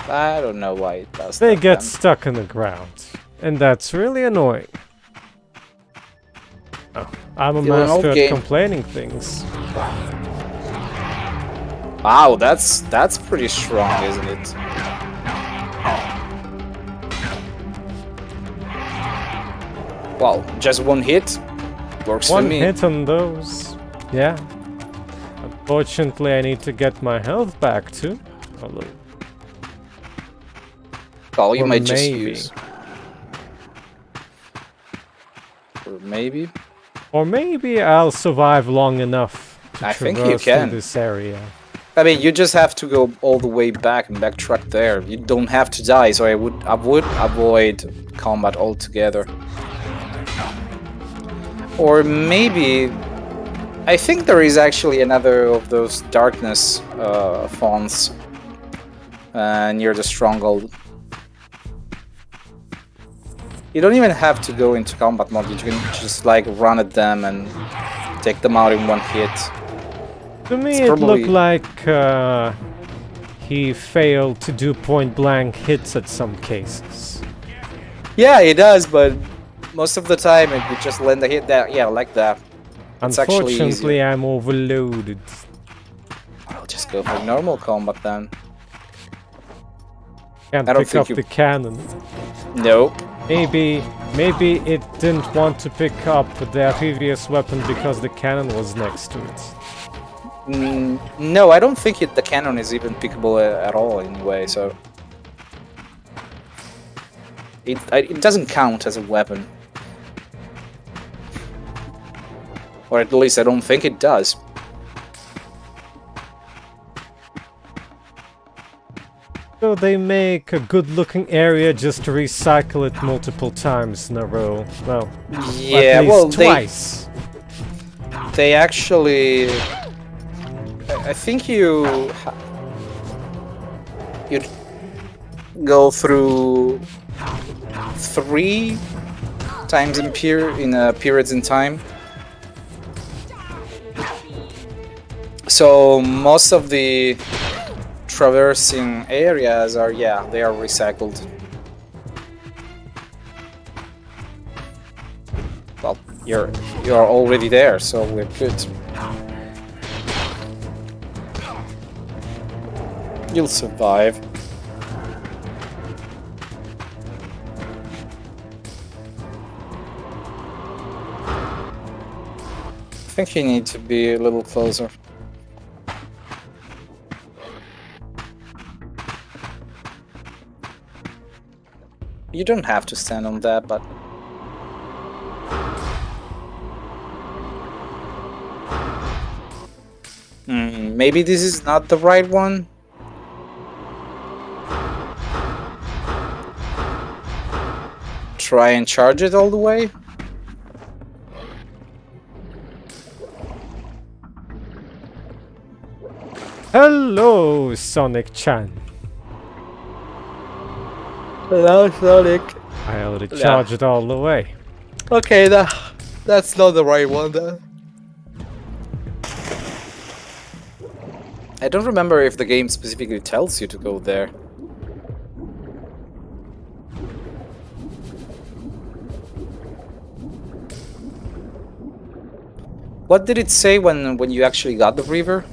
I don't know why it does that. They get stuck in the ground, and that's really annoying. Oh, I'm a master at complaining things. Wow, that's pretty strong, isn't it? Well, just one hit works for me. One hit on those, yeah. Unfortunately, I need to get my health back too. Although, well, you might just use. Or maybe. Or maybe I'll survive long enough to traverse through this area. I mean, you just have to go all the way back and backtrack there. You don't have to die, so I would avoid combat altogether. Or maybe, I think there is actually another of those darkness fonts near the stronghold. You don't even have to go into combat mode, you can just like run at them and take them out in one hit. To me, It's it probably- looked like he failed to do point-blank hits at some cases. Yeah, it does, but most of the time it would just land a hit that, yeah, like that. It's actually Unfortunately, easier. I'm overloaded. I'll just go for normal combat then. Can't I don't pick think up you- the cannon. Nope. Maybe it didn't want to pick up their previous weapon because the cannon was next to it. No, I don't think the cannon is even pickable at all anyway, so... It doesn't count as a weapon. Or at least I don't think it does. So they make a good-looking area just to recycle it multiple times in a row. Well, Yeah, at least well, twice. they actually... I think you'd go through 3 times in periods in time. So most of the traversing areas are, yeah, they are recycled. Well, you're already there, so we're good. You'll survive. I think you need to be a little closer. You don't have to stand on that, but... maybe this is not the right one? Try and charge it all the way? Hello, Sonic-chan. Hello, Sonic. I already charged it all the way. Okay, that's not the right one then. I don't remember if the game specifically tells you to go there. What did it say when you actually got the Reaver?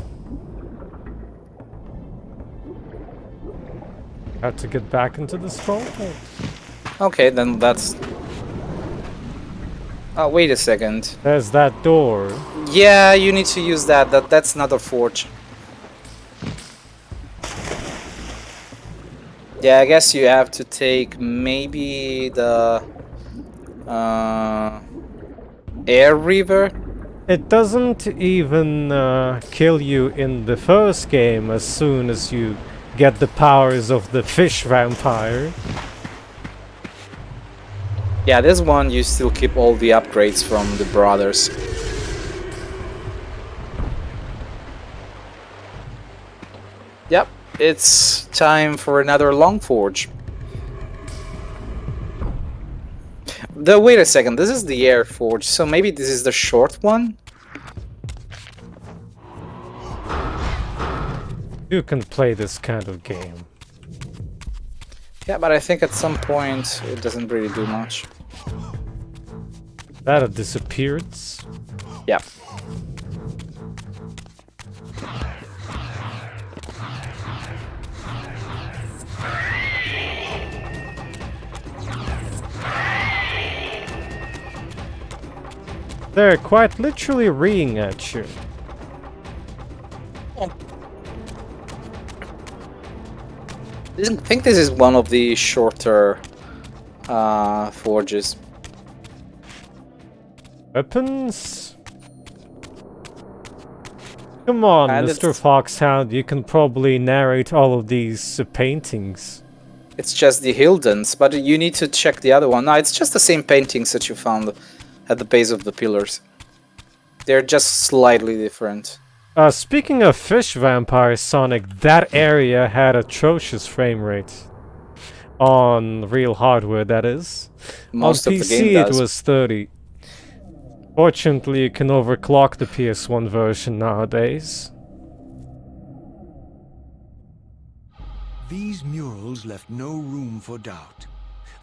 Have to get back into the stronghold. Okay, then that's... Oh, wait a second. There's that door. Yeah, you need to use that. That's not a forge. Yeah, I guess you have to take maybe the Air Reaver. It doesn't even kill you in the first game as soon as you get the powers of the fish vampire. Yeah, this one you still keep all the upgrades from the brothers. Yep, it's time for another long forge. Wait a second, this is the air forge, so maybe this is the short one? You can play this kind of game. Yeah, but I think at some point it doesn't really do much. That a disappearance? Yeah. They're quite literally reeing at you. I think this is one of the shorter forges. Weapons? Come on, And Mr. it's- Foxhound, you can probably narrate all of these paintings. It's just the Hildens, but you need to check the other one. No, it's just the same paintings that you found at the base of the pillars. They're just slightly different. Speaking of fish vampires, Sonic, that area had atrocious frame rate. On real hardware, that is. Most on of the PC, game it does. was 30. Fortunately, you can overclock the PS1 version nowadays. These murals left no room for doubt.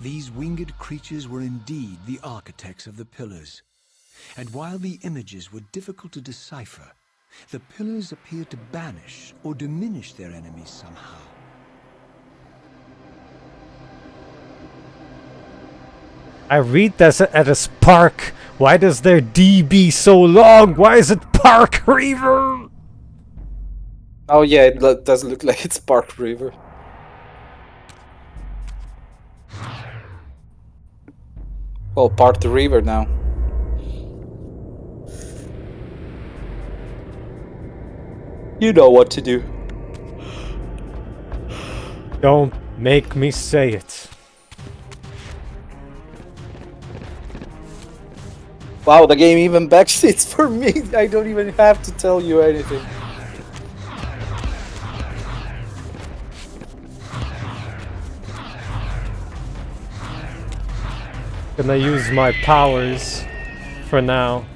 These winged creatures were indeed the architects of the pillars. And while the images were difficult to decipher, the pillars appeared to banish or diminish their enemies somehow. I read this at a Spark. Why does their D be so long? Why is it Park Reaver? Oh yeah, it does look like it's Park River. Well, Park the River now. You know what to do. Don't make me say it. Wow, the game even backseats for me. I don't even have to tell you anything. Gonna use my powers for now.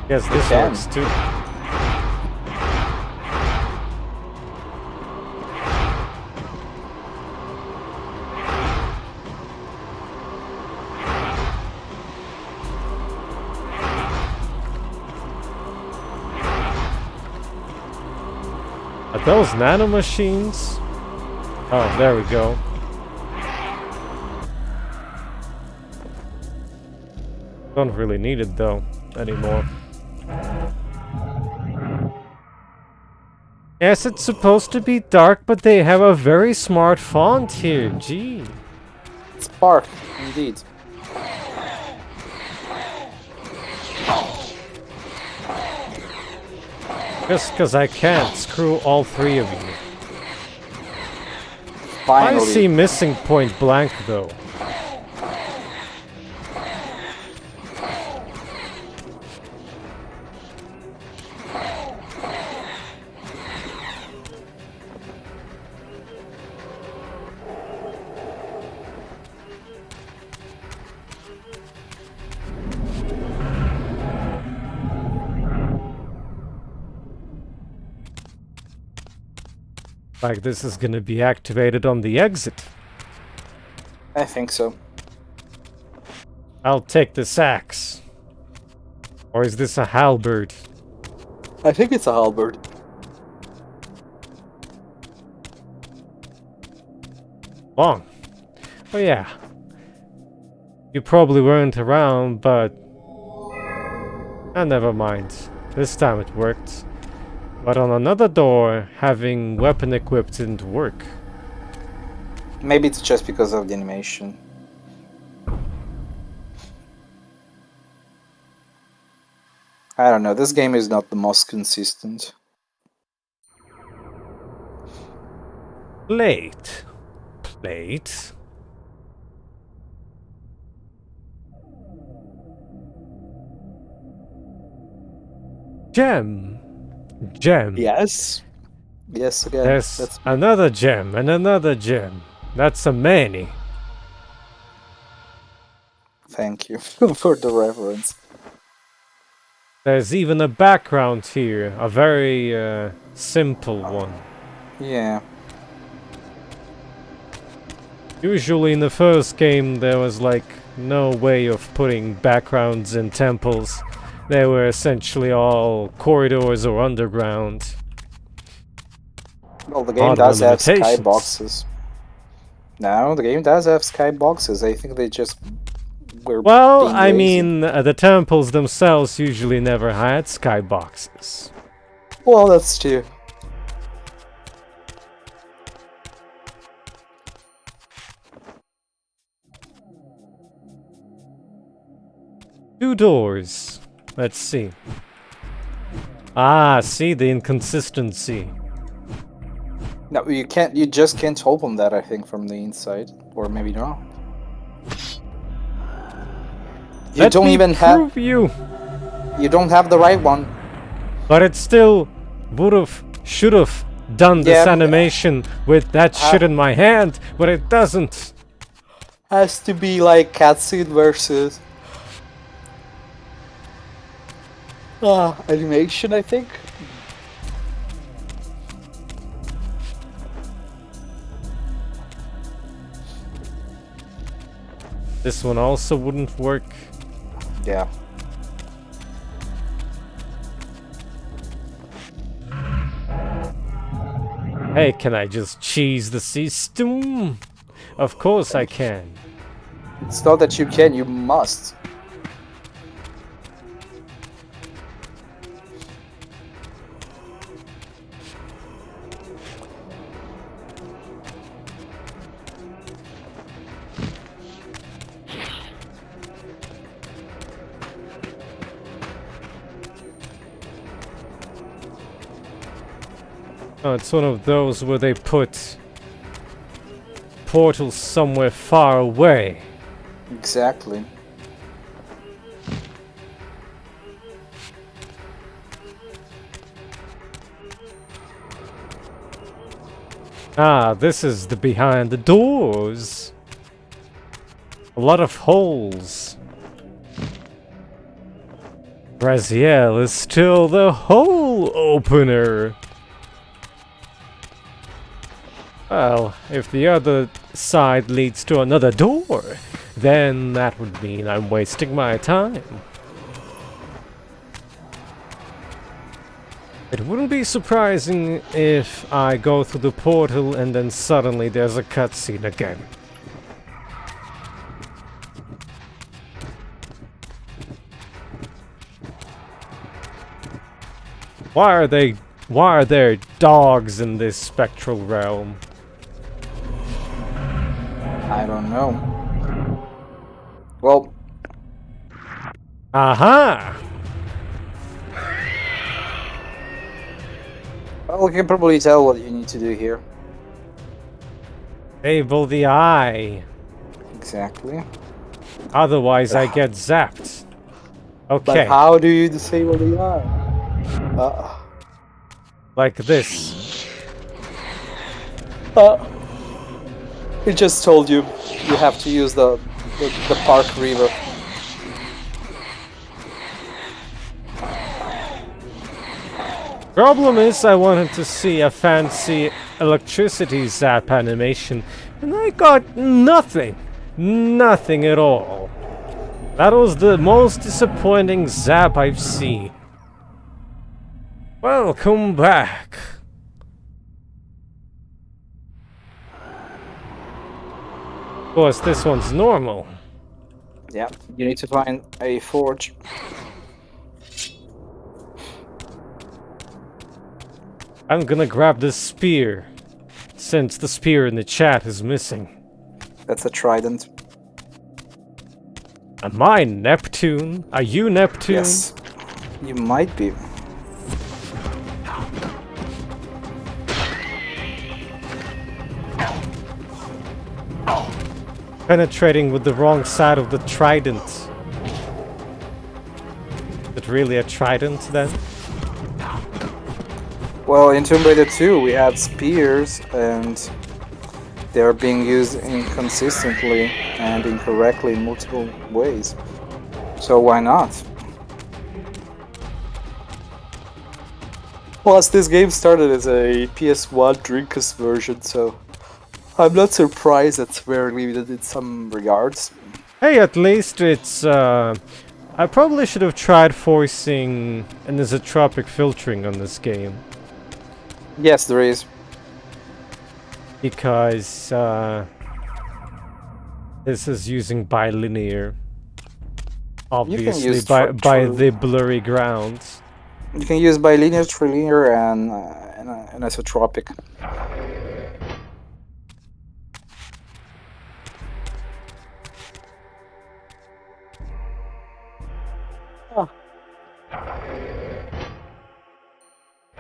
Guess this can. works too. Are those nanomachines? Oh, there we go. Don't really need it though anymore. Yes, it's supposed to be dark, but they have a very smart font here. Gee. It's Park, indeed. Just because I can't screw all three of you. Finally. I see missing point blank though. Like this is gonna be activated on the exit. I think so. I'll take this axe. Or is this a halberd? I think it's a halberd. Long. Oh yeah. You probably weren't around, but... never mind. This time it worked. But on another door, having weapon equipped didn't work. Maybe it's just because of the animation. I don't know, this game is not the most consistent. Plate. Plate. Gem. Gem. Yes? Yes, again. There's That's another gem and another gem. That's a many. Thank you for the reference. There's even a background here, a very simple one. Yeah. Usually in the first game there was like no way of putting backgrounds in temples. They were essentially all corridors or underground. Well, the game Odd does have limitations. skyboxes. No, the game does have skyboxes. I think they just were Well, being I lazy. mean, the temples themselves usually never had skyboxes. Well, that's true. Two doors. Let's see. Ah, see the inconsistency. No, you can't. You just can't open that. I think from the inside, or maybe not. You Let don't me even have. prove you. You don't have the right one. But it still should have done this Yeah, animation with that shit in my hand, but it doesn't. Has to be like cutscene versus animation, I think. This one also wouldn't work. Yeah. Hey, can I just cheese the system? Of course I can. It's not that you can, you must. Oh, it's one of those where they put portals somewhere far away. Exactly. Ah, this is the behind the doors. A lot of holes. Raziel is still the hole opener. Well, if the other side leads to another door, then that would mean I'm wasting my time. It wouldn't be surprising if I go through the portal and then suddenly there's a cutscene again. Why are there dogs in this spectral realm? I don't know. Well, Aha! well, you can probably tell what you need to do here. Enable the eye. Exactly. Otherwise I get zapped. But Okay, how do you disable the eye? like this. It just told you you have to use the Park Reaver. Problem is, I wanted to see a fancy electricity zap animation, and I got nothing. Nothing at all. That was the most disappointing zap I've seen. Welcome back. Of course, this one's normal. Yeah, you need to find a forge. I'm gonna grab this spear, since the spear in the chat is missing. That's a trident. Am I Neptune? Are you Neptune? Yes. You might be. Penetrating with the wrong side of the trident. Is it really a trident then? Well, in Tomb Raider 2 we had spears and they are being used inconsistently and incorrectly in multiple ways. So why not? Plus, this game started as a PS1 Dreamcast version, so I'm not surprised it's very limited in some regards. Hey, at least it's, I probably should have tried forcing anisotropic filtering on this game. Yes, there is. Because, this is using bilinear. Obviously, use by true. the blurry grounds. You can use bilinear, trilinear, and anisotropic.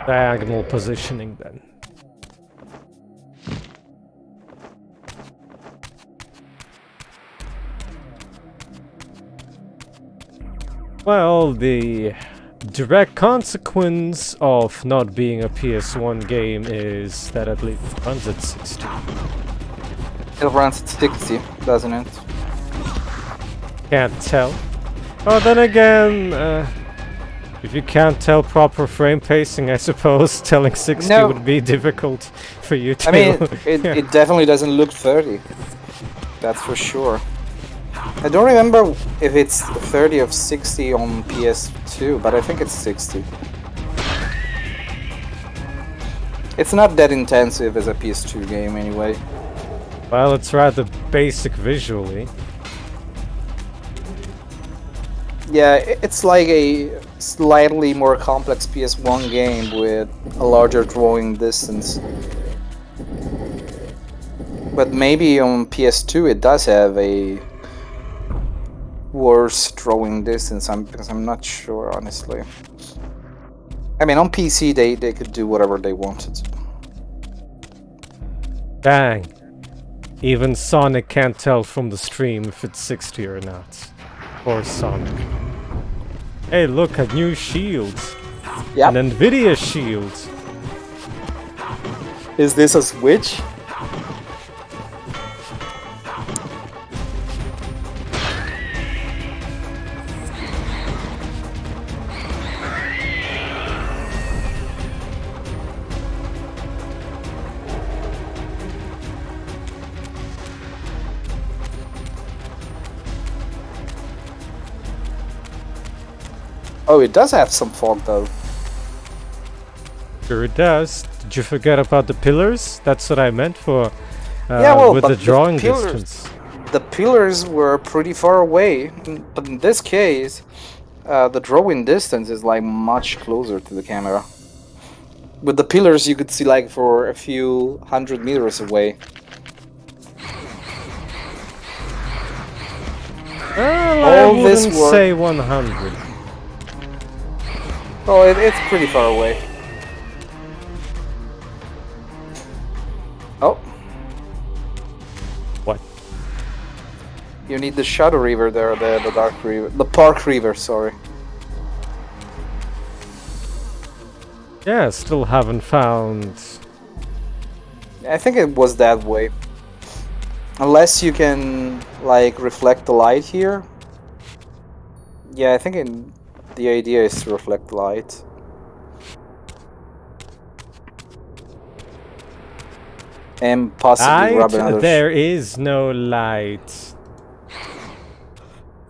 Diagonal positioning then. Well, the direct consequence of not being a PS1 game is that at least it runs at 60. It runs at 60, doesn't it? Can't tell. Oh, then again, if you can't tell proper frame pacing, I suppose telling 60 No. would be difficult for you to. I mean, it definitely doesn't look 30. That's for sure. I don't remember if it's 30 or 60 on PS2, but I think it's 60. It's not that intensive as a PS2 game anyway. Well, it's rather basic visually. Yeah, it's like a slightly more complex PS1 game with a larger drawing distance. But maybe on PS2 it does have a worse drawing distance, because I'm not sure, honestly. I mean, on PC they could do whatever they wanted. Dang. Even Sonic can't tell from the stream if it's 60 or not. Poor Sonic. Hey, look, a new shield. Yep. An Nvidia shield. Is this a Switch? Oh, it does have some fog though. Sure it does. Did you forget about the pillars? That's what I meant for Yeah, well, with but the drawing pillars- distance. The pillars were pretty far away, but in this case, the drawing distance is like much closer to the camera. With the pillars, you could see like for a few 100 meters away. Well, I All this wouldn't work- say 100. Oh, it's pretty far away. Oh, What? you need the Shadow Reaver there, the Dark Reaver, the Park Reaver, sorry. Yeah, still haven't found. I think it was that way. Unless you can, like, reflect the light here. Yeah, I think the idea is to reflect light. And possibly grab another... There is no light.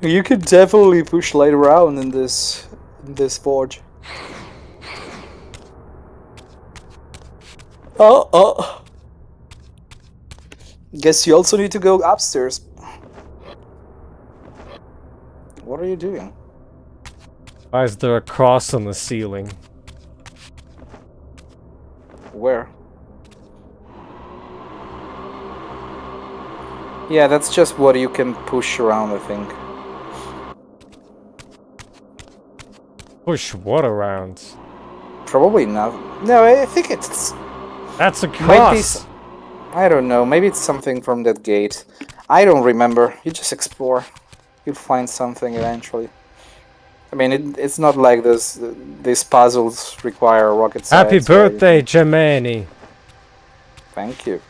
You could definitely push light around in this forge. Oh. Guess you also need to go upstairs. What are you doing? Why is there a cross on the ceiling? Where? Yeah, that's just what you can push around, I think. Push what around? Probably not. No, I think it's... That's a Might be cross! I don't know, maybe it's something from that gate. I don't remember. You just explore. You'll find something eventually. I mean, it's not like these puzzles require rocket science. Happy birthday, Gemini! Thank you.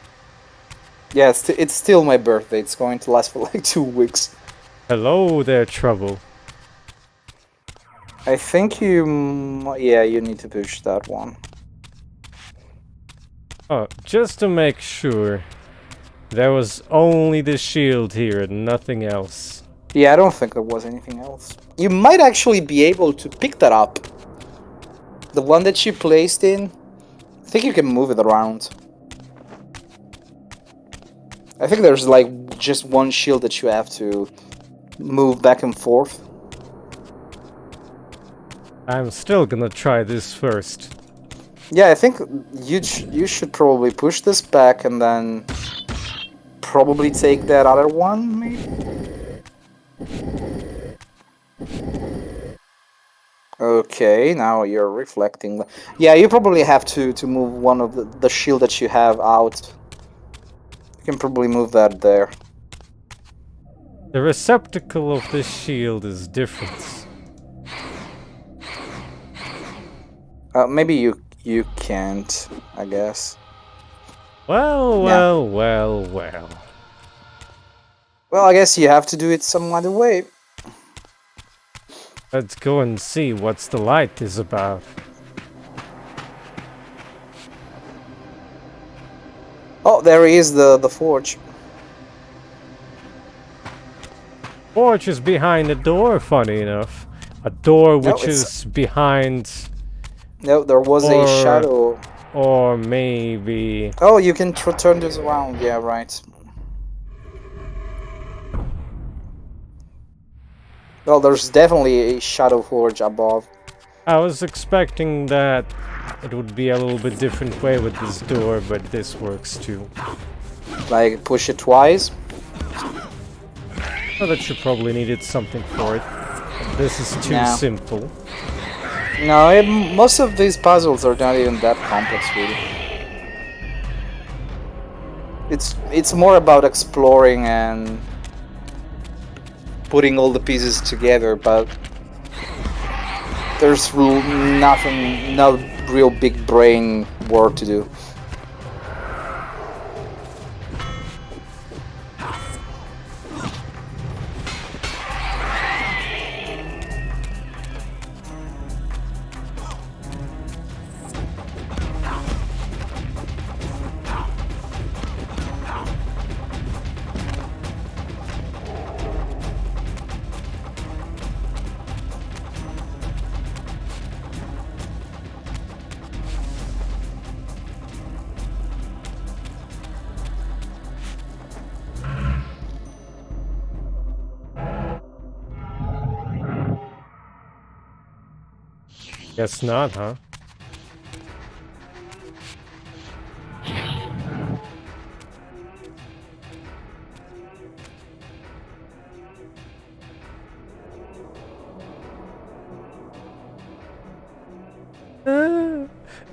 Yeah, it's still my birthday. It's going to last for like 2 weeks. Hello there, Trouble. I think you need to push that one. Oh, just to make sure, there was only the shield here and nothing else. Yeah, I don't think there was anything else. You might actually be able to pick that up. The one that you placed in, I think you can move it around. I think there's like just one shield that you have to move back and forth. I'm still gonna try this first. Yeah, I think you should probably push this back and then probably take that other one, maybe? Okay, now you're reflecting. Yeah, you probably have to move one of the shield that you have out. You can probably move that there. The receptacle of this shield is different. Maybe you can't, I guess. Well, Yeah. well. Well, I guess you have to do it some other way. Let's go and see what's the light is about. Oh, there is the forge. Forge is behind a door, funny enough. A door No, which it's- is behind, No, there was a Or- shadow. or maybe... Oh, you can turn this around. Yeah, right. Well, there's definitely a shadow forge above. I was expecting that it would be a little bit different way with this door, but this works too. Like, push it twice. Oh, that you probably needed something for it. This is too No. simple. No, most of these puzzles are not even that complex, really. It's more about exploring and putting all the pieces together, but there's nothing, no real big brain work to do. Guess not, huh?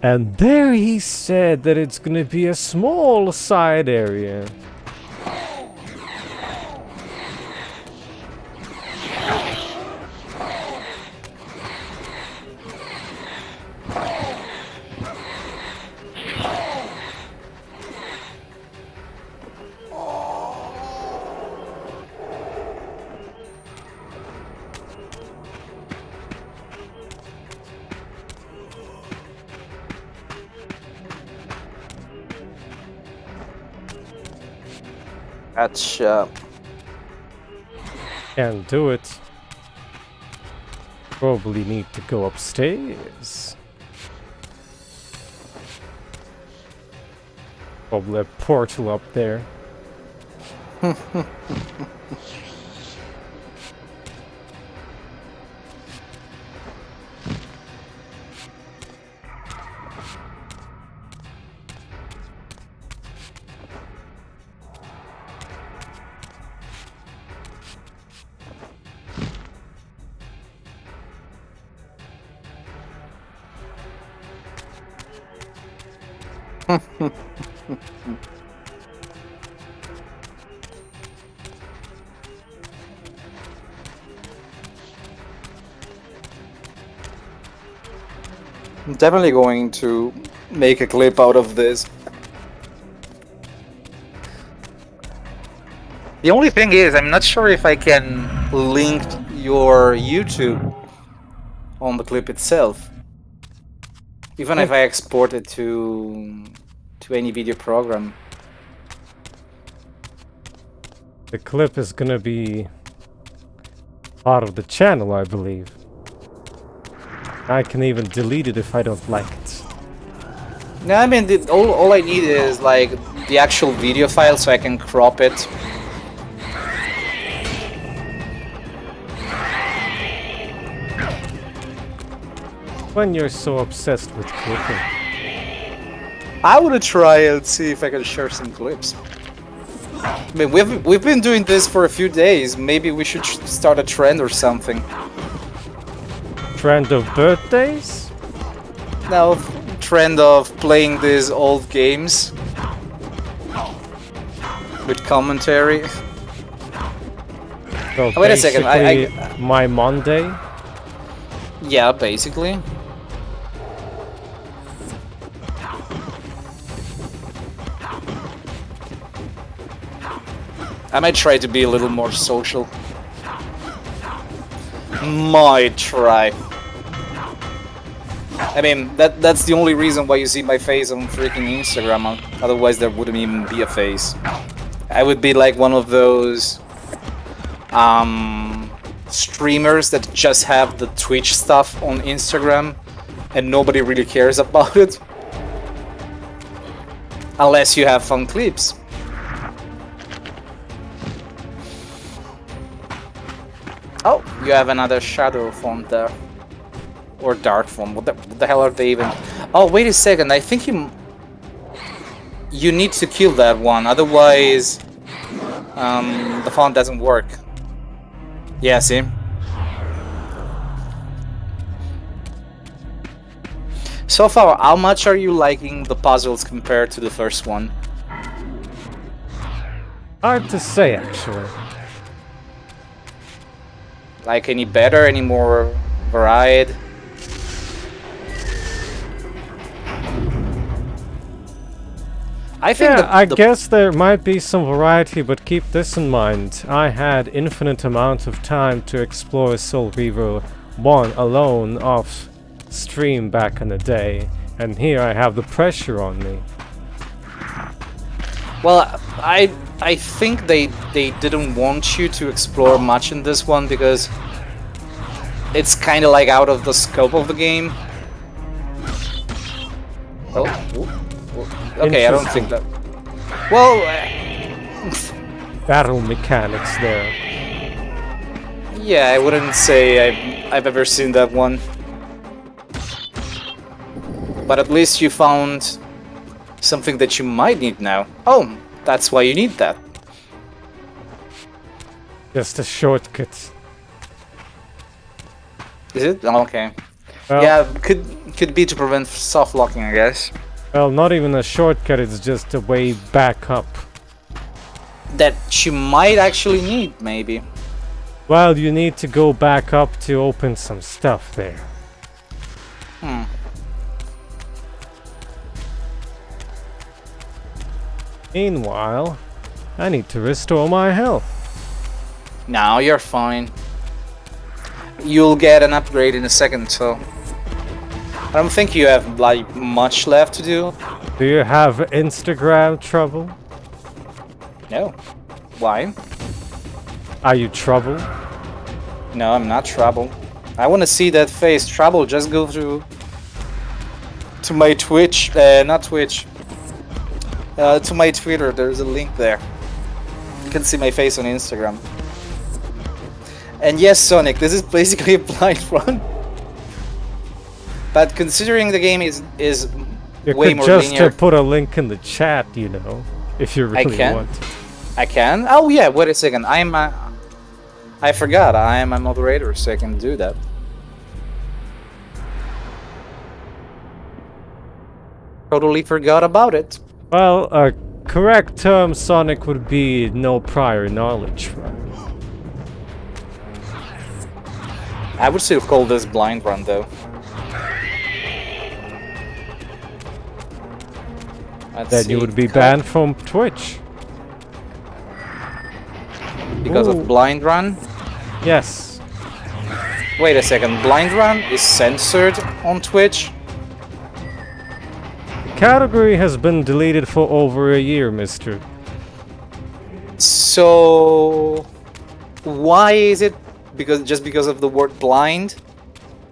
And there he said that it's gonna be a small side area. Gotcha. Can't do it. Probably need to go upstairs. Probably a portal up there. I'm definitely going to make a clip out of this. The only thing is, I'm not sure if I can link your YouTube on the clip itself. Even if I export it to any video program. The clip is gonna be part of the channel, I believe. I can even delete it if I don't like it. No, I mean, all I need is like the actual video file so I can crop it. When you're so obsessed with clipping. I would try and see if I can share some clips. I mean, we've been doing this for a few days. Maybe we should start a trend or something. Trend of birthdays? No, trend of playing these old games with commentary. So Wait a second, basically, my Monday. Yeah, basically. I might try to be a little more social. Might try. I mean, that's the only reason why you see my face on freaking Instagram. Otherwise, there wouldn't even be a face. I would be like one of those streamers that just have the Twitch stuff on Instagram and nobody really cares about it. Unless you have fun clips. Oh, you have another shadow font there. Or dark font. What the hell are they even? Oh, wait a second. I think you need to kill that one. Otherwise, the font doesn't work. Yeah, see? So far, how much are you liking the puzzles compared to the first one? Hard to say, actually. Like any better, any more varied? I think I guess there might be some variety, but keep this in mind. I had infinite amount of time to explore Soul Reaver 1 alone off stream back in the day, and here I have the pressure on me. Well, I think they didn't want you to explore much in this one because it's kind of like out of the scope of the game. Oh, okay, I don't think that. Well, battle mechanics there. Yeah, I wouldn't say I've ever seen that one. But at least you found something that you might need now. Oh, that's why you need that. Just a shortcut. Is it? Oh, okay. Well, yeah, could be to prevent soft locking, I guess. Well, not even a shortcut, it's just a way back up. That you might actually need, maybe. Well, you need to go back up to open some stuff there. Meanwhile, I need to restore my health. Now you're fine. You'll get an upgrade in a second, so... I don't think you have, like, much left to do. Do you have Instagram trouble? No. Why? Are you trouble? No, I'm not trouble. I want to see that face. Trouble, just go to my Twitch, not Twitch. To my Twitter, there's a link there. You can see my face on Instagram. And yes, Sonic, this is basically a blind run. But considering the game is you way could more just linear... put a link in the chat, you know, if you really want. I can? Oh yeah, wait a second. I forgot, I am a moderator, so I can do that. Totally forgot about it. Well, a correct term, Sonic, would be no prior knowledge. I would still call this blind run, though. Then you would be banned from Twitch. Because of blind run? Yes. Wait a second, blind run is censored on Twitch? The category has been deleted for over a year, mister. So... why is it? Just because of the word blind?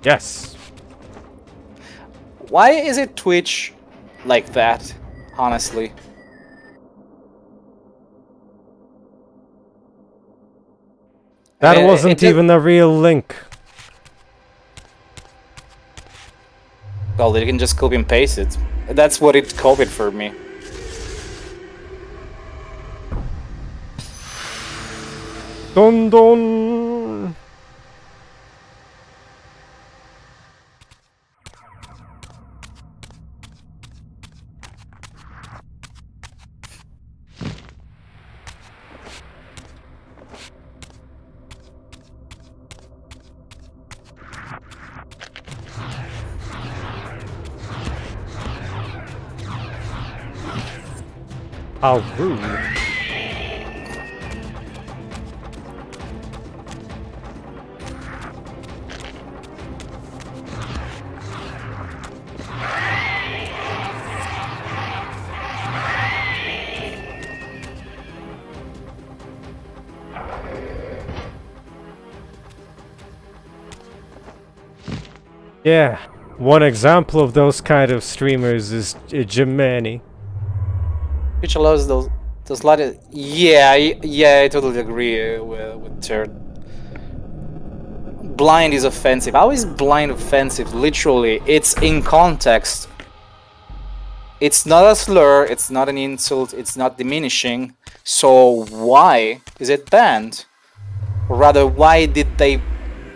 Yes. Why is it Twitch like that, honestly? That wasn't even a real link. Well, they can just copy and paste it. That's what it copied for me. Dun dun! How rude. Yeah, one example of those kind of streamers is Jimani. Which allows those light. Yeah, I totally agree with Turd. Blind is offensive. How is blind offensive? Literally, it's in context. It's not a slur, it's not an insult, it's not diminishing. So why is it banned? Or rather, why did they...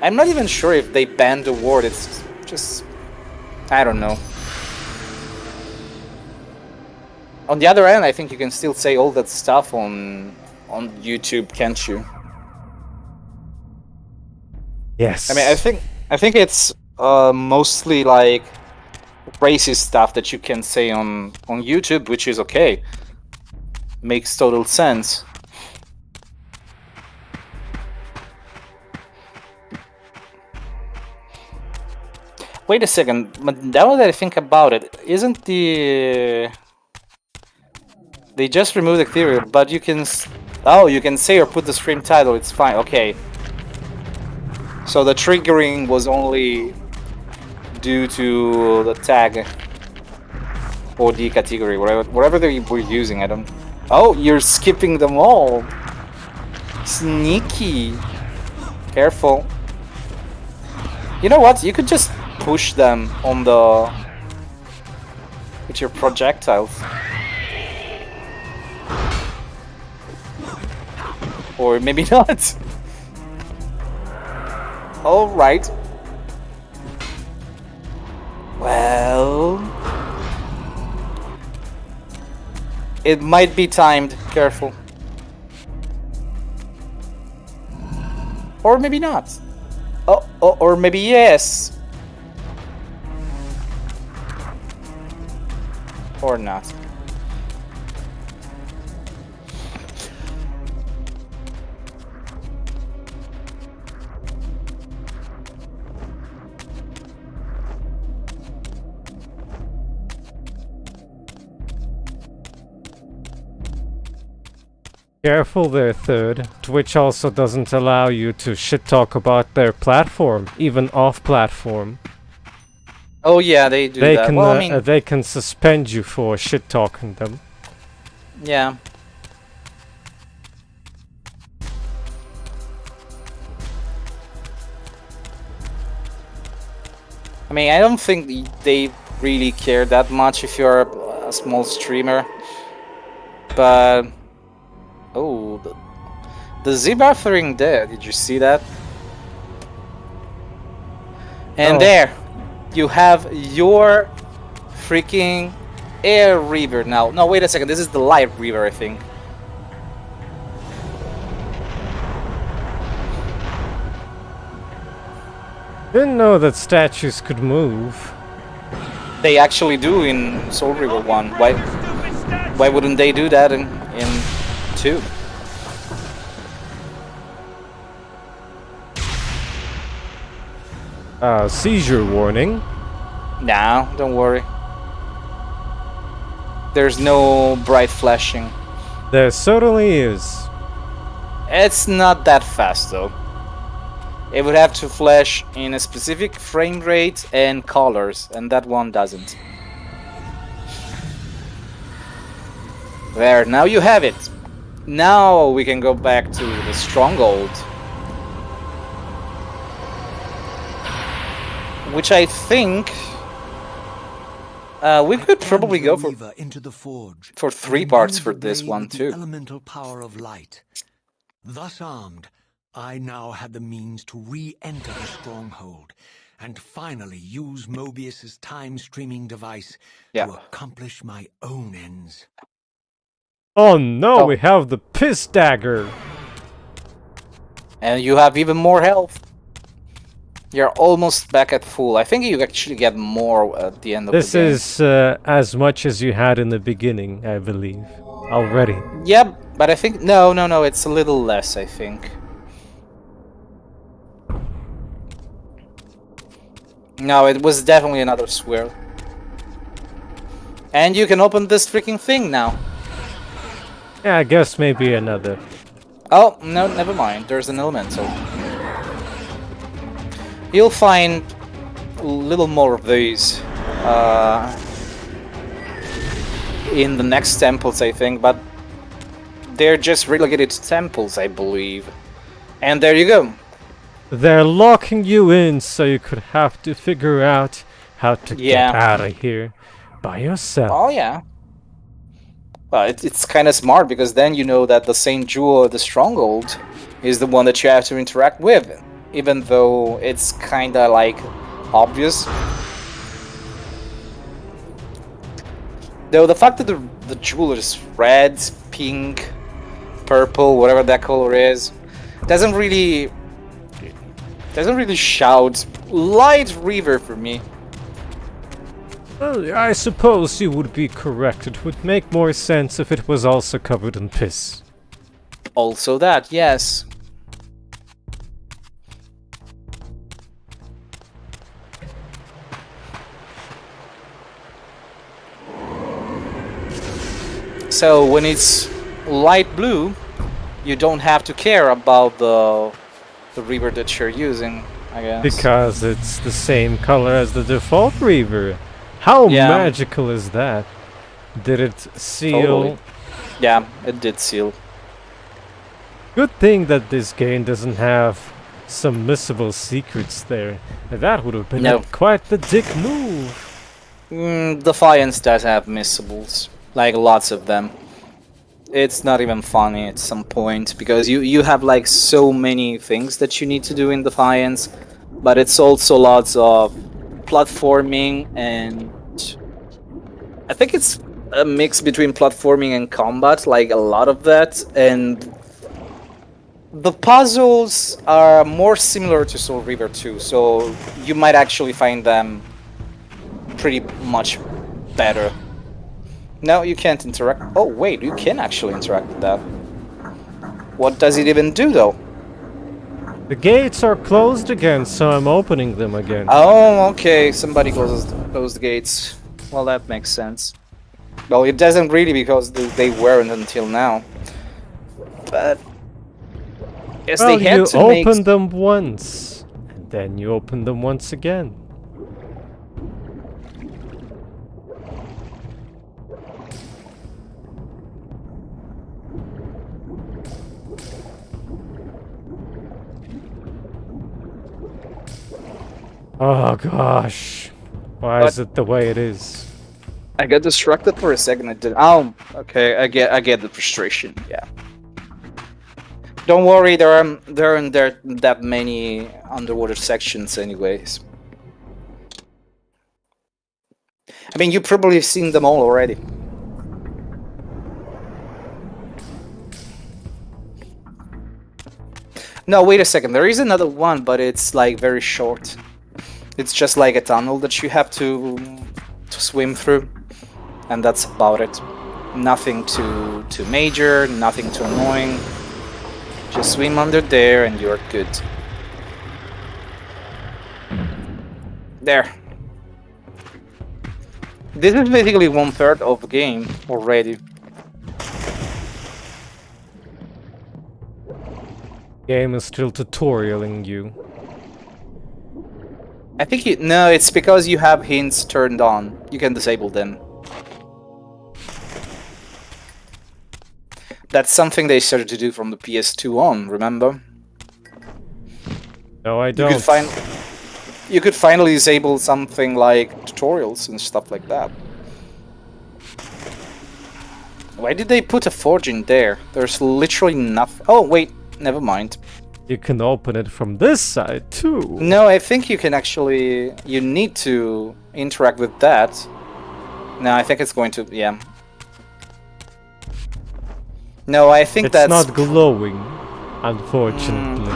I'm not even sure if they banned the word, it's just... I don't know. On the other hand, I think you can still say all that stuff on YouTube, can't you? Yes. I mean, I think it's mostly like racist stuff that you can say on YouTube, which is okay. Makes total sense. Wait a second, but now that I think about it, isn't the... They just removed the theory, but you can... Oh, you can say or put the stream title, it's fine, okay. So the triggering was only due to the tag or the category, whatever they were using, I don't... Oh, you're skipping them all! Sneaky! Careful. You know what, you could just push them on the... with your projectiles. Or maybe not. Alright. Well... It might be timed. Careful. Or maybe not. Oh, or maybe yes. Or not. Careful there, Third. Twitch also doesn't allow you to shit talk about their platform, even off platform. Oh yeah, they do that. Can, well, I mean, they can suspend you for shit talking them. yeah. I mean, I don't think they really care that much if you're a small streamer. But... Oh, the Z-buffering there, did you see that? And there, you have your freaking Air Reaver now. No, wait a second, this is the Light Reaver, I think. Didn't know that statues could move. They actually do in Soul Reaver 1. Why wouldn't they do that in 2? Seizure warning. No, don't worry. There's no bright flashing. There certainly is. It's not that fast though. It would have to flash in a specific frame rate and colors, and that one doesn't. There, now you have it. Now we can go back to the stronghold. Which I think we could probably go for 3 parts for this one too. Elemental power of light. Thus armed, I now had the means to re-enter the stronghold and finally use Mobius's time-streaming device to accomplish my own ends. Oh no, we have the piss dagger. And you have even more health. You're almost back at full. I think you actually get more at the end of the game. This is as much as you had in the beginning, I believe. Already. Yep, but I think... No, it's a little less, I think. No, it was definitely another swirl. And you can open this freaking thing now. Yeah, I guess maybe another. Oh, no, never mind. There's an elemental. You'll find little more of these in the next temples, I think, but they're just relegated to temples, I believe. And there you go. They're locking you in so you could have to figure out how to get out of here by yourself. Oh yeah. Well, it's kind of smart because then you know that the Saint Jewel of the Stronghold is the one that you have to interact with, even though it's kind of like obvious. Though the fact that the jewel is red, pink, purple, whatever that color is, doesn't really shout light Reaver for me. Well, I suppose you would be correct. It would make more sense if it was also covered in piss. Also that, yes. So when it's light blue, you don't have to care about the Reaver that you're using, I guess. Because it's the same color as the default Reaver. How magical is that? Did it seal? Totally. Yeah, it did seal. Good thing that this game doesn't have some missable secrets there. That would have been quite the dick move. Defiance does have missables, like lots of them. It's not even funny at some point because you have like so many things that you need to do in Defiance, but it's also lots of platforming, and I think it's a mix between platforming and combat, like a lot of that, and the puzzles are more similar to Soul Reaver 2, so you might actually find them pretty much better. No, you can't interact. Oh wait, you can actually interact with that. What does it even do though? The gates are closed again, so I'm opening them again. Oh, okay. Somebody closed the gates. Well, that makes sense. Well, it doesn't really because they weren't until now. But yes, well, they had you to open them once, and then you open them once again. Oh gosh, why is it the way it is? I got distracted for a second. I did. Oh, okay. I get the frustration. Yeah. Don't worry. There aren't that many underwater sections, anyways. I mean, you've probably seen them all already. No, wait a second. There is another one, but it's like very short. It's just like a tunnel that you have to swim through, and that's about it. Nothing too major, nothing too annoying. Just swim under there and you're good. There. This is basically 1/3 of the game already. Game is still tutorialing you. I think no, it's because you have hints turned on. You can disable them. That's something they started to do from the PS2 on, remember? No, I don't. You could finally disable something like tutorials and stuff like that. Why did they put a forge in there? There's literally nothing. Oh, wait, never mind. You can open it from this side too. No, I think you can actually... You need to interact with that. No, I think it's going to... Yeah. No, I think it's that's... not glowing, unfortunately.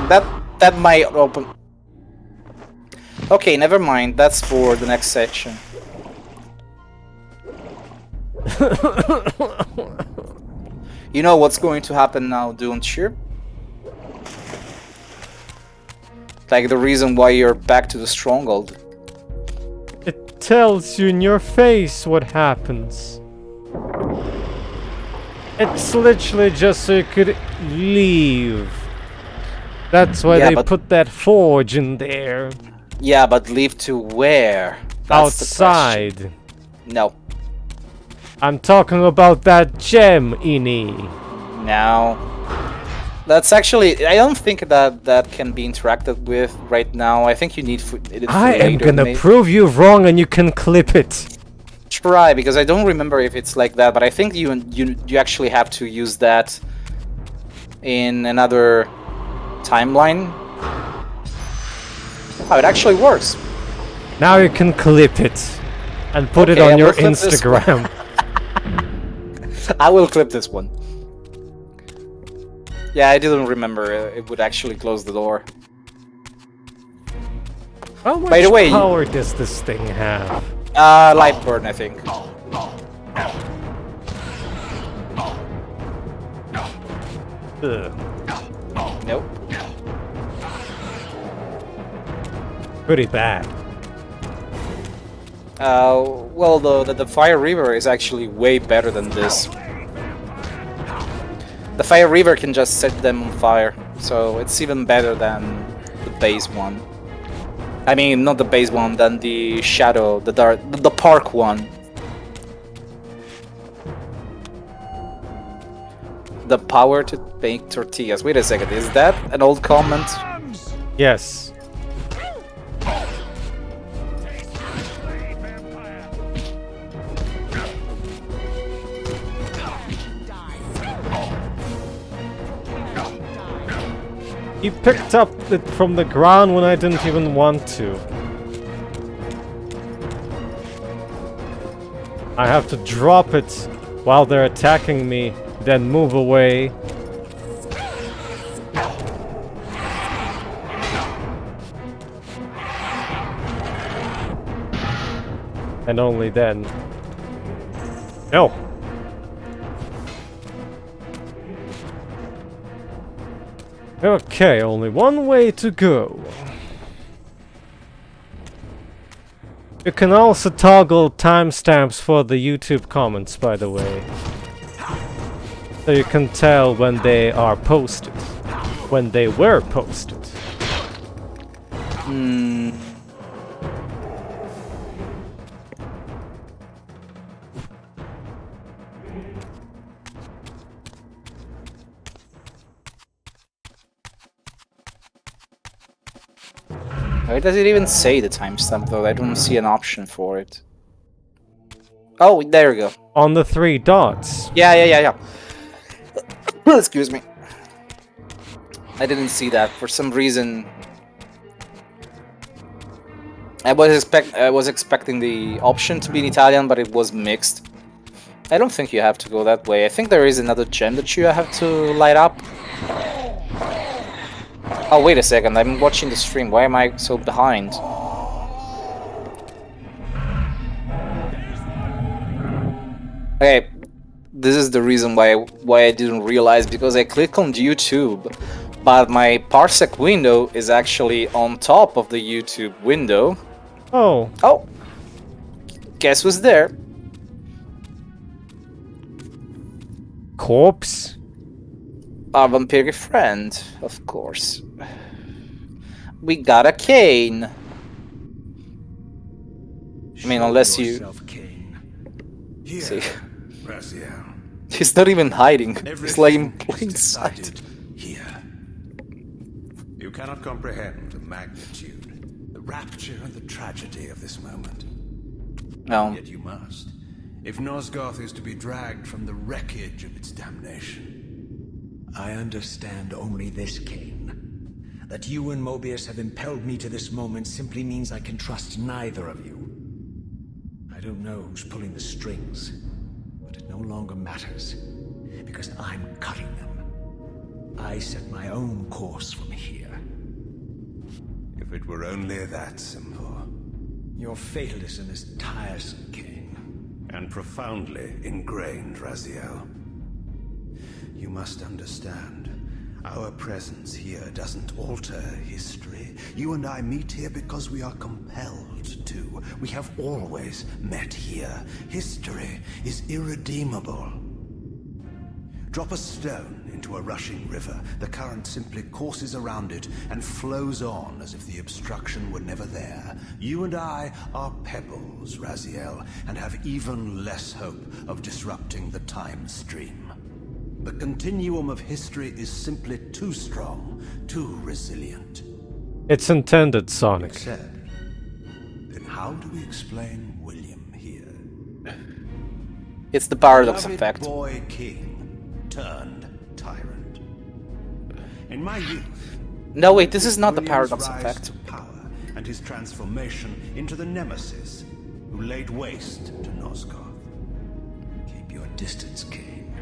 That might open... Okay, never mind. That's for the next section. You know what's going to happen now, don't you? Like the reason why you're back to the stronghold. It tells you in your face what happens. It's literally just so you could leave. That's why they put that forge in there. Yeah, but leave to where? That's the question. Outside. No. I'm talking about that gem, Ini. Now, that's actually, I don't think that can be interacted with right now. I think you need it for I am later, gonna prove you wrong, and you can clip it. Try, because I don't remember if it's like that, but I think you actually have to use that in another timeline. Oh, it actually works. Now you can clip it and put it Okay, on I your will clip this one. Instagram. I will clip this one. Yeah, I didn't remember it would actually close the door. How much By the way, power does this thing have? Light burn, I think. Ugh. Nope. Pretty bad. Well, the Fire Reaver is actually way better than this. The Fire Reaver can just set them on fire, so it's even better than the base one. I mean, not the base one, than the Shadow, the Park one. The power to make tortillas. Wait a second, is that an old comment? Yes. He picked up it from the ground when I didn't even want to. I have to drop it while they're attacking me, then move away. And only then. No! Okay, only one way to go. You can also toggle timestamps for the YouTube comments, by the way. So you can tell when they are posted. When they were posted. Why does it even say the timestamp though? I don't see an option for it. Oh, there we go. On the 3 dots. Yeah. Excuse me. I didn't see that for some reason. I was expecting the option to be in Italian, but it was mixed. I don't think you have to go that way. I think there is another gem that you have to light up. Oh, wait a second, I'm watching the stream. Why am I so behind? Okay, this is the reason why I didn't realize, because I click on YouTube, but my parsec window is actually on top of the YouTube window. Oh. Oh! Guess who's there? Corpse? Our vampiric friend, of course. We got a Kain. I mean, unless you... Here, See, Raziel. he's not even hiding. He's like in Everything is plain sight. decided here. You cannot comprehend the magnitude, the rapture and the tragedy of this moment. No. Yet you must, if Nosgoth is to be dragged from the wreckage of its damnation. I understand only this, Kain. That you and Mobius have impelled me to this moment simply means I can trust neither of you. I don't know who's pulling the strings, but it no longer matters, because I'm cutting them. I set my own course from here. If it were only that simple. Your fatalism is tiresome, Kain. And profoundly ingrained, Raziel. You must understand, our presence here doesn't alter history. You and I meet here because we are compelled to. We have always met here. History is irredeemable. Drop a stone into a rushing river. The current simply courses around it and flows on as if the obstruction were never there. You and I are pebbles, Raziel, and have even less hope of disrupting the time stream. The continuum of history is simply too strong, too resilient. It's intended, Sonic. Except, then how do we explain William here? It's the paradox Beloved effect. boy king turned tyrant. In my youth, No, wait, this is not the William's paradox rise effect. to power and his transformation into the nemesis who laid waste to Nosgoth. Keep your distance, Kain.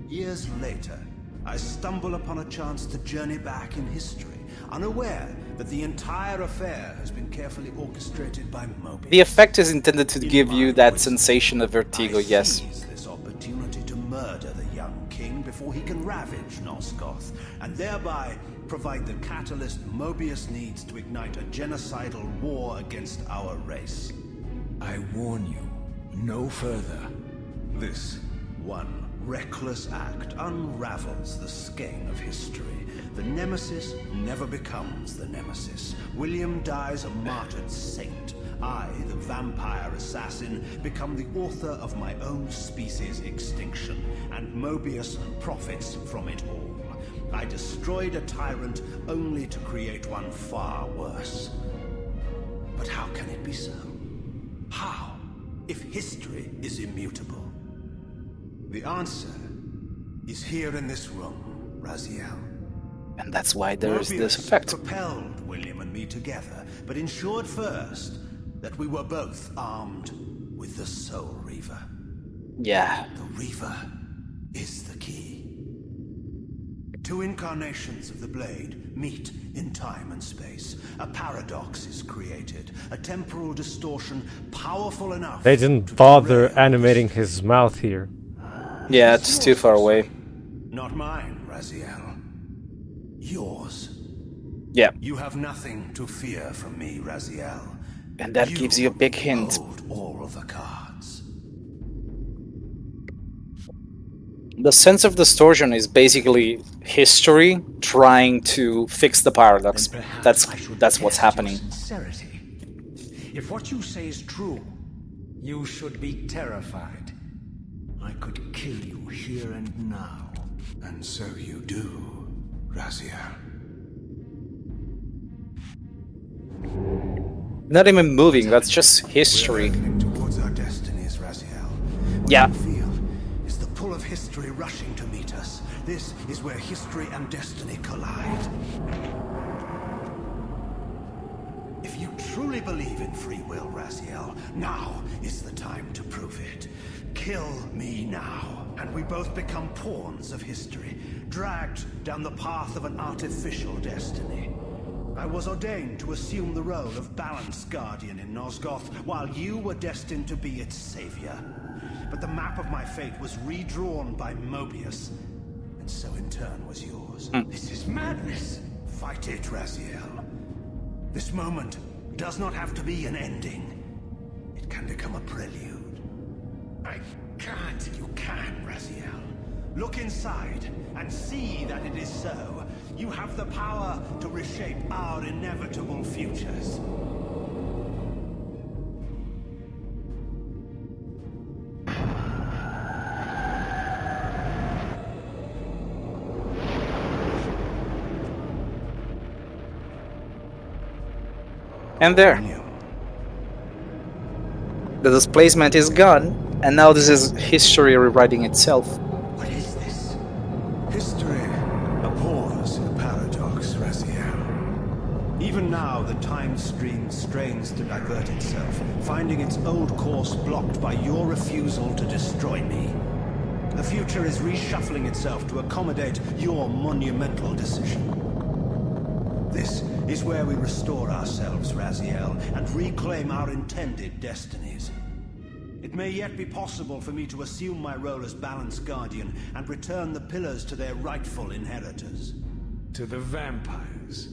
Years later, I stumble upon a chance to journey back in history, unaware that the entire affair has been carefully orchestrated by Mobius. The effect is intended to give you that sensation of vertigo, I yes. seize this opportunity to murder the young king before he can ravage Nosgoth, and thereby provide the catalyst Mobius needs to ignite a genocidal war against our race. I warn you, no further. This one reckless act unravels the skein of history. The nemesis never becomes the nemesis. William dies a martyred saint. I, the vampire assassin, become the author of my own species' extinction, and Mobius profits from it all. I destroyed a tyrant only to create one far worse. But how can it be so? How, if history is immutable? The answer is here in this room, Raziel. And that's why there is this Mobius effect. propelled William and me together, but ensured first that we were both armed with the Soul Reaver. Yeah. The Reaver is the key. Two incarnations of the blade meet in time and space. A paradox is created, a temporal distortion powerful enough. They didn't to bother derail animating his mouth here. Yeah, it's too far away. Not mine, Raziel. Yours. Yeah. You have nothing to fear from me, Raziel. And that gives you a big hint. Hold all of the cards. The sense of distortion is basically history trying to fix the paradox. Then perhaps That's I should what's test your happening. Sincerity. If what you say is true, you should be terrified. I could kill you here and now. And so you do, Raziel. Not even moving, that's just history. We're hurtling towards our destinies, Raziel. What Yeah. I feel is the pull of history rushing to meet us. This is where history and destiny collide. If you truly believe in free will, Raziel, now is the time to prove it. Kill me now, and we both become pawns of history, dragged down the path of an artificial destiny. I was ordained to assume the role of Balance Guardian in Nosgoth, while you were destined to be its savior. But the map of my fate was redrawn by Mobius, and so in turn was yours. This is madness. Fight it, Raziel. This moment does not have to be an ending. It can become a prelude. I can't. You can, Raziel. Look inside and see that it is so. You have the power to reshape our inevitable futures. And there. The displacement is gone, and now this is history rewriting itself. What is this? History abhors a paradox, Raziel. Even now, the time stream strains to divert itself, finding its old course blocked by your refusal to destroy me. The future is reshuffling itself to accommodate your monumental decision. This is where we restore ourselves, Raziel, and reclaim our intended destinies. It may yet be possible for me to assume my role as Balance Guardian and return the pillars to their rightful inheritors. To the vampires.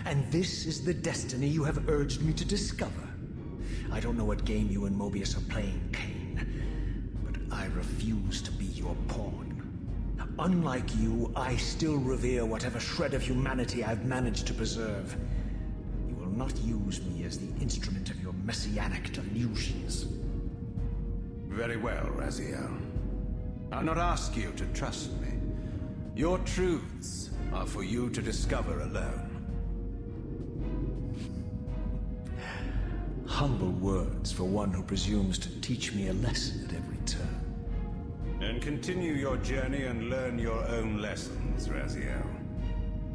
And this is the destiny you have urged me to discover. I don't know what game you and Mobius are playing, Kain, but I refuse to be your pawn. unlike you, I still revere whatever shred of humanity I've managed to preserve. You will not use me as the instrument of your messianic delusions. Very well, Raziel. I'll not ask you to trust me. Your truths are for you to discover alone. Humble words for one who presumes to teach me a lesson at every turn. Then continue your journey and learn your own lessons, Raziel.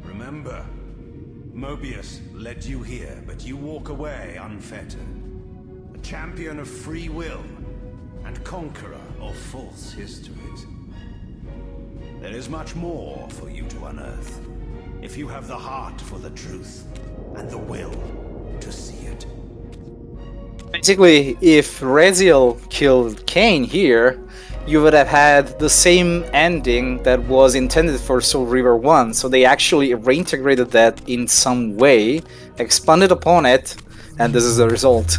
Remember, Mobius led you here, but you walk away unfettered. A champion of free will and conqueror of false histories. There is much more for you to unearth, if you have the heart for the truth and the will to see it. Basically, if Raziel killed Kain here, you would have had the same ending that was intended for Soul Reaver 1, so they actually reintegrated that in some way, expanded upon it, and this is the result.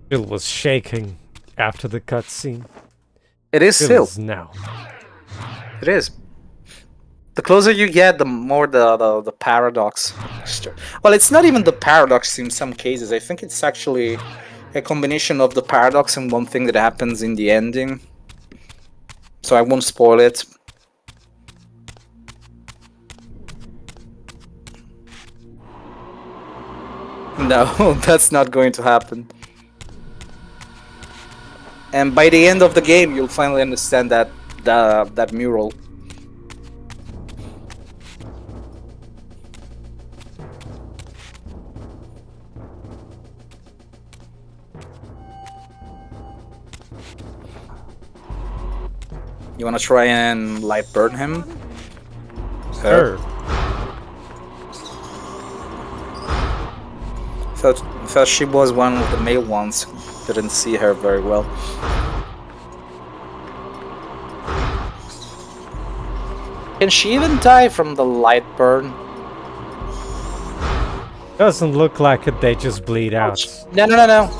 Bill was shaking after the cutscene. It is still. Now. It is. The closer you get, the more the paradox. Well, it's not even the paradox in some cases. I think it's actually a combination of the paradox and one thing that happens in the ending. So I won't spoil it. No, that's not going to happen. And by the end of the game, you'll finally understand that that mural. You wanna try and light burn him? Sure. Thought she was one of the male ones. Didn't see her very well. Can she even die from the light burn? Doesn't look like it, they just bleed out. No.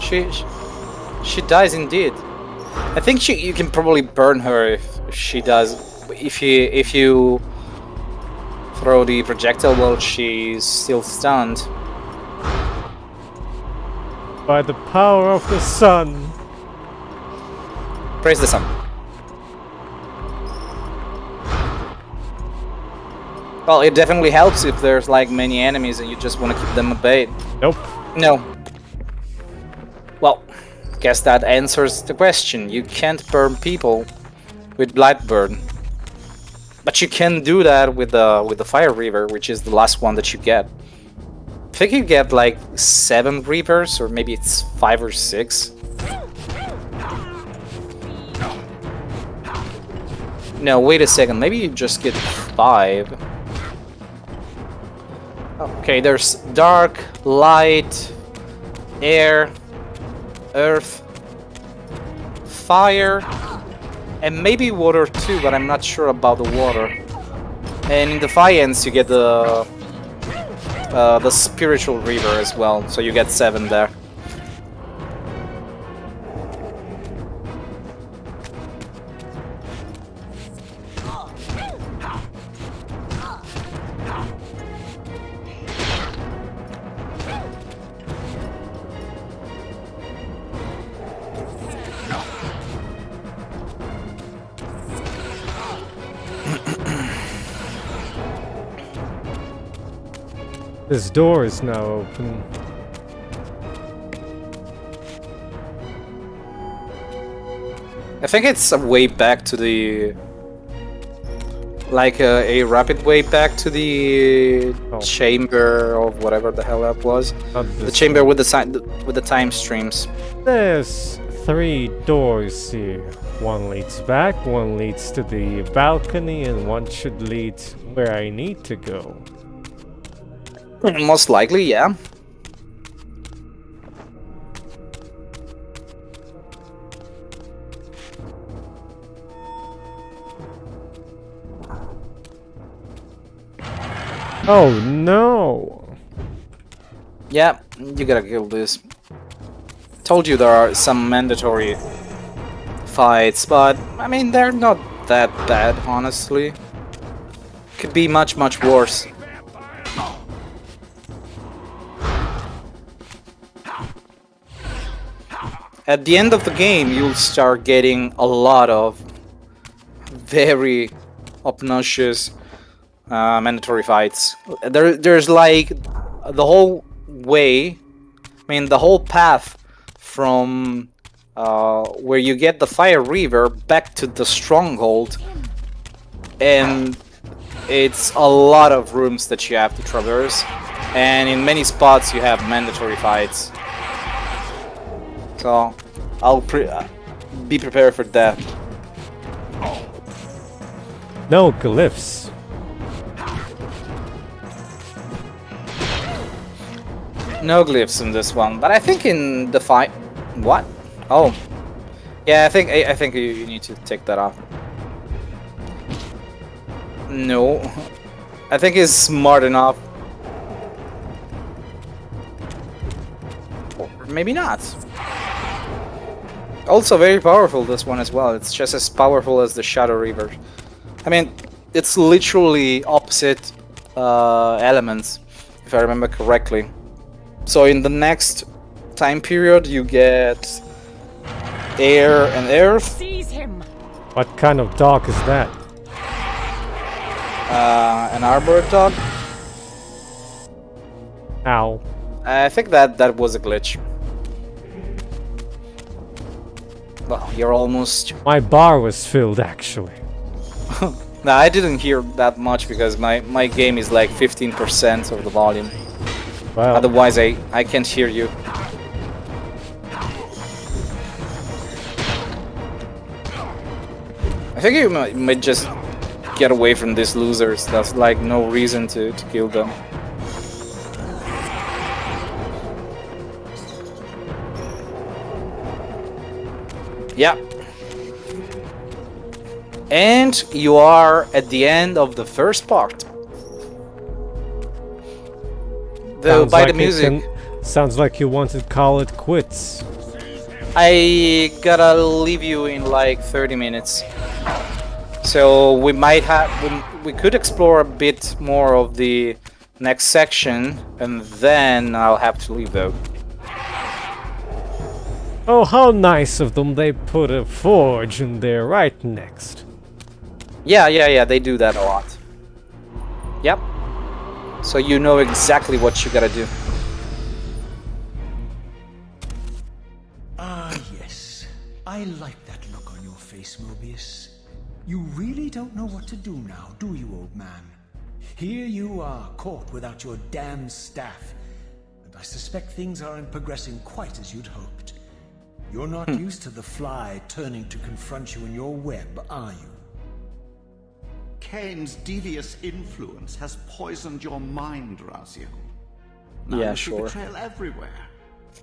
She dies indeed. I think you can probably burn her if she does. If you throw the projectile while she's still stunned. By the power of the sun. Praise the sun. Well, it definitely helps if there's like many enemies and you just want to keep them at bay. Nope. No. Well, guess that answers the question. You can't burn people with light burn, but you can do that with the Fire Reaver, which is the last one that you get. I think you get like 7 Reavers, or maybe it's 5 or 6. No, wait a second. Maybe you just get 5. Okay, there's dark, light, air, earth, fire, and maybe water too, but I'm not sure about the water. And in Defiance you get the spiritual Reaver as well, so you get 7 there. This door is now open. I think it's a way back to the... like a rapid way back to the chamber of whatever the hell that was. The chamber with the time streams. There's 3 doors here. One leads back, one leads to the balcony, and one should lead where I need to go. Most likely, yeah. Oh no! Yeah, you gotta kill this. Told you there are some mandatory fights, but I mean they're not that bad, honestly. Could be much worse. At the end of the game, you'll start getting a lot of very obnoxious mandatory fights. There's like the whole way, I mean the whole path from where you get the Fire Reaver back to the stronghold, and it's a lot of rooms that you have to traverse, and in many spots you have mandatory fights. So I'll be prepared for that. No glyphs. No glyphs in this one, but I think in the fight. What? Oh, yeah. I think you need to take that off. No, I think he's smart enough. Or maybe not. Also very powerful, this one as well. It's just as powerful as the Shadow Reaver. I mean, it's literally opposite elements, if I remember correctly. So in the next time period, you get air and earth. Seize him. What kind of dog is that? An arbor dog. Ow. I think that was a glitch. Well, you're almost. My bar was filled actually. No, I didn't hear that much because my game is like 15% of the volume. Well, Otherwise, I can't hear you. I think you might just get away from these losers. There's like no reason to kill them. Yeah. And you are at the end of the first part. Though sounds by like the music, sounds like you want to call it quits. I gotta leave you in like 30 minutes. So we might have, we could explore a bit more of the next section, and then I'll have to leave though. Oh, how nice of them! They put a forge in there right next. Yeah, they do that a lot. Yep. So you know exactly what you gotta do. Ah, yes. I like that look on your face, Mobius. You really don't know what to do now, do you, old man? Here you are, caught without your damn staff. And I suspect things aren't progressing quite as you'd hoped. You're not used to the fly turning to confront you in your web, are you? Kain's devious influence has poisoned your mind, Raziel. Now Yeah, you see sure. betrayal everywhere,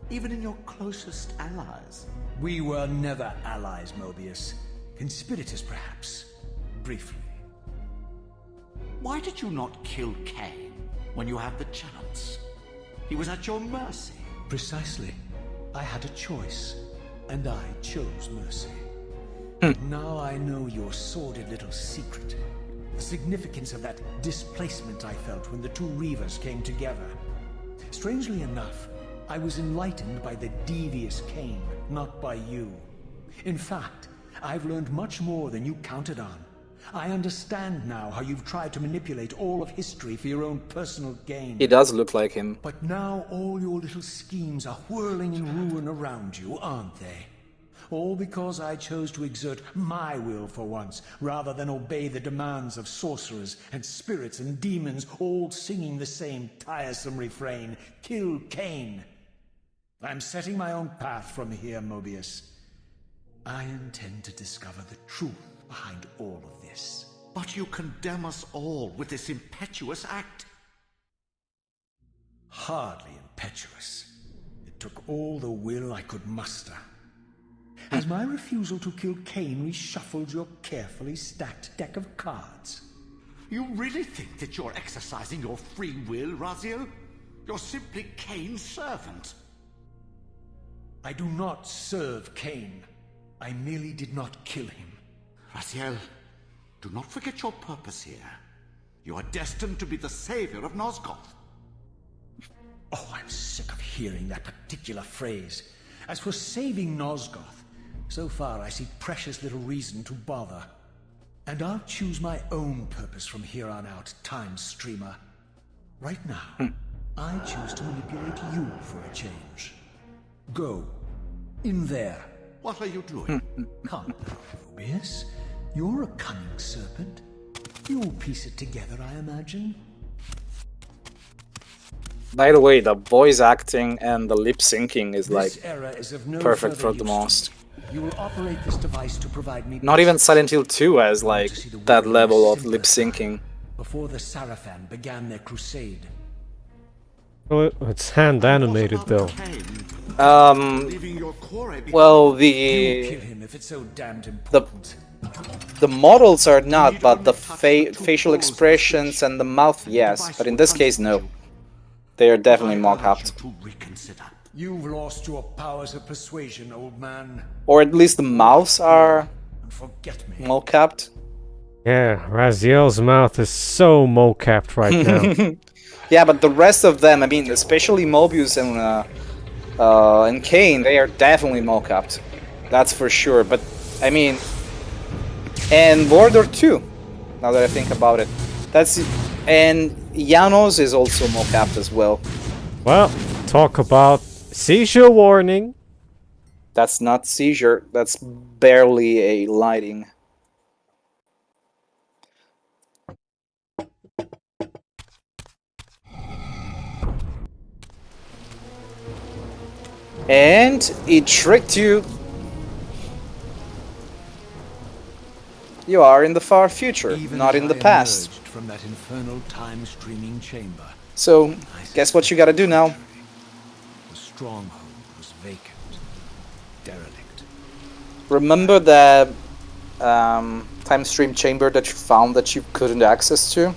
even in your closest allies. We were never allies, Mobius. Conspirators, perhaps. Briefly. Why did you not kill Kain when you had the chance? He was at your mercy. Precisely. I had a choice, and I chose mercy. Now I know your sordid little secret. The significance of that displacement I felt when the two Reavers came together. Strangely enough, I was enlightened by the devious Kain, not by you. In fact, I've learned much more than you counted on. I understand now how you've tried to manipulate all of history for your own personal gain. He does look like him. But now all your little schemes are whirling in ruin around you, aren't they? All because I chose to exert my will for once, rather than obey the demands of sorcerers and spirits and demons, all singing the same tiresome refrain, "Kill Kain." I'm setting my own path from here, Mobius. I intend to discover the truth behind all of this. But you condemn us all with this impetuous act. Hardly impetuous. It took all the will I could muster. Has my refusal to kill Kain reshuffled your carefully stacked deck of cards? You really think that you're exercising your free will, Raziel? You're simply Kain's servant. I do not serve Kain. I merely did not kill him. Raziel, do not forget your purpose here. You are destined to be the savior of Nosgoth. Oh, I'm sick of hearing that particular phrase. As for saving Nosgoth, so far I see precious little reason to bother. And I'll choose my own purpose from here on out, Time Streamer. Right now, I choose to manipulate you for a change. Go. In there. What are you doing? Come now, Mobius. You're a cunning serpent. You'll piece it together, I imagine. By the way, the voice acting and the lip syncing is like This era is of no perfect further for the use to most. me. You will operate this device to provide me Not even Silent Hill 2 has like to see the that world level of simpler lip syncing. before the Saraphan began their crusade. Well, it's hand animated though. Leaving your core Well, You kill him if it's so damned the important. the models are not, but the facial expressions and the mouth, yes. But in this case, no. They are definitely mock-upped. to reconsider. You've lost your powers of persuasion, old man. Or at least the mouths are And forget me. mock-upped. Yeah, Raziel's mouth is so mo-capped right now. Yeah, but the rest of them, I mean, especially Mobius and Kain, they are definitely mock-upped. That's for sure. But, I mean... And Vorador too, now that I think about it. And Janos is also mock-upped as well. Well, talk about seizure warning. That's not seizure, that's barely a lighting. And it tricked you. You are in the far future, Even not as in the I past. emerged from that infernal time-streaming chamber, So, guess what you gotta do now? the stronghold was vacant, derelict. Remember that time stream chamber that you found that you couldn't access to?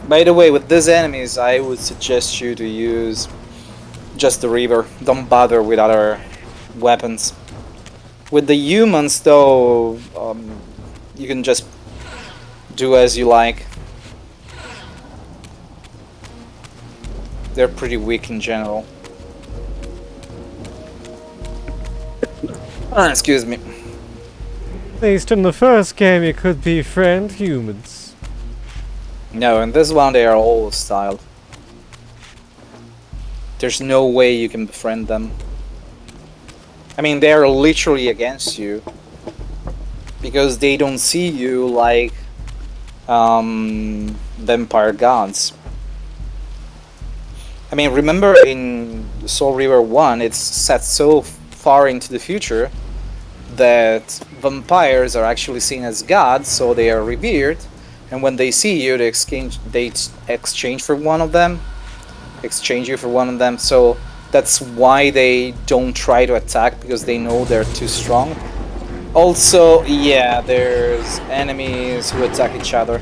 By the way, with these enemies, I would suggest you to use just the Reaver. Don't bother with other weapons. With the humans, though, you can just do as you like. They're pretty weak in general. Excuse me. At least in the first game you could befriend humans. No, in this one they are all hostile. There's no way you can befriend them. I mean, they are literally against you. Because they don't see you like vampire gods. I mean, remember in Soul Reaver 1, it's set so far into the future that vampires are actually seen as gods, so they are revered. And when they see you, they exchange for one of them. Exchange you for one of them. So that's why they don't try to attack, because they know they're too strong. Also, yeah, there's enemies who attack each other.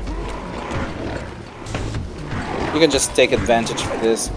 You can just take advantage of this.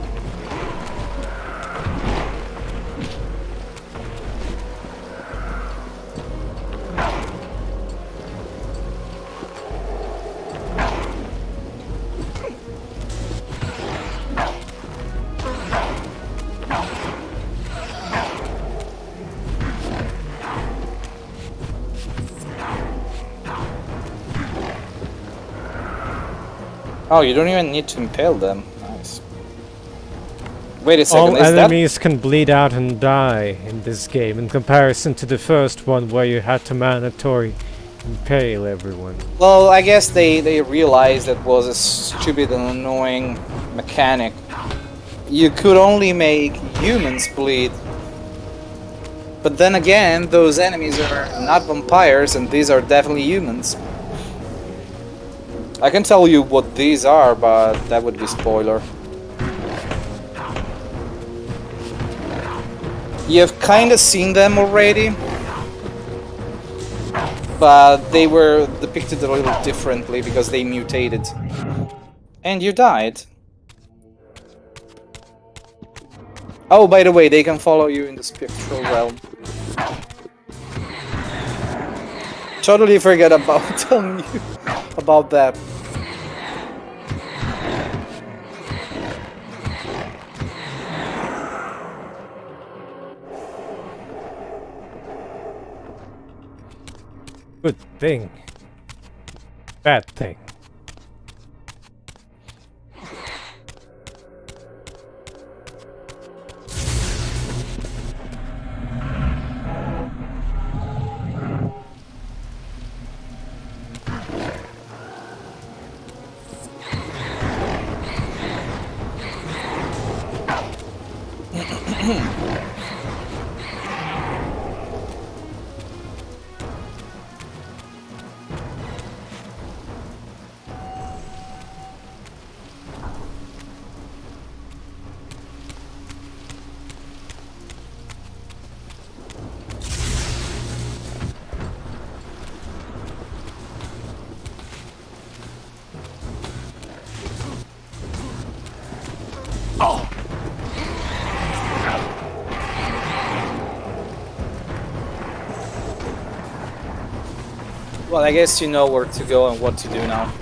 Oh, you don't even need to impale them. Nice. Wait a second, All is that... enemies can bleed out and die in this game, in comparison to the first one where you had to mandatory impale everyone. Well, I guess they realized that was a stupid and annoying mechanic. You could only make humans bleed. But then again, those enemies are not vampires, and these are definitely humans. I can tell you what these are, but that would be spoiler. You've kind of seen them already, but they were depicted a little differently because they mutated. And you died. Oh, by the way, they can follow you in the spectral realm. Totally forget about telling you about that. Good thing. Bad thing. Well, I guess you know where to go and what to do now.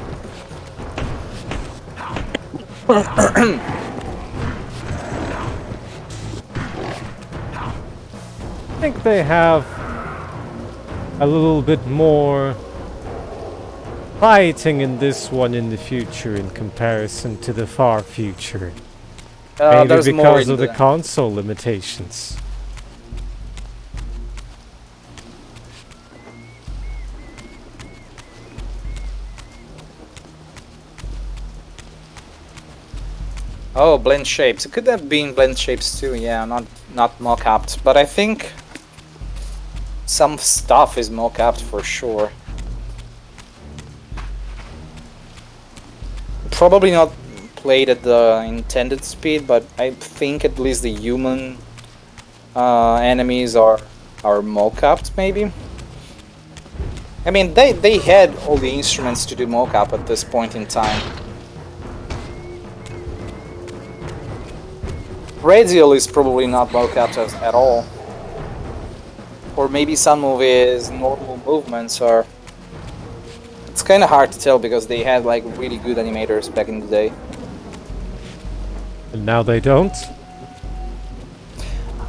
I think they have a little bit more fighting in this one in the future in comparison to the far future. Maybe There's more because in of the console limitations. Oh, blend shapes. It could have been blend shapes too, yeah, not mock-upped. But I think some stuff is mock-upped for sure. Probably not played at the intended speed, but I think at least the human enemies are mock-upped, maybe? I mean, they had all the instruments to do mock-up at this point in time. Raziel is probably not mock-upped at all. Or maybe some of his normal movements are... It's kind of hard to tell because they had like really good animators back in the day. And now they don't?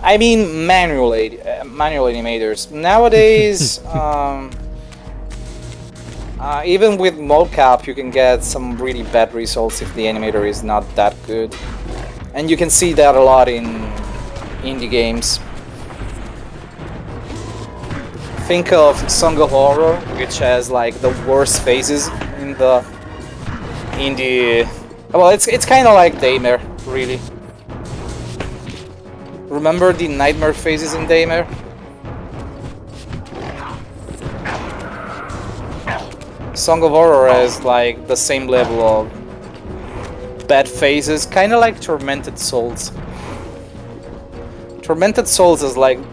I mean manual animators. Nowadays, even with mocap, you can get some really bad results if the animator is not that good. And you can see that a lot in indie games. Think of Song of Horror, which has like the worst phases in the indie. Well, it's kind of like Daymare, really. Remember the nightmare phases in Daymare? Song of Horror has like the same level of bad phases, kind of like Tormented Souls. Tormented Souls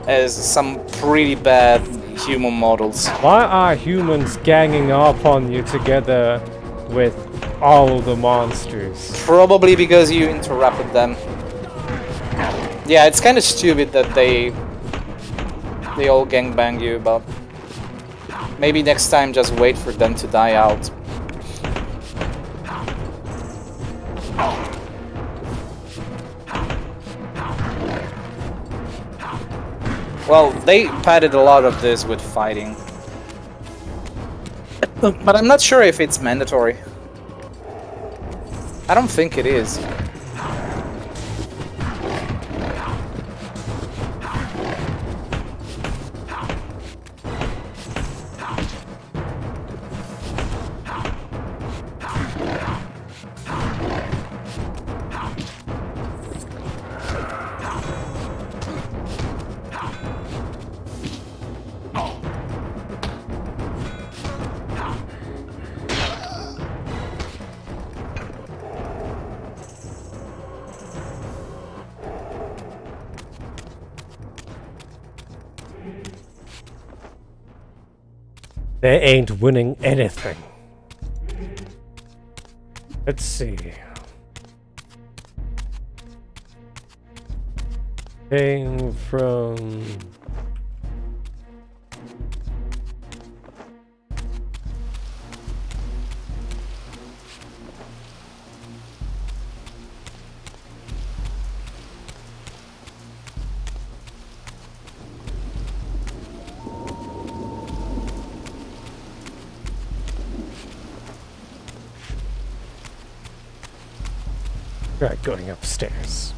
has some pretty bad human models. Why are humans ganging up on you together with all the monsters? Probably because you interrupted them. Yeah, it's kind of stupid that they all gangbang you, but maybe next time just wait for them to die out. Well, they padded a lot of this with fighting. But I'm not sure if it's mandatory. I don't think it is. They ain't winning anything. Let's see. Came from... Right, going upstairs.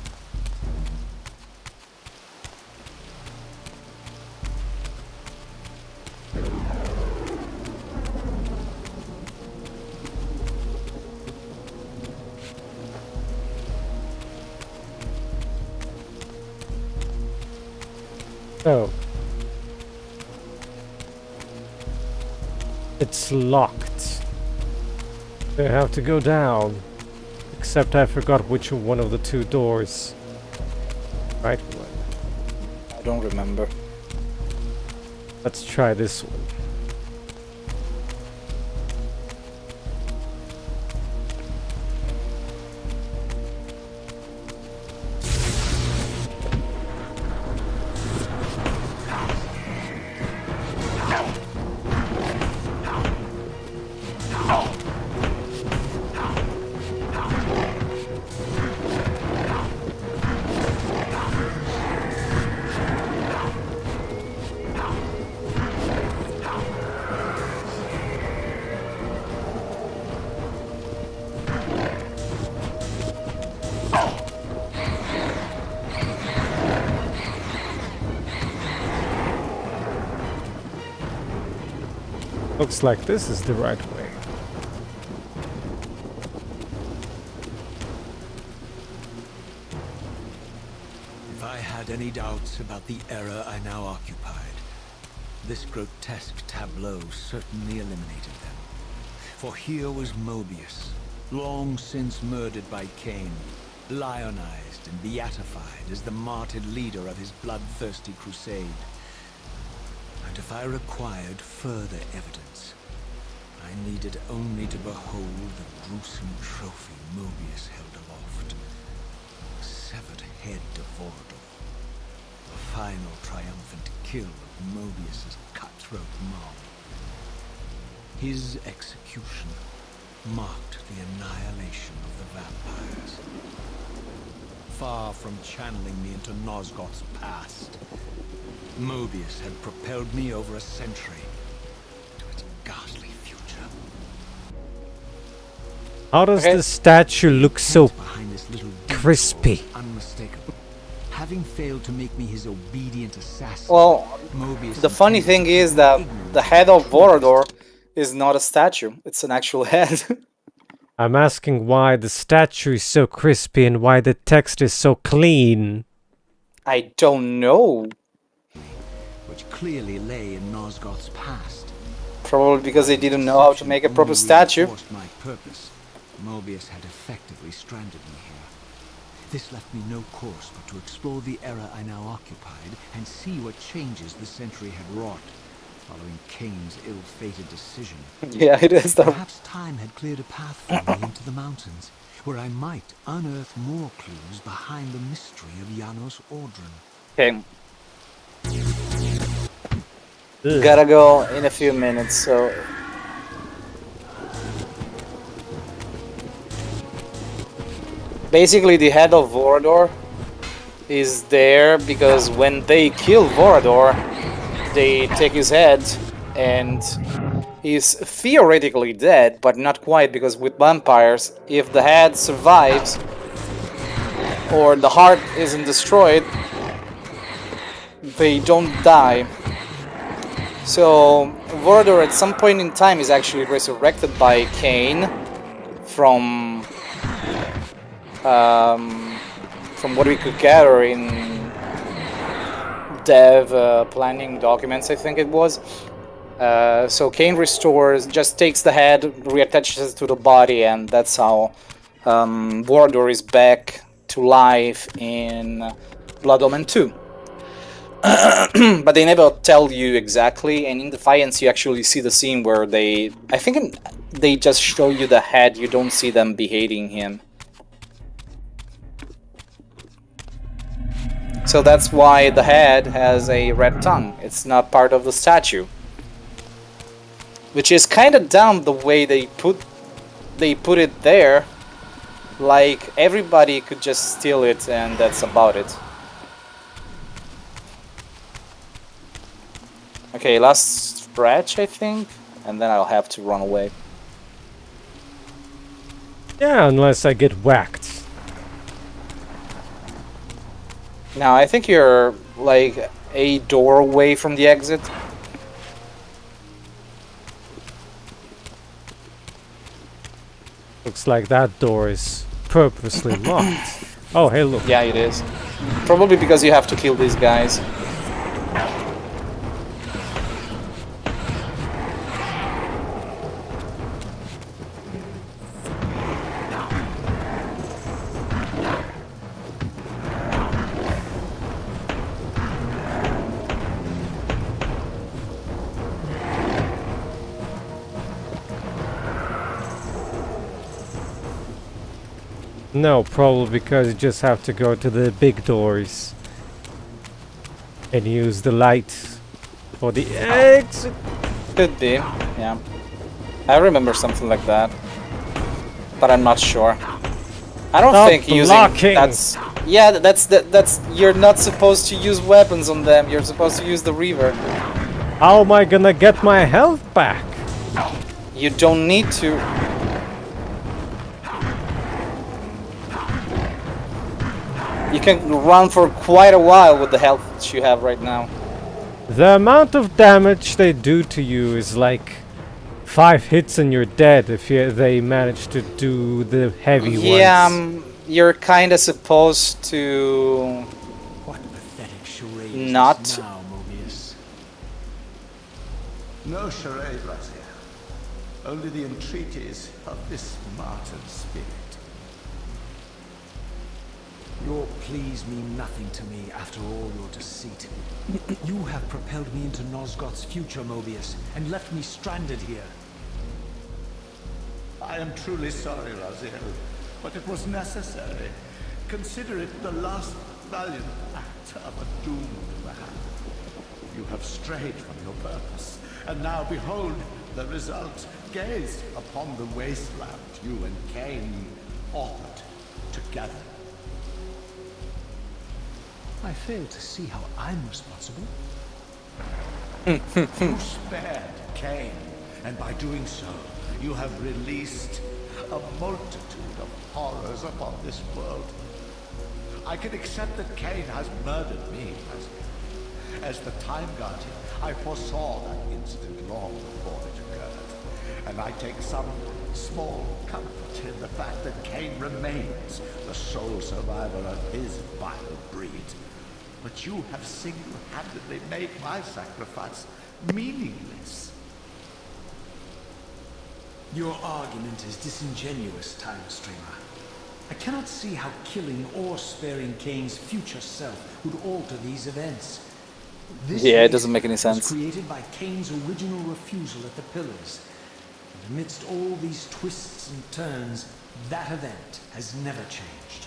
Oh. It's locked. They have to go down. Except I forgot which one of the two doors. Right one. I don't remember. Let's try this one. Looks like this is the right way. If I had any doubts about the era I now occupied, this grotesque tableau certainly eliminated them. For here was Mobius, long since murdered by Kain, lionized and beatified as the martyred leader of his bloodthirsty crusade. And if I required further evidence, I needed only to behold the gruesome trophy Mobius held aloft. The severed head of Vorador. The final triumphant kill of Mobius's cutthroat mob. His execution marked the annihilation of the vampires. Far from channeling me into Nosgoth's past, Mobius had propelled me over a century to its ghastly future. How does the statue look so Behind this little crispy? Unmistakable. Having failed to make me his obedient assassin, Well, Mobius the funny thing is that the head of Vorador is not a statue, it's an actual head. I'm asking why the statue is so crispy and why the text is so clean. I don't know. which clearly lay in Nosgoth's past. Probably because they didn't know how to make a proper statue. My purpose. Mobius had effectively stranded me here. This left me no course but to explore the era I now occupied and see what changes the century had wrought, following Kain's ill-fated decision. Yeah, it is though. Perhaps time had cleared a path for me into the mountains, where I might unearth more clues behind the mystery of Janos Audrin. Okay. Gotta go in a few minutes, so... Basically, the head of Vorador is there because when they kill Vorador, they take his head and he's theoretically dead, but not quite, because with vampires, if the head survives or the heart isn't destroyed, they don't die. So Vorador at some point in time is actually resurrected by Kain from what we could gather in dev planning documents, I think it was. So Kain restores, just takes the head, reattaches it to the body, and that's how Vorador is back to life in Blood Omen 2. but they never tell you exactly. And in Defiance, you actually see the scene where they just show you the head. You don't see them beheading him. So that's why the head has a red tongue. It's not part of the statue, which is kind of dumb the way they put it there. Like everybody could just steal it, and that's about it. Okay, last stretch, I think, and then I'll have to run away. Yeah, unless I get whacked. Now, I think you're like a door away from the exit. Looks like that door is purposely locked. Oh, hey, look. Yeah, it is. Probably because you have to kill these guys. No, probably because you just have to go to the big doors and use the light for the exit. Could be, yeah. I remember something like that, but I'm not sure. I don't think using that's you're not supposed to use weapons on them. You're supposed to use the Reaver. How am I gonna get my health back? You don't need to. You can run for quite a while with the health that you have right now. The amount of damage they do to you is like 5 hits and you're dead if they manage to do the heavy ones. Yeah, you're kind of supposed to What pathetic charade not. is this now, Mobius? No charade, Raziel. Only the entreaties of this martyred spirit. Your pleas mean nothing to me after all your deceit. You have propelled me into Nosgoth's future, Mobius, and left me stranded here. I am truly sorry, Raziel, but it was necessary. Consider it the last valiant act of a doomed man. You have strayed from your purpose, and now behold the result. Gaze upon the wasteland you and Kain authored together. I fail to see how I'm responsible. You spared Kain, and by doing so, you have released a multitude of horrors upon this world. I can accept that Kain has murdered me, as the Time Guardian. I foresaw that incident long before it occurred, and I take some small comfort in the fact that Kain remains the sole survivor of his vile breed. But you have single-handedly made my sacrifice meaningless. Your argument is disingenuous, Time Streamer. I cannot see how killing or sparing Kain's future self would alter these events. This Yeah, it doesn't make any was sense. created by Kain's original refusal at the Pillars. And amidst all these twists and turns, that event has never changed.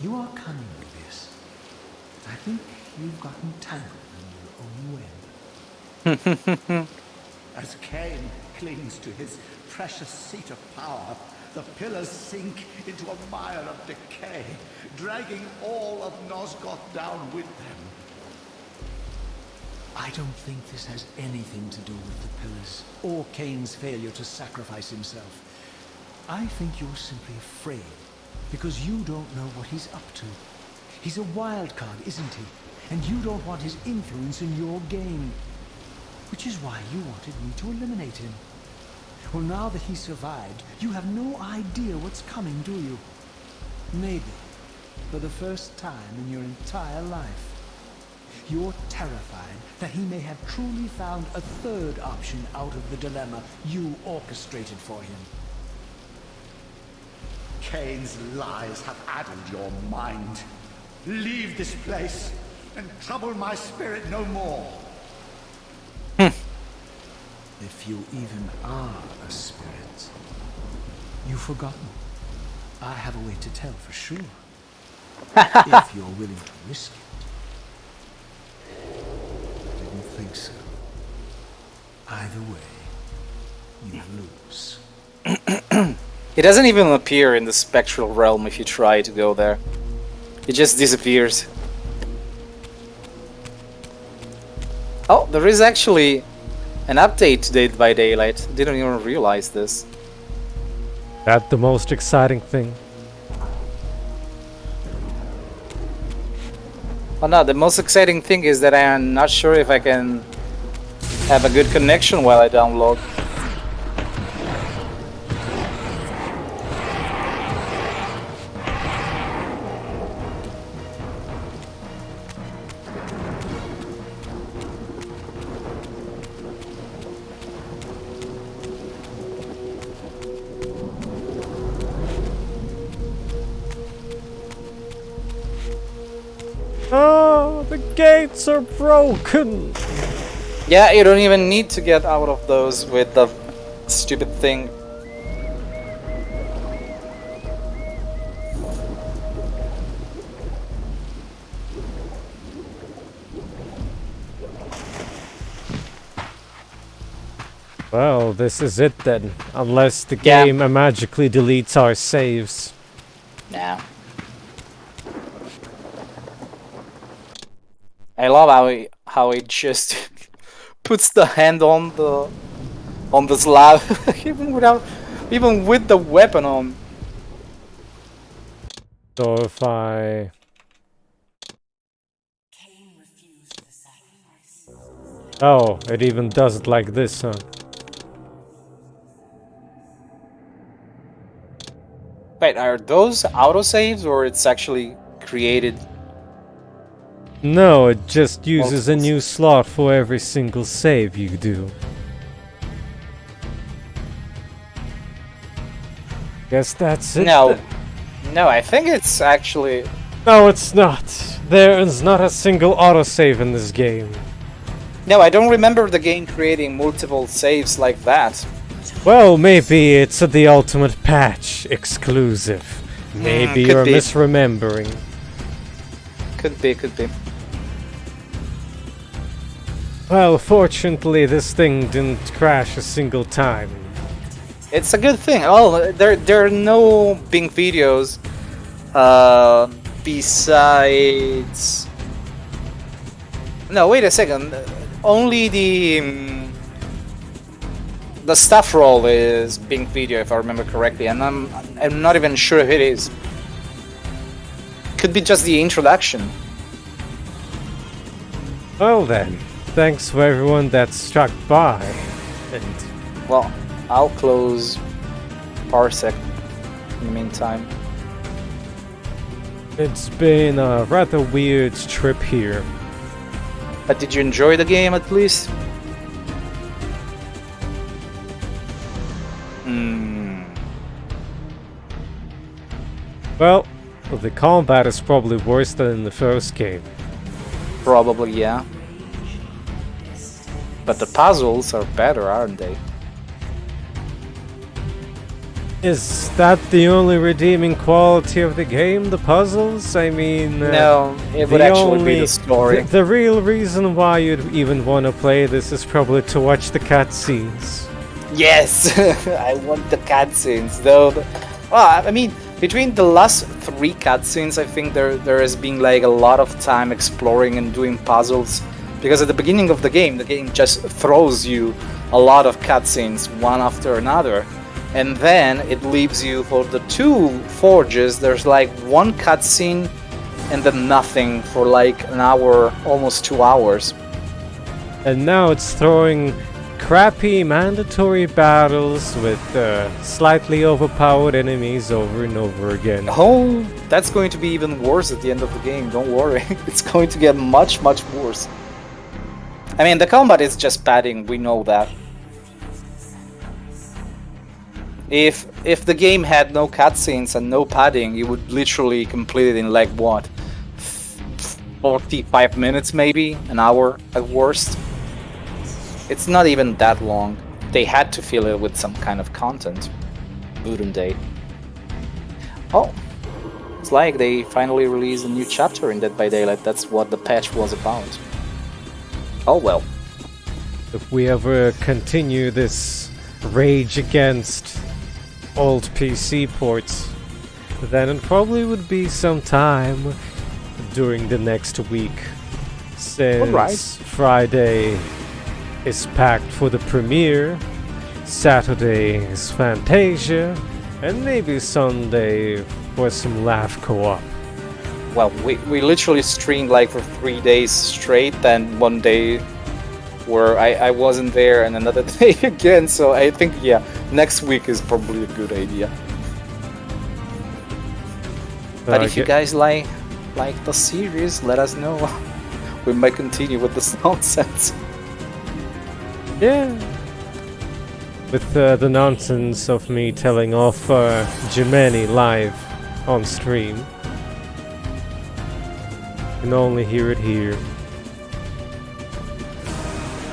You are cunning, Mobius. I think you've gotten tangled in your own web. As Kain clings to his precious seat of power, the pillars sink into a mire of decay, dragging all of Nosgoth down with them. I don't think this has anything to do with the Pillars, or Kain's failure to sacrifice himself. I think you're simply afraid, because you don't know what he's up to. He's a wild card, isn't he? And you don't want his influence in your game. Which is why you wanted me to eliminate him. Well, now that he survived, you have no idea what's coming, do you? Maybe, for the first time in your entire life, you're terrified that he may have truly found a third option out of the dilemma you orchestrated for him. Kain's lies have addled your mind. Leave this place. and trouble my spirit no more. If you even are a spirit, you've forgotten. I have a way to tell for sure. If you're willing to risk it. I didn't think so. Either way, you lose. It doesn't even appear in the spectral realm if you try to go there. It just disappears. Oh, there is actually an update to Dead by Daylight. Didn't even realize this. That's the most exciting thing. Oh no, the most exciting thing is that I am not sure if I can have a good connection while I download. Oh, the gates are broken! Yeah, you don't even need to get out of those with the stupid thing. Well, this is it then. Unless the game magically deletes our saves. Nah. I love how it just puts the hand on the slab even with the weapon on. So if I... Oh, it even does it like this, huh? Wait, are those autosaves or it's actually created? No, it just uses a new slot for every single save you do. Guess that's it. No. No, I think it's actually... No, it's not. There is not a single autosave in this game. No, I don't remember the game creating multiple saves like that. Well, maybe it's the Ultimate Patch exclusive. Maybe you're be. misremembering. Could be. Well, fortunately, this thing didn't crash a single time. It's a good thing. Oh, there are no Bing videos besides... No, wait a second. Only the staff roll is Bing video, if I remember correctly, and I'm not even sure if it is. Could be just the introduction. Well then, thanks for everyone that struck by. And well, I'll close Parsec in the meantime. It's been a rather weird trip here. But did you enjoy the game at least? Well, the combat is probably worse than in the first game. Probably, yeah. But the puzzles are better, aren't they? Is that the only redeeming quality of the game, the puzzles? I mean... no, it would actually be the story. The real reason why you'd even want to play this is probably to watch the cutscenes. Yes! I want the cutscenes, though. Well, I mean, between the last 3 cutscenes, I think there has been like a lot of time exploring and doing puzzles. Because at the beginning of the game just throws you a lot of cutscenes, one after another. And then it leaves you for the 2 forges, there's like 1 cutscene and then nothing for like an hour, almost 2 hours. And now it's throwing crappy mandatory battles with slightly overpowered enemies over and over again. Oh, that's going to be even worse at the end of the game, don't worry. It's going to get much, much worse. I mean, the combat is just padding, we know that. If the game had no cutscenes and no padding, you would literally complete it in like what? 45 minutes, maybe an hour at worst. It's not even that long. They had to fill it with some kind of content, wouldn't they? Oh, it's like they finally released a new chapter in Dead by Daylight. That's what the patch was about. Oh well. If we ever continue this rage against old PC ports, then it probably would be some time during the next week, since Friday is packed for the premiere, Saturday is Fantasia, and maybe Sunday for some laugh co-op. Well, we literally streamed like for 3 days straight, then one day where I wasn't there and another day again, so I think, yeah, next week is probably a good idea. But if you guys like the series, let us know. We might continue with this nonsense. Yeah. With the nonsense of me telling off Jimeni live on stream. You can only hear it here.